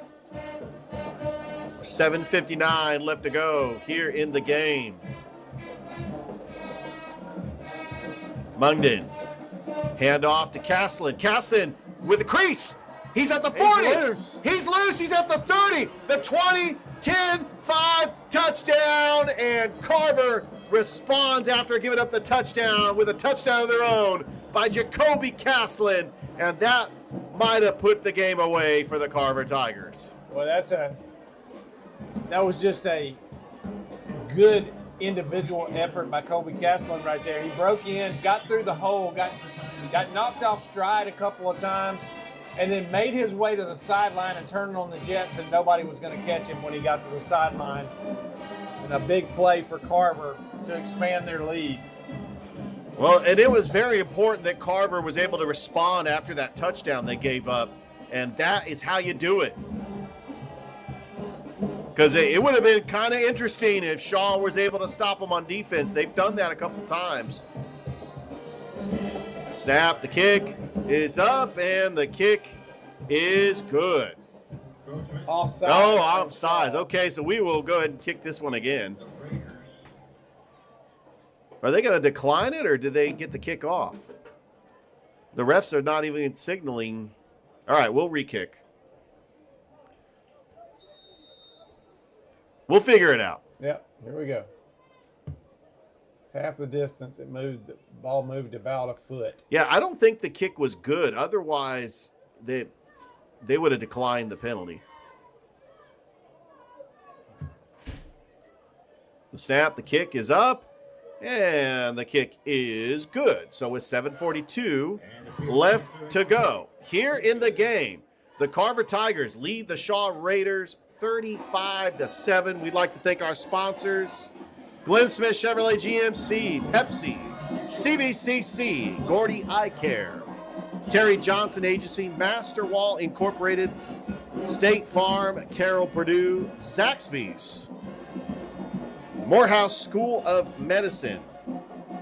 7:59 left to go here in the game. Mungden. Hand off to Caslin. Caslin with the crease. He's at the 40. He's loose. He's at the 30. The 20. 10, 5, touchdown. And Carver responds after giving up the touchdown with a touchdown of their own by Jacoby Caslin. And that might have put the game away for the Carver Tigers. Well, that was just a good individual effort by Kobe Caslin right there. He broke in, got through the hole, got knocked off stride a couple of times, and then made his way to the sideline and turned on the Jets, and nobody was going to catch him when he got to the sideline. And a big play for Carver to expand their lead. Well, and it was very important that Carver was able to respond after that touchdown they gave up, and that is how you do it. Because it would have been kind of interesting if Shaw was able to stop him on defense. They've done that a couple times. Snap, the kick is up, and the kick is good. Offside. Oh, offsides. Okay, so we will go ahead and kick this one again. Are they going to decline it, or did they get the kick off? The refs are not even signaling. All right, we'll re-kick. We'll figure it out. Yep, here we go. It's half the distance. It moved. The ball moved about a foot. Yeah, I don't think the kick was good. Otherwise, they would have declined the penalty. The snap, the kick is up, and the kick is good. So with 7:42 left to go. Here in the game, the Carver Tigers lead the Shaw Raiders 35-7. We'd like to thank our sponsors: Glenn Smith Chevrolet GMC, Pepsi, CVCC, Gordy Eye Care, Terry Johnson Agency, Master Wall Incorporated, State Farm, Carroll Purdue, Zaxby's, Morehouse School of Medicine,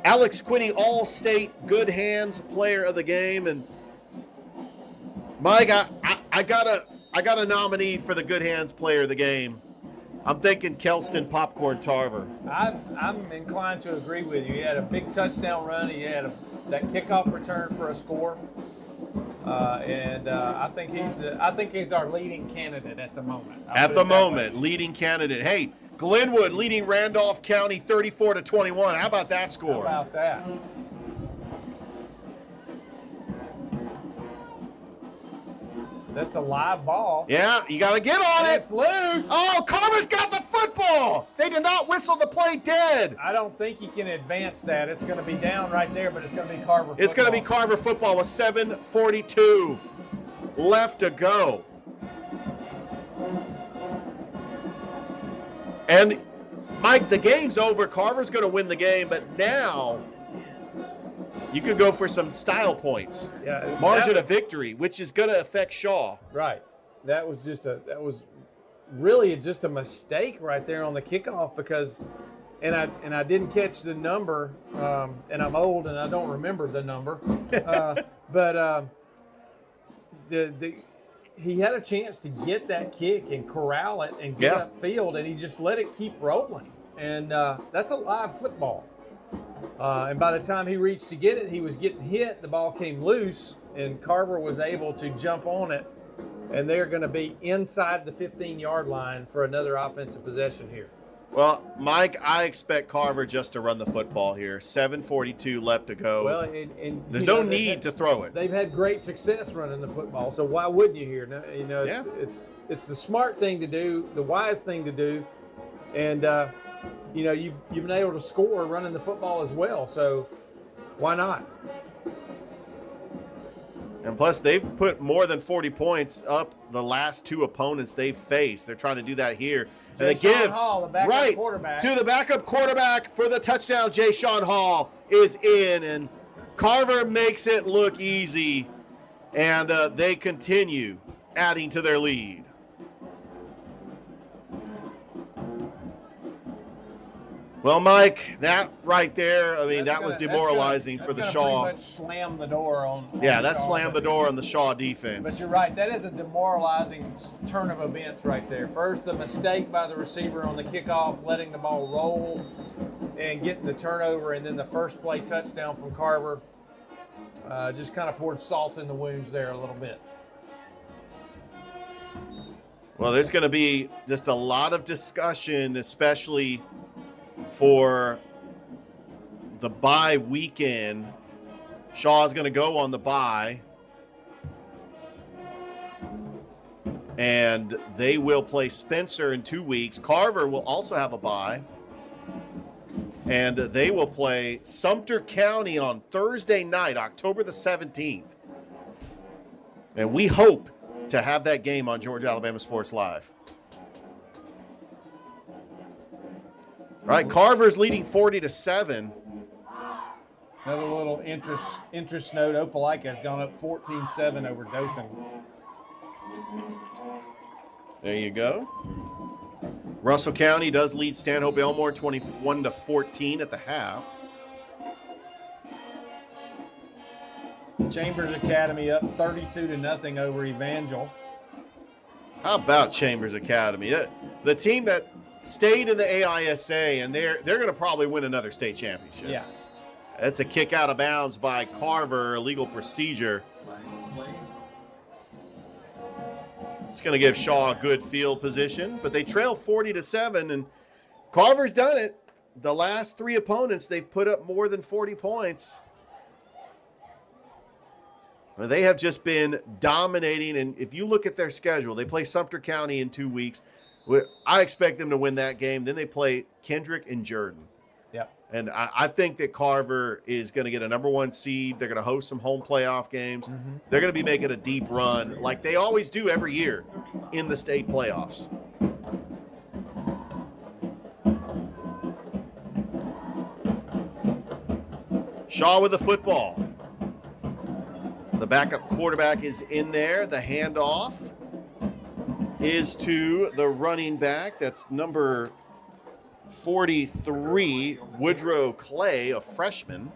Alex Quinney, All-State Good Hands Player of the Game, and Mike, I got a nominee for the Good Hands Player of the Game. I'm thinking Kelston Popcorn Tarver. I'm inclined to agree with you. He had a big touchdown run. He had that kickoff return for a score, and I think he's our leading candidate at the moment. At the moment, leading candidate. Hey, Glenwood leading Randolph County 34-21. How about that score? How about that? That's a live ball. Yeah, you got to get on it. It's loose. Oh, Carver's got the football. They did not whistle the play dead. I don't think he can advance that. It's going to be down right there, but it's going to be Carver football. It's going to be Carver football with 7:42 left to go. And, Mike, the game's over. Carver's going to win the game, but now you could go for some style points. Yeah, margin of victory, which is going to affect Shaw. Right. That was really just a mistake right there on the kickoff because, and I didn't catch the number, and I'm old and I don't remember the number, but he had a chance to get that kick and corral it and get upfield, and he just let it keep rolling, and that's a live football. And by the time he reached to get it, he was getting hit. The ball came loose, and Carver was able to jump on it, and they're going to be inside the 15-yard line for another offensive possession here. Well, Mike, I expect Carver just to run the football here. 7:42 left to go. Well, and there's no need to throw it. They've had great success running the football, so why wouldn't you here? It's the smart thing to do, the wise thing to do, and you've been able to score running the football as well, so why not? And plus, they've put more than 40 points up the last two opponents they've faced. They're trying to do that here. And they give Hall, the backup quarterback, to the backup quarterback for the touchdown. Jay Sean Hall is in, and Carver makes it look easy, and they continue adding to their lead. Well, Mike, that right there, that was demoralizing for the Shaw. Pretty much slam the door on that slammed the door on the Shaw defense. But you're right, that is a demoralizing turn of events right there. First, the mistake by the receiver on the kickoff, letting the ball roll and getting the turnover, and then the first play touchdown from Carver just kind of poured salt in the wounds there a little bit. Well, there's going to be just a lot of discussion, especially for the bye weekend. Shaw's going to go on the bye, and they will play Spencer in 2 weeks. Carver will also have a bye, and they will play Sumter County on Thursday night, October the 17th. And we hope to have that game on Georgia Alabama Sports Live. All right, Carver's leading 40-7. Another little interest note, Opelika has gone up 14-7 over Dothan. There you go. Russell County does lead Stanhope Elmore 21-14 at the half. Chambers Academy up 32-0 over Evangel. How about Chambers Academy? The team that stayed in the AISA, and they're going to probably win another state championship. Yeah. That's a kick out of bounds by Carver, illegal procedure. It's going to give Shaw a good field position, but they trail 40-7, and Carver's done it. The last 3 opponents, they've put up more than 40 points. They have just been dominating, and if you look at their schedule, they play Sumter County in 2 weeks. I expect them to win that game. Then they play Kendrick and Jordan. Yep. And I think that Carver is going to get a #1 seed. They're going to host some home playoff games. Mm-hmm. They're going to be making a deep run like they always do every year in the state playoffs. Shaw with the football. The backup quarterback is in there. The handoff is to the running back. That's number 43, Woodrow Clay, a freshman.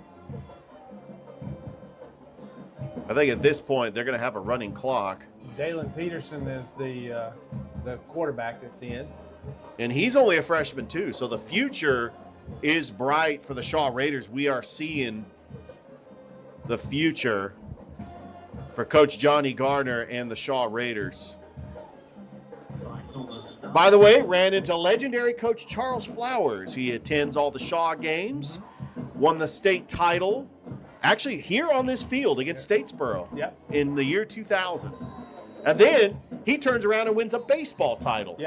I think at this point they're going to have a running clock. Dalen Peterson is the quarterback that's in. And he's only a freshman too, so the future is bright for the Shaw Raiders. We are seeing the future for Coach Johnny Garner and the Shaw Raiders. By the way, ran into legendary Coach Charles Flowers. He attends all the Shaw games, won the state title, actually here on this field against Statesboro in the year 2000. And then he turns around and wins a baseball title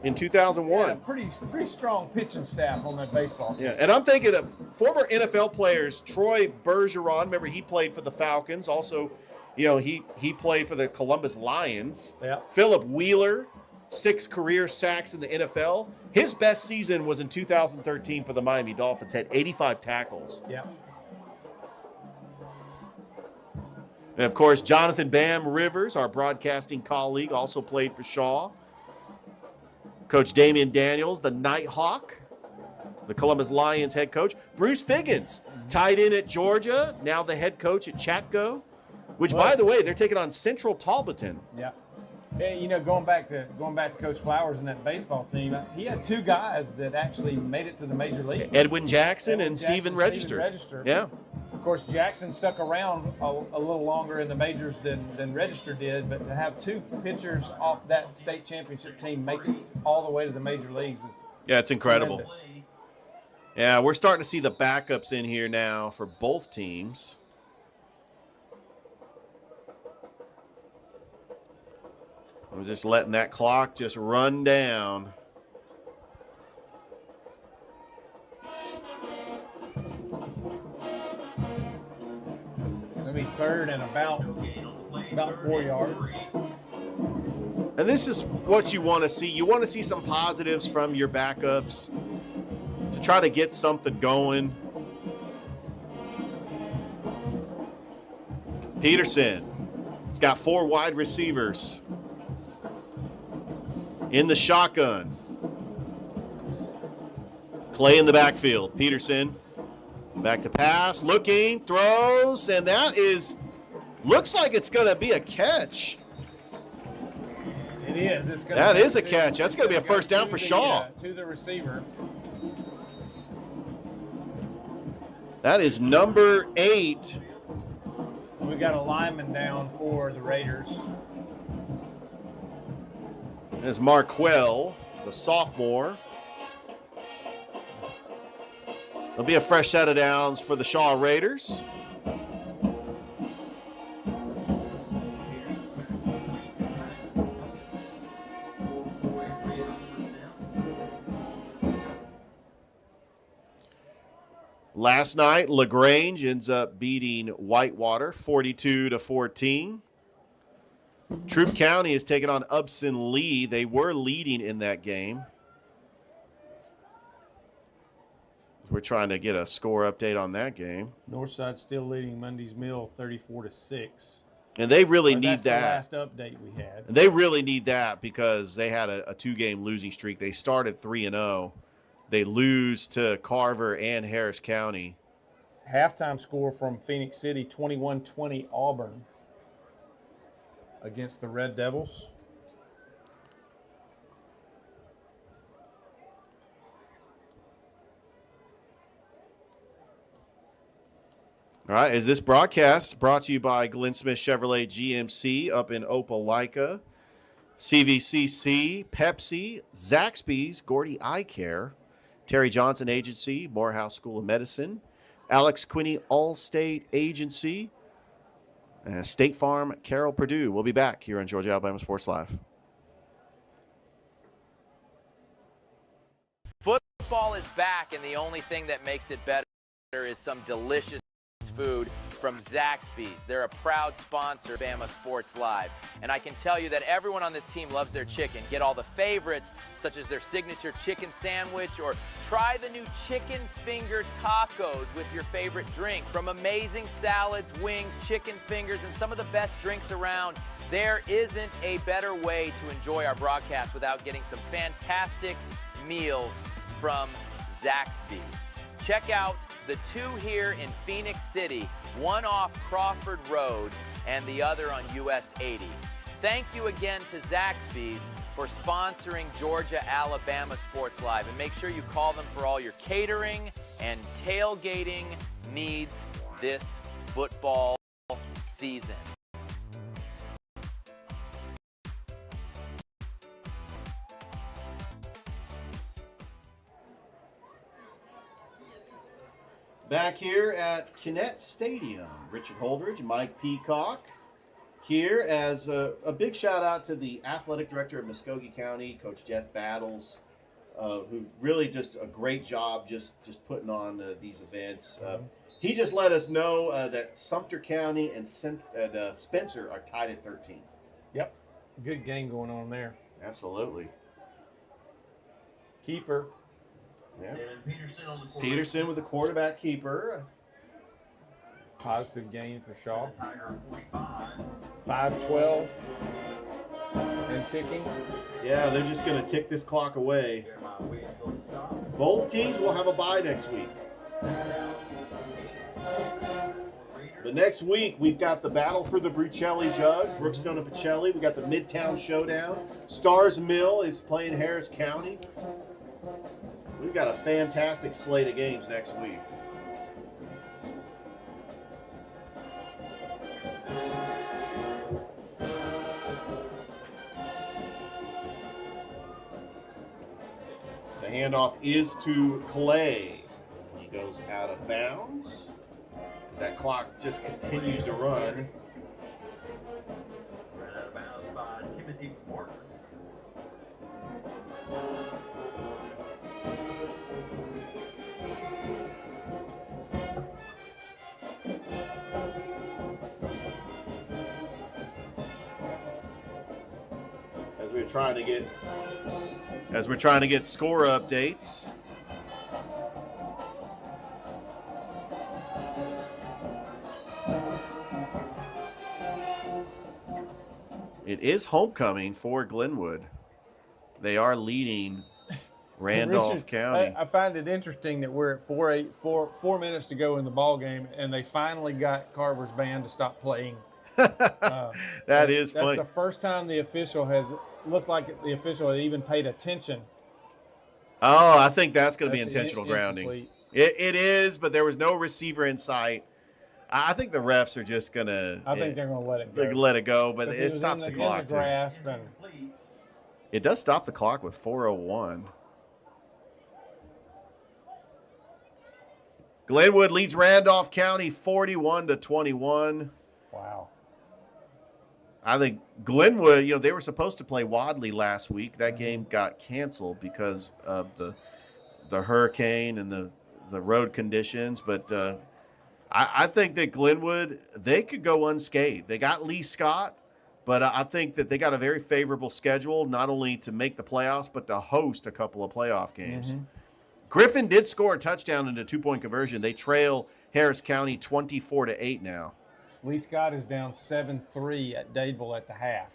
in 2001. Yeah, pretty strong pitching staff on that baseball team. Yeah, and I'm thinking of former NFL players, Troy Bergeron. Remember, he played for the Falcons. Also, he played for the Columbus Lions. Yeah. Philip Wheeler, 6 career sacks in the NFL. His best season was in 2013 for the Miami Dolphins. Had 85 tackles. Yeah. And of course, Jonathan Bam Rivers, our broadcasting colleague, also played for Shaw. Coach Damian Daniels, the Nighthawk, the Columbus Lions head coach. Bruce Figgins, tied in at Georgia, now the head coach at Chatco, which, by the way, they're taking on Central Talbotton. Yeah. Hey, going back to Coach Flowers and that baseball team, he had 2 guys that actually made it to the major leagues. Edwin Jackson and Stephen Register. Yeah. Of course, Jackson stuck around a little longer in the majors than Register did, but to have 2 pitchers off that state championship team make it all the way to the major leagues is it's incredible. Tremendous. Yeah, we're starting to see the backups in here now for both teams. I was just letting that clock just run down. It'll be third and about 4 yards. And this is what you want to see. You want to see some positives from your backups to try to get something going. Peterson has got 4 wide receivers in the shotgun. Clay in the backfield. Peterson back to pass, looking, throws, and that looks like it's going to be a catch. It is. That is a catch. That's going to be a first down for Shaw. To the receiver. That is number 8. We got a lineman down for the Raiders. There's Marquell, the sophomore. There'll be a fresh set of downs for the Shaw Raiders. Last night, LaGrange ends up beating Whitewater 42-14. Troup County is taking on Upson Lee. They were leading in that game. We're trying to get a score update on that game. Northside still leading Mundy's Mill 34-6. And they really Or need that's that. the last update we had. And they really need that because they had a 2-game losing streak. They started 3-0. They lose to Carver and Harris County. Halftime score from Phoenix City, 21-20 Auburn against the Red Devils. All right, is this broadcast brought to you by Glenn Smith Chevrolet GMC up in Opelika, CVCC, Pepsi, Zaxby's, Gordy Eye Care, Terry Johnson Agency, Morehouse School of Medicine, Alex Quinney Allstate Agency, State Farm, Carroll Purdue. We'll be back here on Georgia Alabama Sports Live. Football is back, and the only thing that makes it better is some delicious food from Zaxby's. They're a proud sponsor of Alabama Sports Live. And I can tell you that everyone on this team loves their chicken. Get all the favorites, such as their signature chicken sandwich, or try the new chicken finger tacos with your favorite drink. From amazing salads, wings, chicken fingers, and some of the best drinks around, there isn't a better way to enjoy our broadcast without getting some fantastic meals from Zaxby's. Check out the two here in Phoenix City, one off Crawford Road and the other on US 80. Thank you again to Zaxby's for sponsoring Georgia-Alabama Sports Live. And make sure you call them for all your catering and tailgating needs this football season. Back here at Kinnett Stadium, Richard Holdridge, Mike Peacock. Here as a big shout out to the athletic director of Muskogee County, Coach Jeff Battles, who really just a great job just putting on these events. He just let us know that Sumter County and Spencer are tied at 13. Yep. Good game going on there. Absolutely. Keeper. Yeah. Peterson with the quarterback keeper. Positive gain for Shaw. 5-12 and ticking. Yeah, they're just going to tick this clock away. Both teams will have a bye next week. But next week, we've got the battle for the Brucelli Jug, Brookstone and Pacelli. We got the Midtown Showdown. Stars Mill is playing Harris County. We've got a fantastic slate of games next week. The handoff is to Clay. He goes out of bounds. That clock just continues to run. Out of bounds by Timothy Morton. As we're trying to get score updates. It is homecoming for Glenwood. They are leading Randolph Richard, County. I find it interesting that we're at 4 minutes to go in the ball game, and they finally got Carver's band to stop playing. That is funny. That's the first time the official looks like the official had even paid attention. Oh, I think that's going to be That's intentional grounding. incomplete. It is, but there was no receiver in sight. I think the refs are just going to. I think they're going to let it go. They're going to let it go, but 'Cause it was stops in the clock. in the grasp and It does stop the clock with 4:01. Glenwood leads Randolph County 41-21. Wow. I think Glenwood, they were supposed to play Wadley last week. That game got canceled because of the hurricane and the road conditions. But I think that Glenwood, they could go unscathed. They got Lee Scott, But I think that they got a very favorable schedule, not only to make the playoffs, but to host a couple of playoff games. Griffin did score a touchdown in a 2-point conversion. They trail Harris County 24-8 now. Lee Scott is down 7-3 at Dadeville at the half.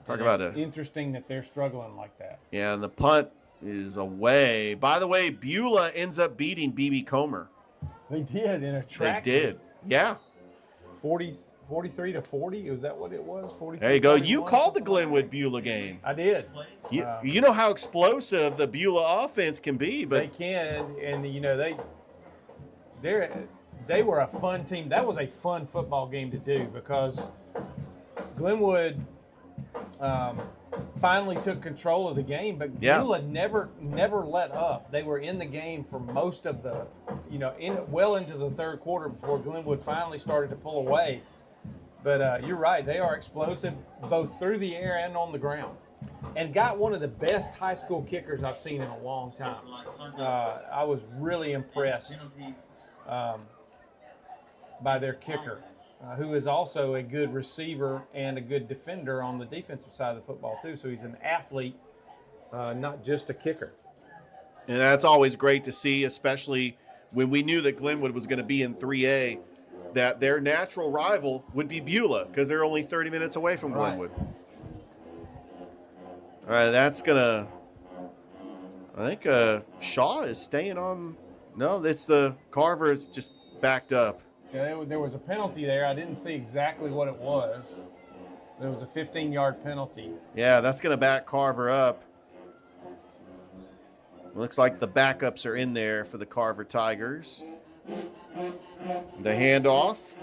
Talk about It's it. interesting that they're struggling like that. Yeah, and the punt is away. By the way, Beulah ends up beating BB Comer. They did in a track. They did. Yeah. 43-40. Was that what it was? 43. There you go. You called the Glenwood Beulah game. I did. You know how explosive the Beulah offense can be, but they can, and you know they were a fun team. That was a fun football game to do because Glenwood finally took control of the game, but Beulah never let up. They were in the game for most of the, well into the third quarter before Glenwood finally started to pull away. But you're right, they are explosive both through the air and on the ground, and got one of the best high school kickers I've seen in a long time. I was really impressed by their kicker, who is also a good receiver and a good defender on the defensive side of the football too. So he's an athlete, not just a kicker. And that's always great to see, especially when we knew that Glenwood was going to be in 3A, that their natural rival would be Beulah because they're only 30 minutes away from Glenwood. All right, that's going to – I think Shaw is staying on – no, it's the – Carver is just backed up. Yeah, there was a penalty there. I didn't see exactly what it was. There was a 15-yard penalty. Yeah, that's going to back Carver up. Looks like the backups are in there for the Carver Tigers. The handoff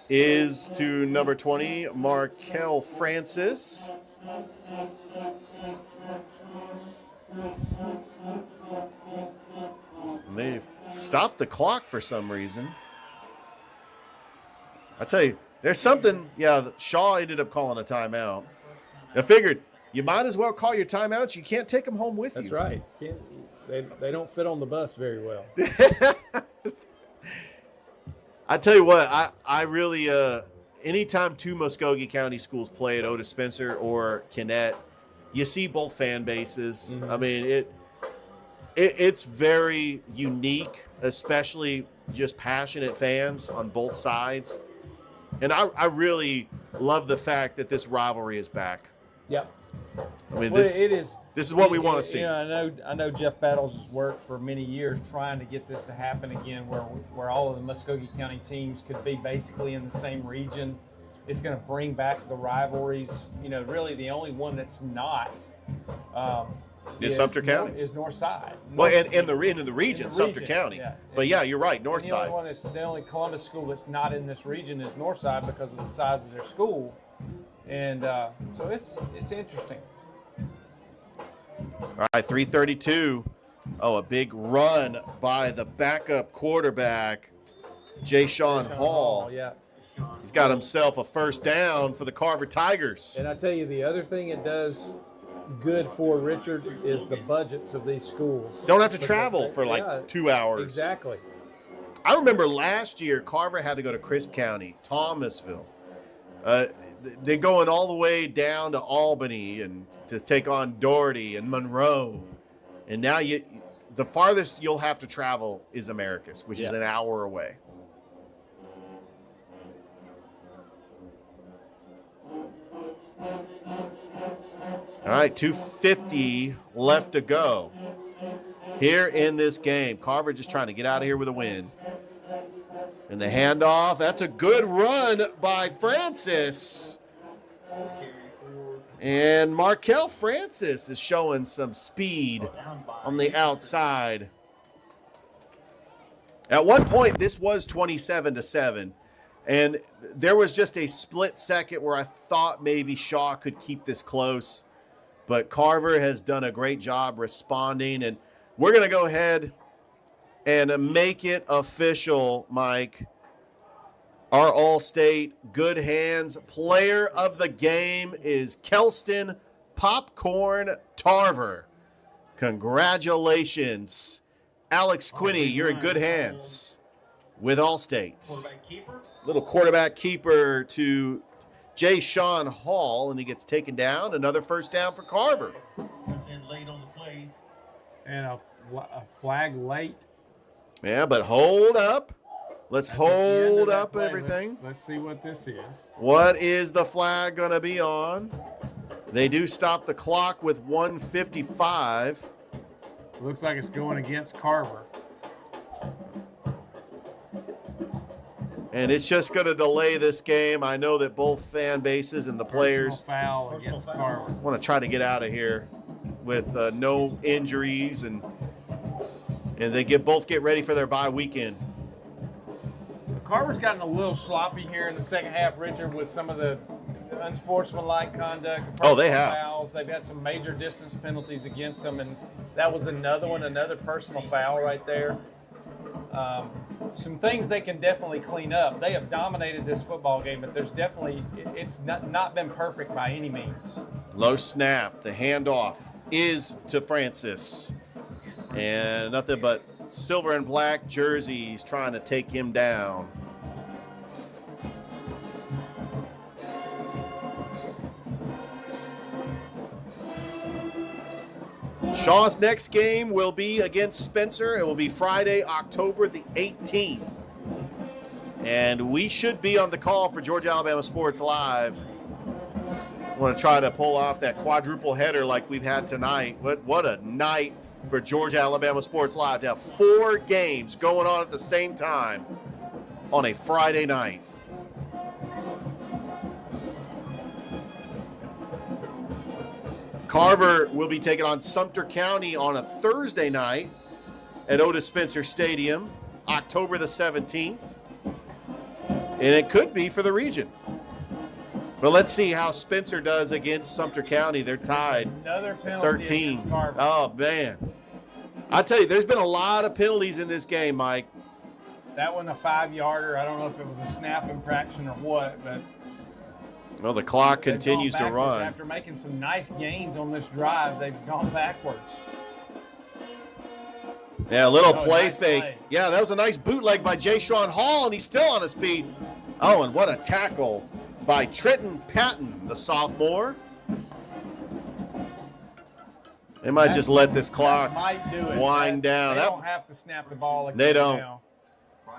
is to number 20, Markel Francis. And they've stopped the clock for some reason. I tell you, there's something. Yeah, Shaw ended up calling a timeout. I figured you might as well call your timeouts. You can't take them home with you. That's right. They don't fit on the bus very well. I tell you what, I really anytime two Muskogee County schools play at Otis Spencer or Kinnett, you see both fan bases. I mean, it's very unique, especially just passionate fans on both sides. And I really love the fact that this rivalry is back. Yep. I mean, Well, this is what we want to see. I know Jeff Battles has worked for many years trying to get this to happen again, where all of the Muskogee County teams could be basically in the same region. It's going to bring back the rivalries. Really the only one that's not is Sumter County. Is Northside. Well, and in the region, Sumter County. Yeah. But yeah, you're right, Northside. The only Columbus school that's not in this region is Northside because of the size of their school, and so it's interesting. All right, 3:32. Oh, a big run by the backup quarterback, Jay Sean Hall. Yeah. He's got himself a first down for the Carver Tigers. And I tell you, the other thing it does good for Richard is the budgets of these schools. Don't have to travel for 2 hours. Exactly. I remember last year, Carver had to go to Crisp County, Thomasville. They're going all the way down to Albany and to take on Doherty and Monroe. And now the farthest you'll have to travel is Americus, which is an hour away. All right, 2:50 left to go here in this game. Carver just trying to get out of here with a win. And the handoff, that's a good run by Francis. And Markel Francis is showing some speed on the outside. At one point, this was 27-7. And there was just a split second where I thought maybe Shaw could keep this close. But Carver has done a great job responding. And we're going to go ahead and make it official, Mike. Our All-State Good Hands player of the game is Kelston Popcorn Tarver. Congratulations. Alex Quinney, you're in good hands with All-State. Little quarterback keeper to Jay Sean Hall, and he gets taken down. Another first down for Carver. And late on the play. And a flag late. Yeah, but hold up. Let's hold up play. everything. Let's see what this is. What is the flag going to be on? They do stop the clock with 1:55. Looks like it's going against Carver. And it's just going to delay this game. I know that both fan bases and the players Foul against Carver. want to try to get out of here with no injuries, and they both get ready for their bye weekend. Carver's gotten a little sloppy here in the second half, Richard, with some of the unsportsmanlike conduct. Oh, they have. Fouls. They've had some major distance penalties against them, and that was another personal foul right there. Some things they can definitely clean up. They have dominated this football game, but it's not been perfect by any means. Low snap. The handoff is to Francis. And nothing but silver and black jerseys trying to take him down. Shaw's next game will be against Spencer. It will be Friday, October the 18th. And we should be on the call for Georgia Alabama Sports Live. I want to try to pull off that quadruple header like we've had tonight. What a night for Georgia Alabama Sports Live to have 4 games going on at the same time on a Friday night. Carver will be taking on Sumter County on a Thursday night at Otis Spencer Stadium, October the 17th. And it could be for the region. But let's see how Spencer does against Sumter County. They're tied. Another penalty 13. against Carver. Oh, man. I tell you, there's been a lot of penalties in this game, Mike. That one a 5-yarder. I don't know if it was a snap infraction or what, but well, the clock continues to run. After making some nice gains on this drive, they've gone backwards. Yeah, a little play nice fake. play. Yeah, that was a nice bootleg by Jay Sean Hall, and he's still on his feet. Oh, and what a tackle by Trenton Patton, the sophomore. They might just let this clock wind down. They don't have to snap the ball again. They don't. Now.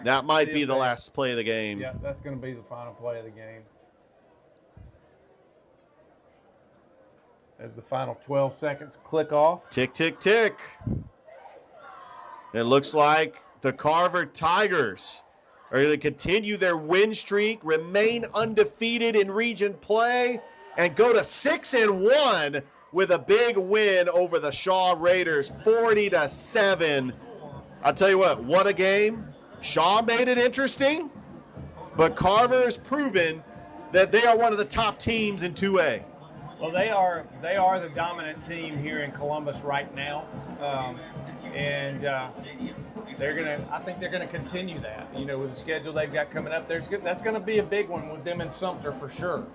That might be the last play of the game. Yeah, that's going to be the final play of the game. As the final 12 seconds click off. Tick, tick, tick. It looks like the Carver Tigers are going to continue their win streak, remain undefeated in region play, and go to 6-1 with a big win over the Shaw Raiders, 40-7. I'll tell you what a game. Shaw made it interesting, but Carver has proven that they are one of the top teams in 2A. Well, they are the dominant team here in Columbus right now, and I think they're gonna continue that. You know, with the schedule they've got coming up, that's gonna be a big one with them in Sumter for sure.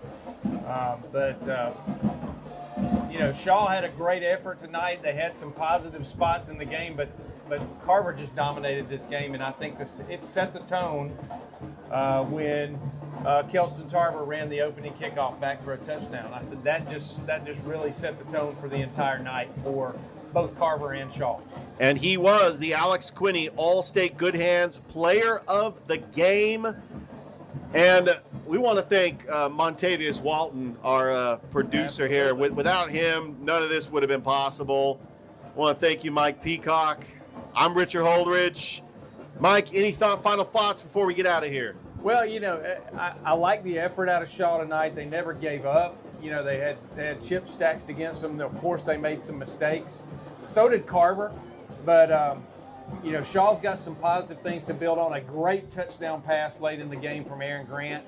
You know, Shaw had a great effort tonight. They had some positive spots in the game, but Carver just dominated this game, and I think it set the tone when Kelston Tarver ran the opening kickoff back for a touchdown. I said that just really set the tone for the entire night for both Carver and Shaw. And he was the Alex Quinney All-State Good Hands Player of the Game. And we want to thank Montavious Walton, our producer here. Without him, none of this would have been possible. I want to thank you, Mike Peacock. I'm Richard Holdridge. Mike, any final thoughts before we get out of here? Well, you know, I like the effort out of Shaw tonight. They never gave up. You know, they had chips stacked against them. Of course, they made some mistakes. So did Carver. But, you know, Shaw's got some positive things to build on. A great touchdown pass late in the game from Aaron Grant.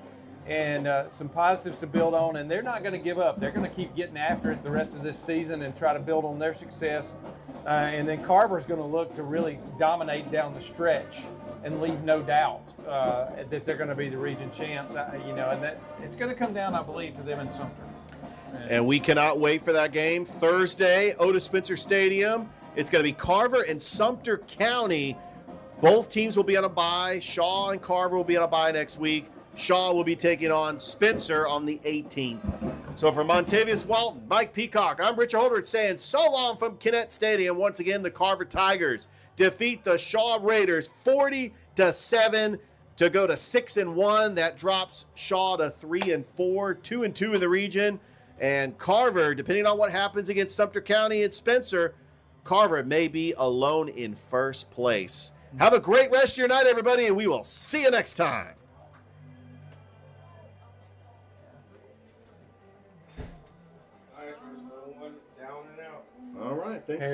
And some positives to build on. And they're not going to give up. They're going to keep getting after it the rest of this season and try to build on their success. And then Carver's going to look to really dominate down the stretch and leave no doubt that they're going to be the region champs. You know, and that it's going to come down, I believe, to them in Sumter. And we cannot wait for that game. Thursday, Otis Spencer Stadium. It's going to be Carver and Sumter County. Both teams will be on a bye. Shaw and Carver will be on a bye next week. Shaw will be taking on Spencer on the 18th. So for Montavious Walton, Mike Peacock, I'm Richard Holdridge saying so long from Kinnett Stadium. Once again, the Carver Tigers defeat the Shaw Raiders 40-7 to go to 6-1. That drops Shaw to 3-4, 2-2 in the region. And Carver, depending on what happens against Sumter County and Spencer, Carver may be alone in first place. Have a great rest of your night, everybody, and we will see you next time. All right, so there's no one down and out. All right, thanks.